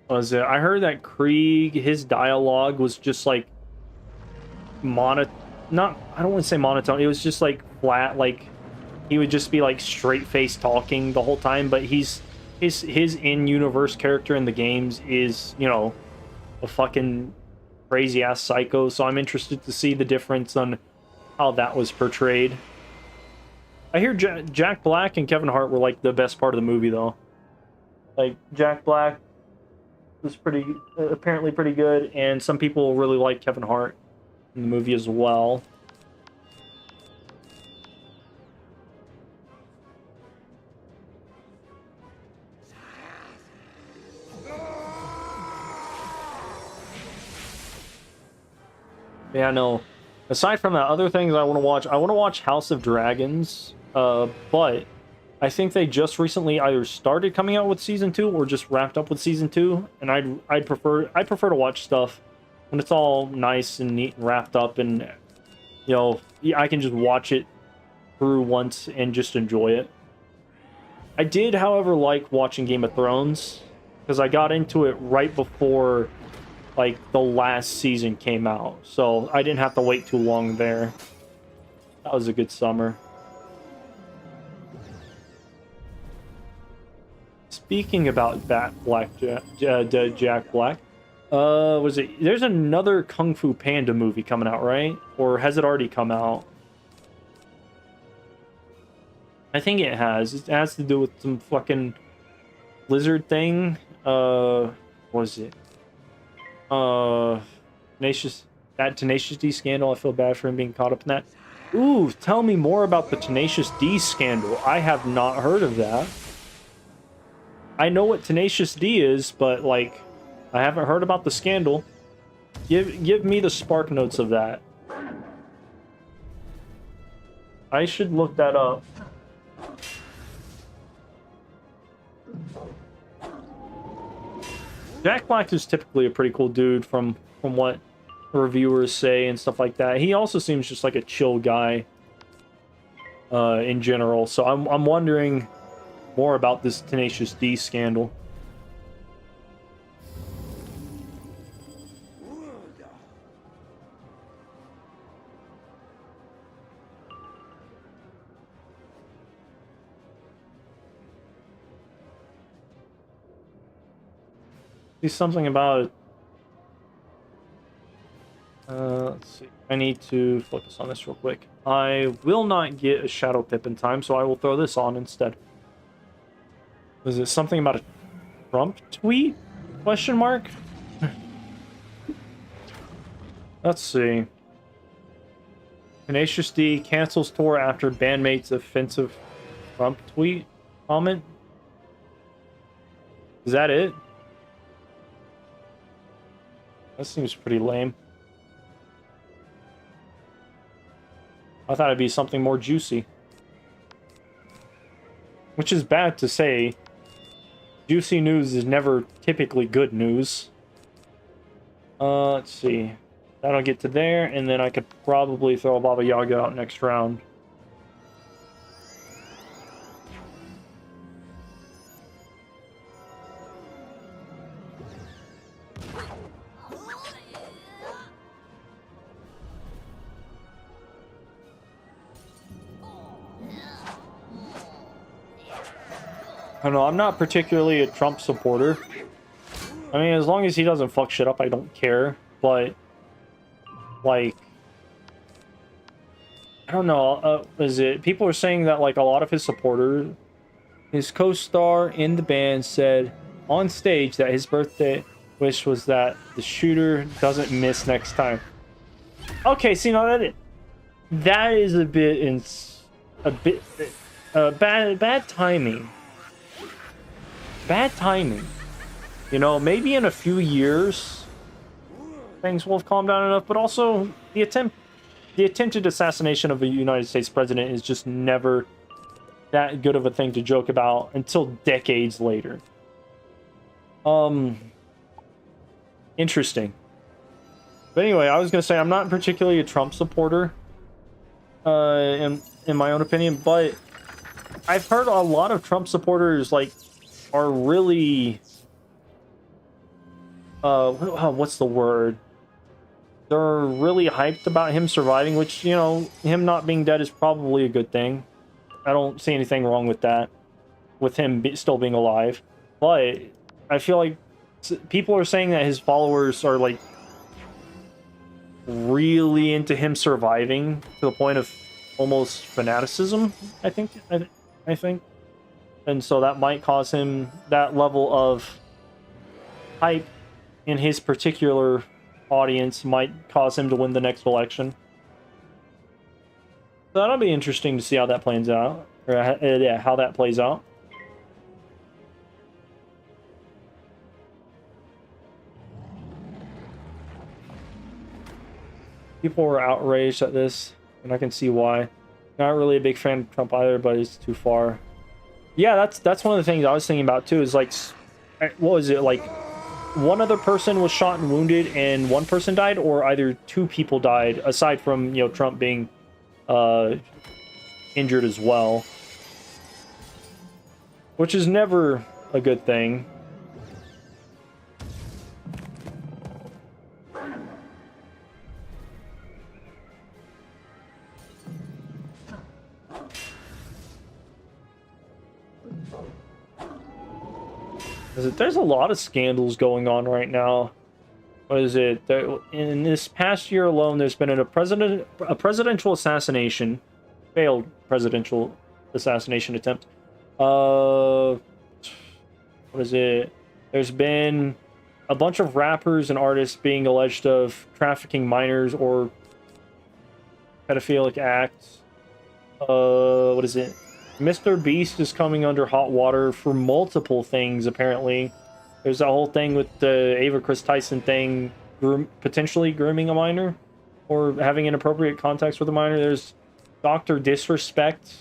Was it? I heard that Krieg, his dialogue was just like I don't want to say monotone. It was just like flat, like he would just be like straight-faced talking the whole time, but his in-universe character in the games is, you know, a fucking crazy-ass psycho, so I'm interested to see the difference on how that was portrayed. I hear Jack Black and Kevin Hart were like the best part of the movie, though. Like, Jack Black was apparently pretty good, and some people really like Kevin Hart in the movie as well. Yeah, no. Aside from that, other things I want to watch House of Dragons, but I think they just recently either started coming out with season 2 or just wrapped up with season 2, and I'd prefer to watch stuff when it's all nice and neat and wrapped up, and you know, I can just watch it through once and just enjoy it. I did, however, like watching Game of Thrones because I got into it right before like the last season came out, so I didn't have to wait too long there. That was a good summer. Speaking about Jack Black, was it? There's another Kung Fu Panda movie coming out, right? Or has it already come out? I think it has. It has to do with some fucking lizard thing. What was it? Tenacious D scandal. I feel bad for him being caught up in that. Ooh, tell me more about the Tenacious D scandal. I have not heard of that. I know what Tenacious D is, but like, I haven't heard about the scandal. Give me the spark notes of that. I should look that up. Jack Black is typically a pretty cool dude from what reviewers say and stuff like that. He also seems just like a chill guy in general. So I'm wondering more about this Tenacious D scandal. Something about let's let's see. I need to focus on this real quick. I will not get a shadow pip in time, so I will throw this on instead. Was it something about a Trump tweet? Question mark? Let's see. Tenacious D cancels tour after bandmate's offensive Trump tweet comment. Is that it? That seems pretty lame. I thought it'd be something more juicy. Which is bad to say. Juicy news is never typically good news. Let's see. That'll get to there, and then I could probably throw a Baba Yaga out next round. I don't know, I'm not particularly a Trump supporter. I mean, as long as he doesn't fuck shit up, I don't care. But, like, I don't know, people are saying that, like, a lot of his supporters, his co-star in the band said on stage that his birthday wish was that the shooter doesn't miss next time. Okay, see, now that is a bit bad timing. Bad timing. You know, maybe in a few years things will have calmed down enough, but also the attempted assassination of a United States president is just never that good of a thing to joke about until decades later. Interesting. But anyway, I was gonna say I'm not particularly a Trump supporter, in my own opinion, but I've heard a lot of Trump supporters are really what's the word? They're really hyped about him surviving, which, you know, him not being dead is probably a good thing. I don't see anything wrong with that, with him still being alive. But I feel like people are saying that his followers are, like, really into him surviving to the point of almost fanaticism, I think. And so that might cause him, that level of hype in his particular audience might cause him to win the next election. So that'll be interesting to see how that plans out, or yeah, how that plays out. People were outraged at this, and I can see why. Not really a big fan of Trump either, but it's too far. Yeah, that's one of the things I was thinking about too, is like, what was it, like, one other person was shot and wounded and one person died, or either two people died, aside from, you know, Trump being injured as well, which is never a good thing. There's a lot of scandals going on right now. What is it? In this past year alone, there's been a presidential assassination, failed presidential assassination attempt. What is it? There's been a bunch of rappers and artists being alleged of trafficking minors or pedophilic acts. What is it? Mr. Beast is coming under hot water for multiple things, apparently. There's that whole thing with the Ava Chris Tyson thing, potentially grooming a minor or having inappropriate contacts with a minor. There's Dr. Disrespect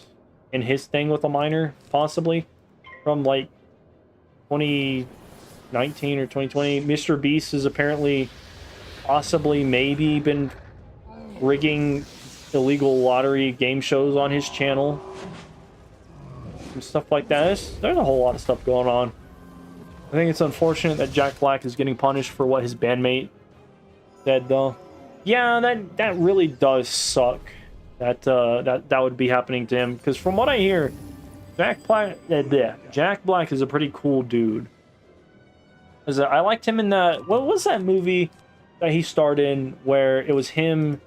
and his thing with a minor, possibly, from like 2019 or 2020. Mr. Beast has apparently possibly maybe been rigging illegal lottery game shows on his channel. And stuff like that. There's a whole lot of stuff going on. I think it's unfortunate that Jack Black is getting punished for what his bandmate said, though. Yeah, that really does suck. That would be happening to him, because from what I hear, Jack Black is a pretty cool dude. I liked him in that, what was that movie that he starred in where it was him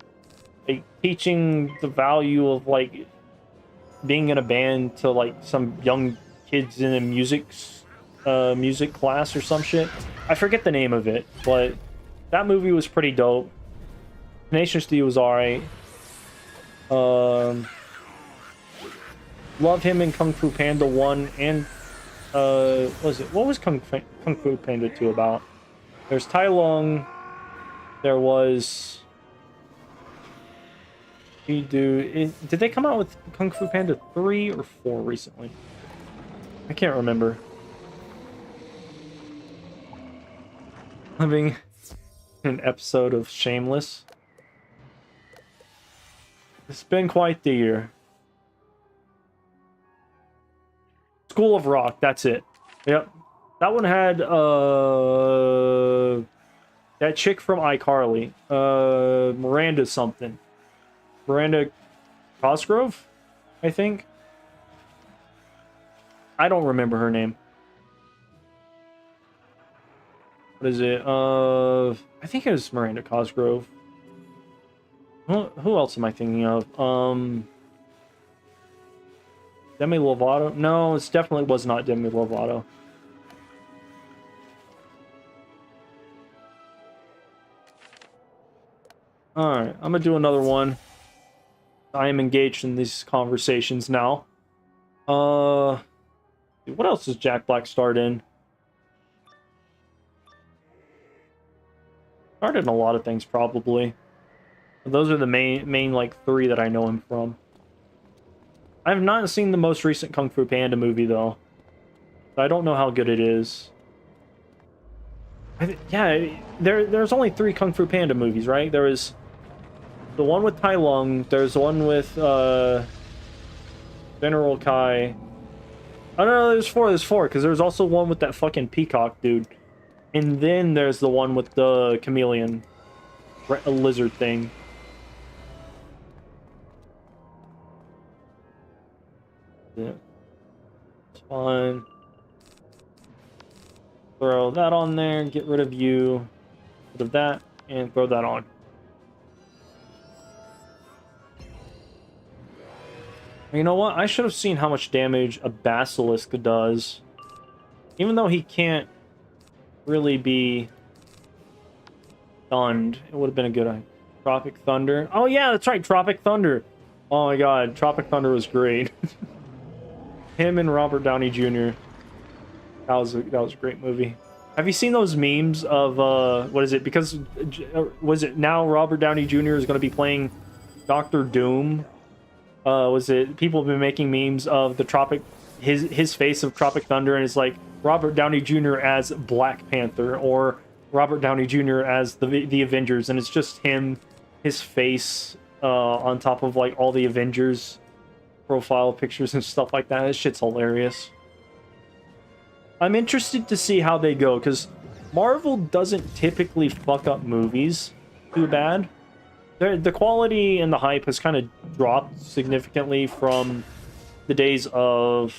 like teaching the value of like being in a band to like some young kids in a music class or some shit. I forget the name of it, but that movie was pretty dope. Tenacious D was alright. Love him in Kung Fu Panda 1 and what was Kung Fu Panda 2 about? There's Tai Lung. There was did they come out with Kung Fu Panda 3 or 4 recently? I can't remember. Having an episode of Shameless. It's been quite the year. School of Rock, that's it. Yep. That one had that chick from iCarly. Miranda something. Miranda Cosgrove, I think. I don't remember her name. What is it? I think it was Miranda Cosgrove. Who else am I thinking of? Demi Lovato? No, it definitely was not Demi Lovato. Alright, I'm gonna do another one. I am engaged in these conversations now. What else does Jack Black start in? Started in a lot of things, probably. Those are the main like 3 that I know him from. I have not seen the most recent Kung Fu Panda movie, though. I don't know how good it is. Yeah, there's only 3 Kung Fu Panda movies, right? There was the one with Tai Lung, there's the one with General Kai. Oh no, there's 4, because there's also one with that fucking peacock dude. And then there's the one with the chameleon lizard thing. Yeah. It's fine. Throw that on there, get rid of you, rid of that, and throw that on. You know what? I should have seen how much damage a basilisk does. Even though he can't really be stunned, it would have been a good idea. Tropic Thunder. Oh yeah, that's right, Tropic Thunder. Oh my god, Tropic Thunder was great. Him and Robert Downey Jr. That was a great movie. Have you seen those memes of what is it? Because was it now Robert Downey Jr. is going to be playing Doctor Doom? Was it people have been making memes of the his face of Tropic Thunder, and it's like Robert Downey Jr. as Black Panther or Robert Downey Jr. as the Avengers, and it's just him, his face on top of like all the Avengers profile pictures and stuff like that. This shit's hilarious. I'm interested to see how they go, because Marvel doesn't typically fuck up movies too bad. The quality and the hype has kind of dropped significantly from the days of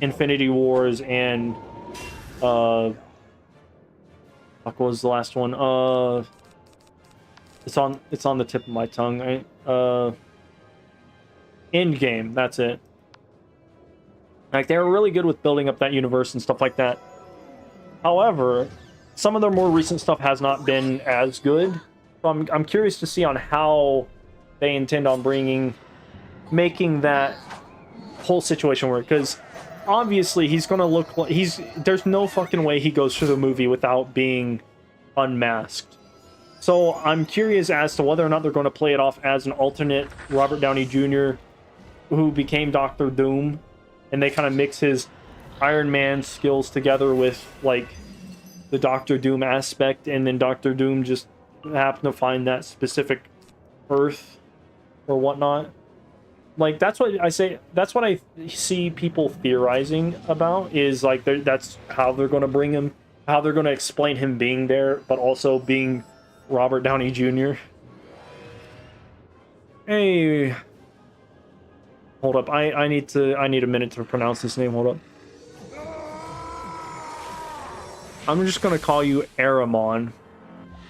Infinity Wars and what was the last one? It's on the tip of my tongue, right? Endgame, that's it. Like, they were really good with building up that universe and stuff like that. However, some of their more recent stuff has not been as good. So I'm curious to see on how they intend on making that whole situation work. Because obviously he's gonna look like there's no fucking way he goes through the movie without being unmasked. So I'm curious as to whether or not they're going to play it off as an alternate Robert Downey Jr. who became Doctor Doom, and they kind of mix his Iron Man skills together with like the Doctor Doom aspect, and then Doctor Doom just happened to find that specific Earth or whatnot. Like, that's what I say. That's what I see people theorizing about, is like that's how they're going to bring him, how they're going to explain him being there, but also being Robert Downey Jr. Hey, hold up. I need a minute to pronounce this name. Hold up. I'm just gonna call you Aramon.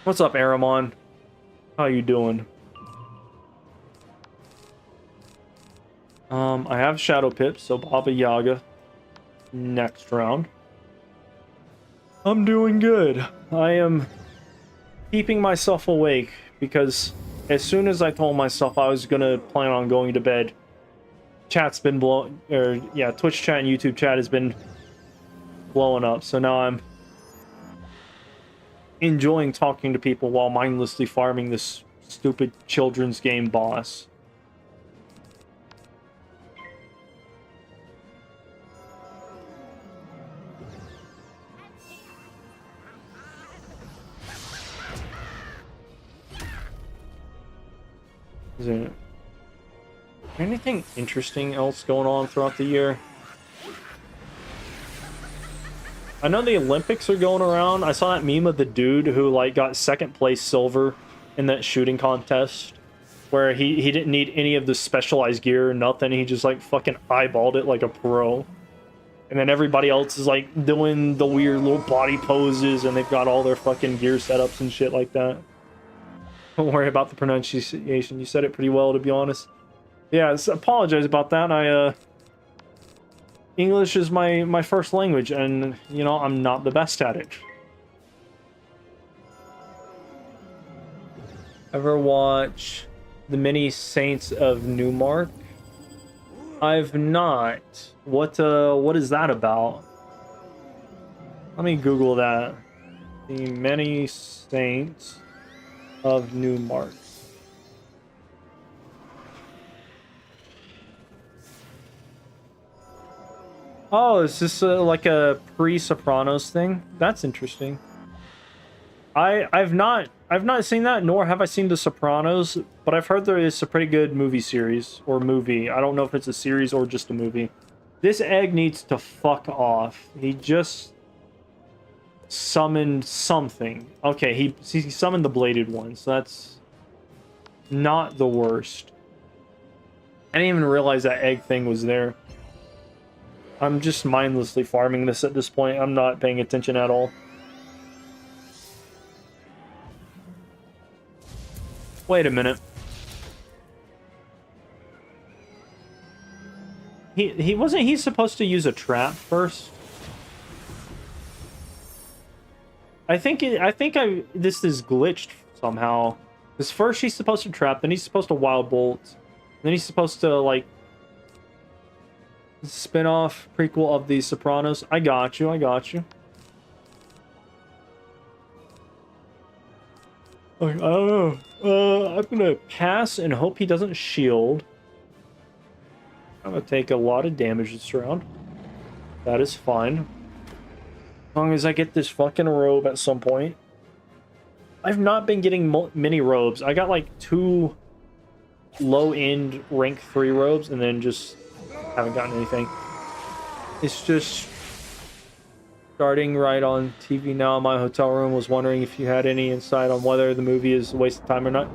What's up, Aramon? How you doing? I have Shadow Pip, so Baba Yaga next round. I'm doing good. I am keeping myself awake because as soon as I told myself I was gonna plan on going to bed, chat's been Twitch chat and YouTube chat has been blowing up. So now I'm enjoying talking to people while mindlessly farming this stupid children's game boss. Is there anything interesting else going on throughout the year? I know the Olympics are going around. I saw that meme of the dude who like got second place silver in that shooting contest where he didn't need any of the specialized gear or nothing. He just like fucking eyeballed it like a pro. And then everybody else is like doing the weird little body poses and they've got all their fucking gear setups and shit like that. Don't worry about the pronunciation. You said it pretty well, to be honest. Yeah, apologize about that. English is my first language, and, you know, I'm not the best at it. Ever watch The Many Saints of Newmark? I've not. What is that about? Let me Google that. The Many Saints of Newmark. Oh, is this like a pre-Sopranos thing? That's interesting. I've not seen that, nor have I seen The Sopranos, but I've heard there is a pretty good movie series or movie. I don't know if it's a series or just a movie. This egg needs to fuck off. He just summoned something. Okay, he summoned the bladed one, so that's not the worst. I didn't even realize that egg thing was there. I'm just mindlessly farming this at this point. I'm not paying attention at all. Wait a minute. He wasn't he supposed to use a trap first? I think this is glitched somehow. Because first he's supposed to trap, then he's supposed to wild bolt, then he's supposed to like spin-off prequel of The Sopranos. I got you. Okay, I don't know. I'm gonna pass and hope he doesn't shield. I'm gonna take a lot of damage this round. That is fine. As long as I get this fucking robe at some point. I've not been getting many robes. I got like 2 low-end rank 3 robes and then just haven't gotten anything. It's just starting right on TV now in my hotel room. Was wondering if you had any insight on whether the movie is a waste of time or not.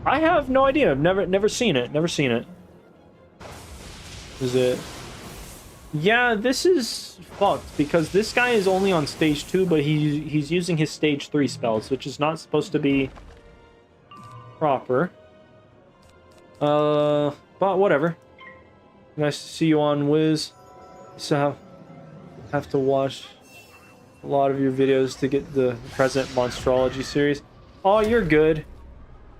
I have no idea. I've never seen it. Is it? Yeah, this is fucked because this guy is only on stage 2, but he's using his stage 3 spells, which is not supposed to be proper. But whatever. Nice to see you on Wiz. So have to watch a lot of your videos to get the present Monstrology series. Oh, you're good.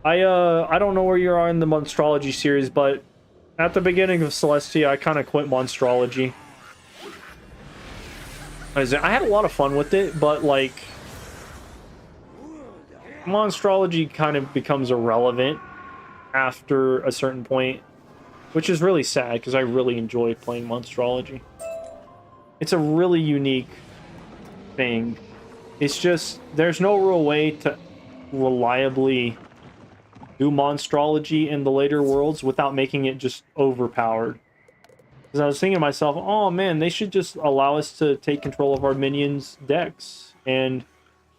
I don't know where you are in the Monstrology series, but at the beginning of Celestia, I kind of quit Monstrology. I had a lot of fun with it, but like Monstrology kind of becomes irrelevant after a certain point, which is really sad because I really enjoy playing Monstrology. It's a really unique thing. It's just there's no real way to reliably do Monstrology in the later worlds without making it just overpowered. Because I was thinking to myself, oh man, they should just allow us to take control of our minions' decks and,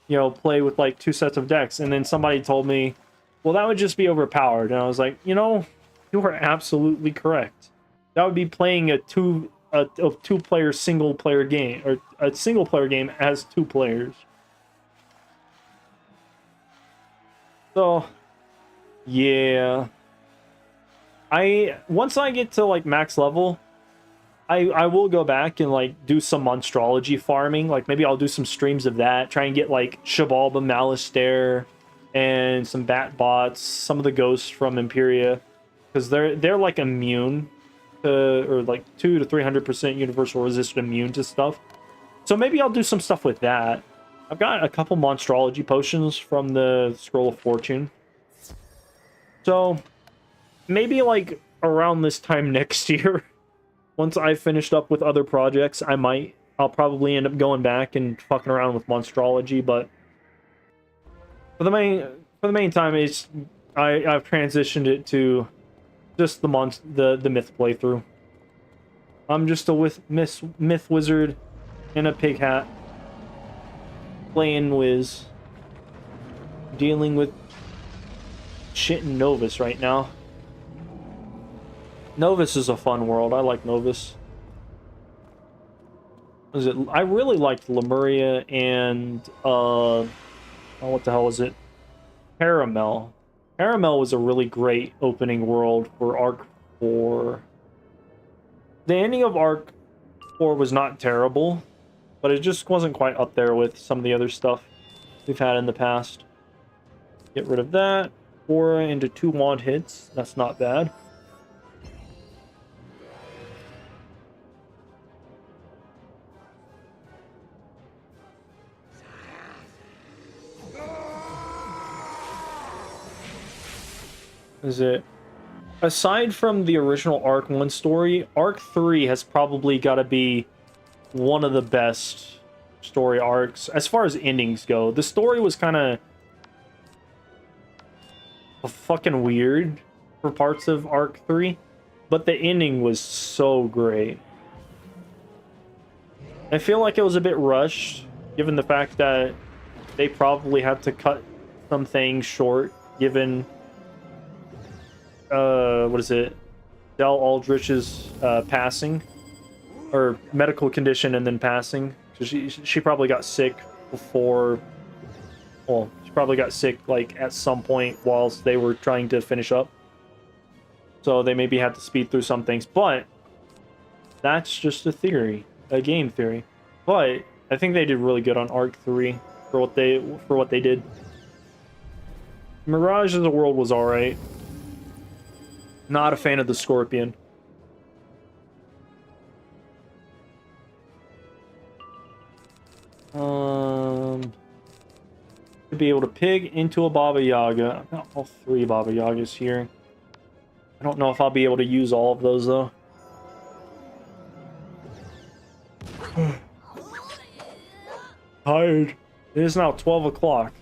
you know, play with like 2 sets of decks. And then somebody told me, well, that would just be overpowered. And I was like, you know, you are absolutely correct. That would be playing a two-player single-player game, or a single-player game as 2 players. So, yeah. Once I get to, like, max level, I will go back and, like, do some monstrology farming. Like, maybe I'll do some streams of that. Try and get, like, Shabalba, Malistaire, and some Bat Bots, some of the ghosts from Imperia. Because they're, like, immune to, or, like, 2 to 300% universal resistant immune to stuff. So maybe I'll do some stuff with that. I've got a couple monstrology potions from the Scroll of Fortune. So maybe, like, around this time next year, once I've finished up with other projects, I'll probably end up going back and fucking around with monstrology, but for the main time, I've transitioned it to just the myth playthrough. I'm just a myth wizard in a pig hat, playing Wiz, dealing with shit in Novus right now. Novus is a fun world. I like Novus. What is it? I really liked Lemuria and oh, what the hell is it? Caramel. Caramel was a really great opening world for Arc 4. The ending of Arc 4 was not terrible, but it just wasn't quite up there with some of the other stuff we've had in the past. Get rid of that. Aura into 2 wand hits. That's not bad. Is it? Aside from the original Arc 1 story, Arc 3 has probably got to be one of the best story arcs as far as endings go. The story was kind of fucking weird for parts of Arc 3, but the ending was so great. I feel like it was a bit rushed, given the fact that they probably had to cut some things short, given what is it? Del Aldrich's passing, or medical condition and then passing. So she probably got sick before. Well, she probably got sick like at some point whilst they were trying to finish up. So they maybe had to speed through some things, but that's just a theory, a game theory. But I think they did really good on Arc 3 for what they did. Mirage of the World was alright. Not a fan of the Scorpion. To be able to pig into a Baba Yaga. I've got all 3 Baba Yagas here. I don't know if I'll be able to use all of those though. Tired. It is now 12 o'clock.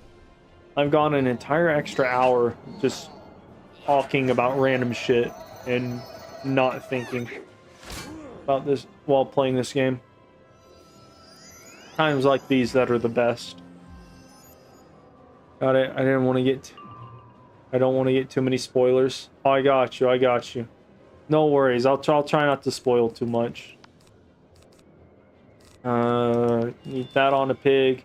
I've gone an entire extra hour just talking about random shit and not thinking about this while playing this game. Times like these that are the best. Got it. I don't want to get too many spoilers. Oh, I got you. No worries. I'll try not to spoil too much. Need that on a pig.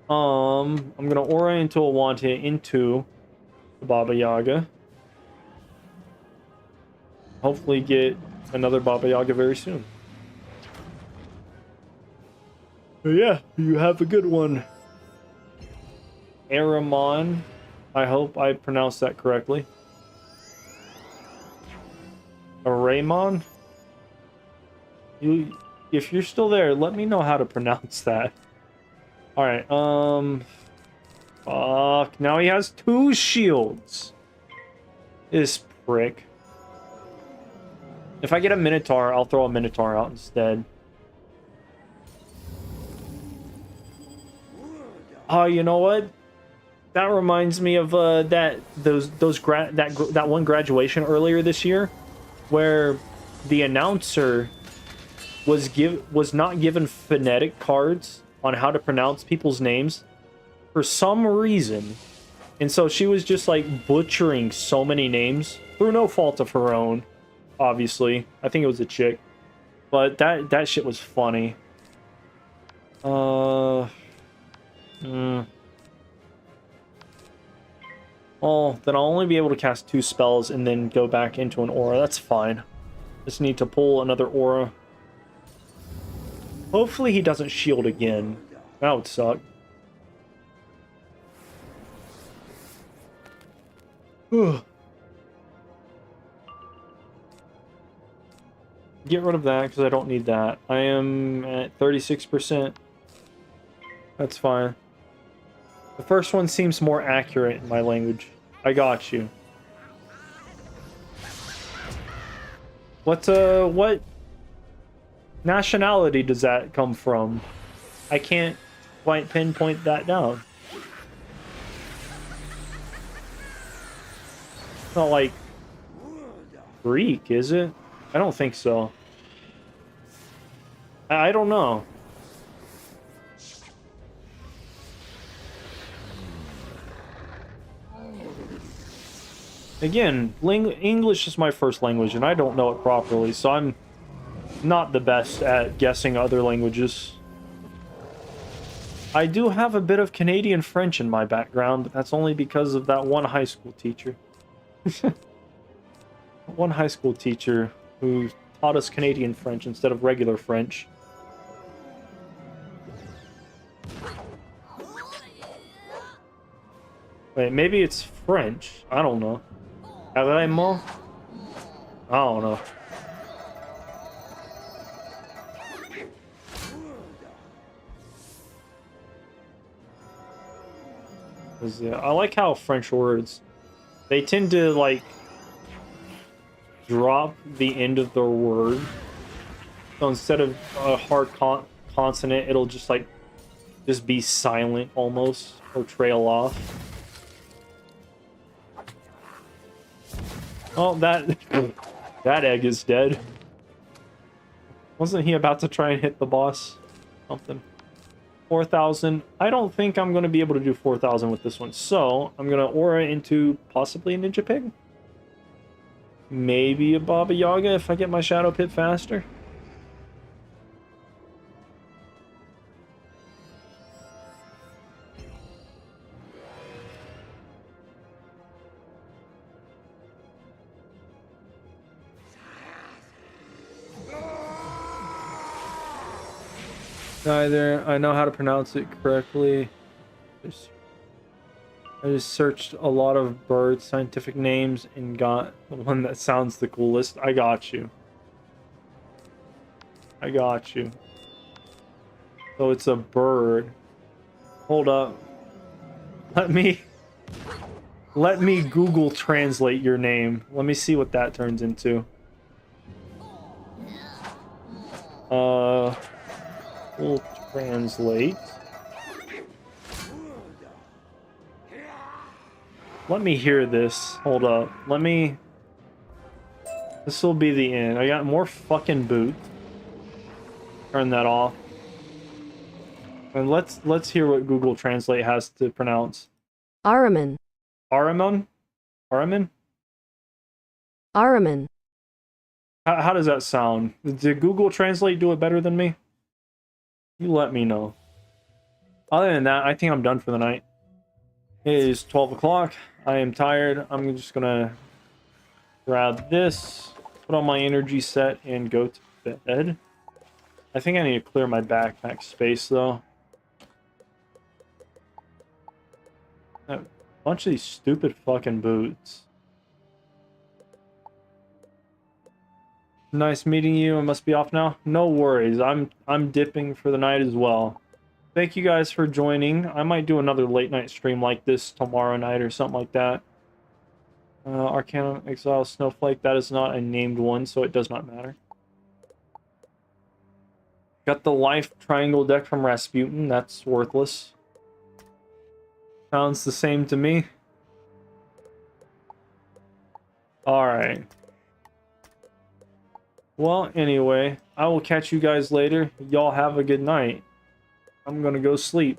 I'm gonna aura into a wand hit into the Baba Yaga. Hopefully get another Baba Yaga very soon. But yeah, you have a good one. Aramon. I hope I pronounced that correctly. Aramon? If you're still there, let me know how to pronounce that. Alright, fuck. Now he has 2 shields. This prick. If I get a Minotaur, I'll throw a Minotaur out instead. Oh, you know what? That reminds me of that one graduation earlier this year, where the announcer was not given phonetic cards on how to pronounce people's names for some reason, and so she was just like butchering so many names through no fault of her own. Obviously, I think it was a chick, but that shit was funny. Oh, then I'll only be able to cast 2 spells and then go back into an aura. That's fine. Just need to pull another aura. Hopefully he doesn't shield again. That would suck. Get rid of that because I don't need that. I am at 36%. That's fine. The first one seems more accurate in my language. I got you. What nationality does that come from? I can't quite pinpoint that down. It's not like Greek, is it? I don't think so. I don't know. Again, English is my first language, and I don't know it properly, so I'm not the best at guessing other languages. I do have a bit of Canadian French in my background, but that's only because of that one high school teacher. One high school teacher who taught us Canadian French instead of regular French. Wait, maybe it's French. I don't know. Allemand? I don't know. Yeah, I like how French words, they tend to like drop the end of their word. So instead of a hard consonant, it'll just like just be silent almost or trail off. Oh, that egg is dead. Wasn't he about to try and hit the boss? Something. 4,000. I don't think I'm going to be able to do 4,000 with this one. So, I'm going to aura into possibly a Ninja Pig. Maybe a Baba Yaga if I get my Shadow Pit faster. Neither. I know how to pronounce it correctly. I just searched a lot of bird scientific names and got the one that sounds the coolest. I got you. I got you. So it's a bird. Hold up. Let me Google translate your name. Let me see what that turns into. We'll translate. Let me hear this. Hold up. This will be the end. I got more fucking boots. Turn that off. And let's hear what Google Translate has to pronounce. Araman. Araman? Araman? Araman. How does that sound? Did Google Translate do it better than me? You let me know. Other than that, I think I'm done for the night. It is 12 o'clock. I am tired. I'm just gonna grab this, put on my energy set, and go to bed. I think I need to clear my backpack space, though. A bunch of these stupid fucking boots. Nice meeting you. I must be off now. No worries. I'm dipping for the night as well. Thank you guys for joining. I might do another late night stream like this tomorrow night or something like that. Arcana Exile Snowflake. That is not a named one, so it does not matter. Got the Life Triangle deck from Rasputin. That's worthless. Sounds the same to me. Alright. Well, anyway, I will catch you guys later. Y'all have a good night. I'm gonna go sleep.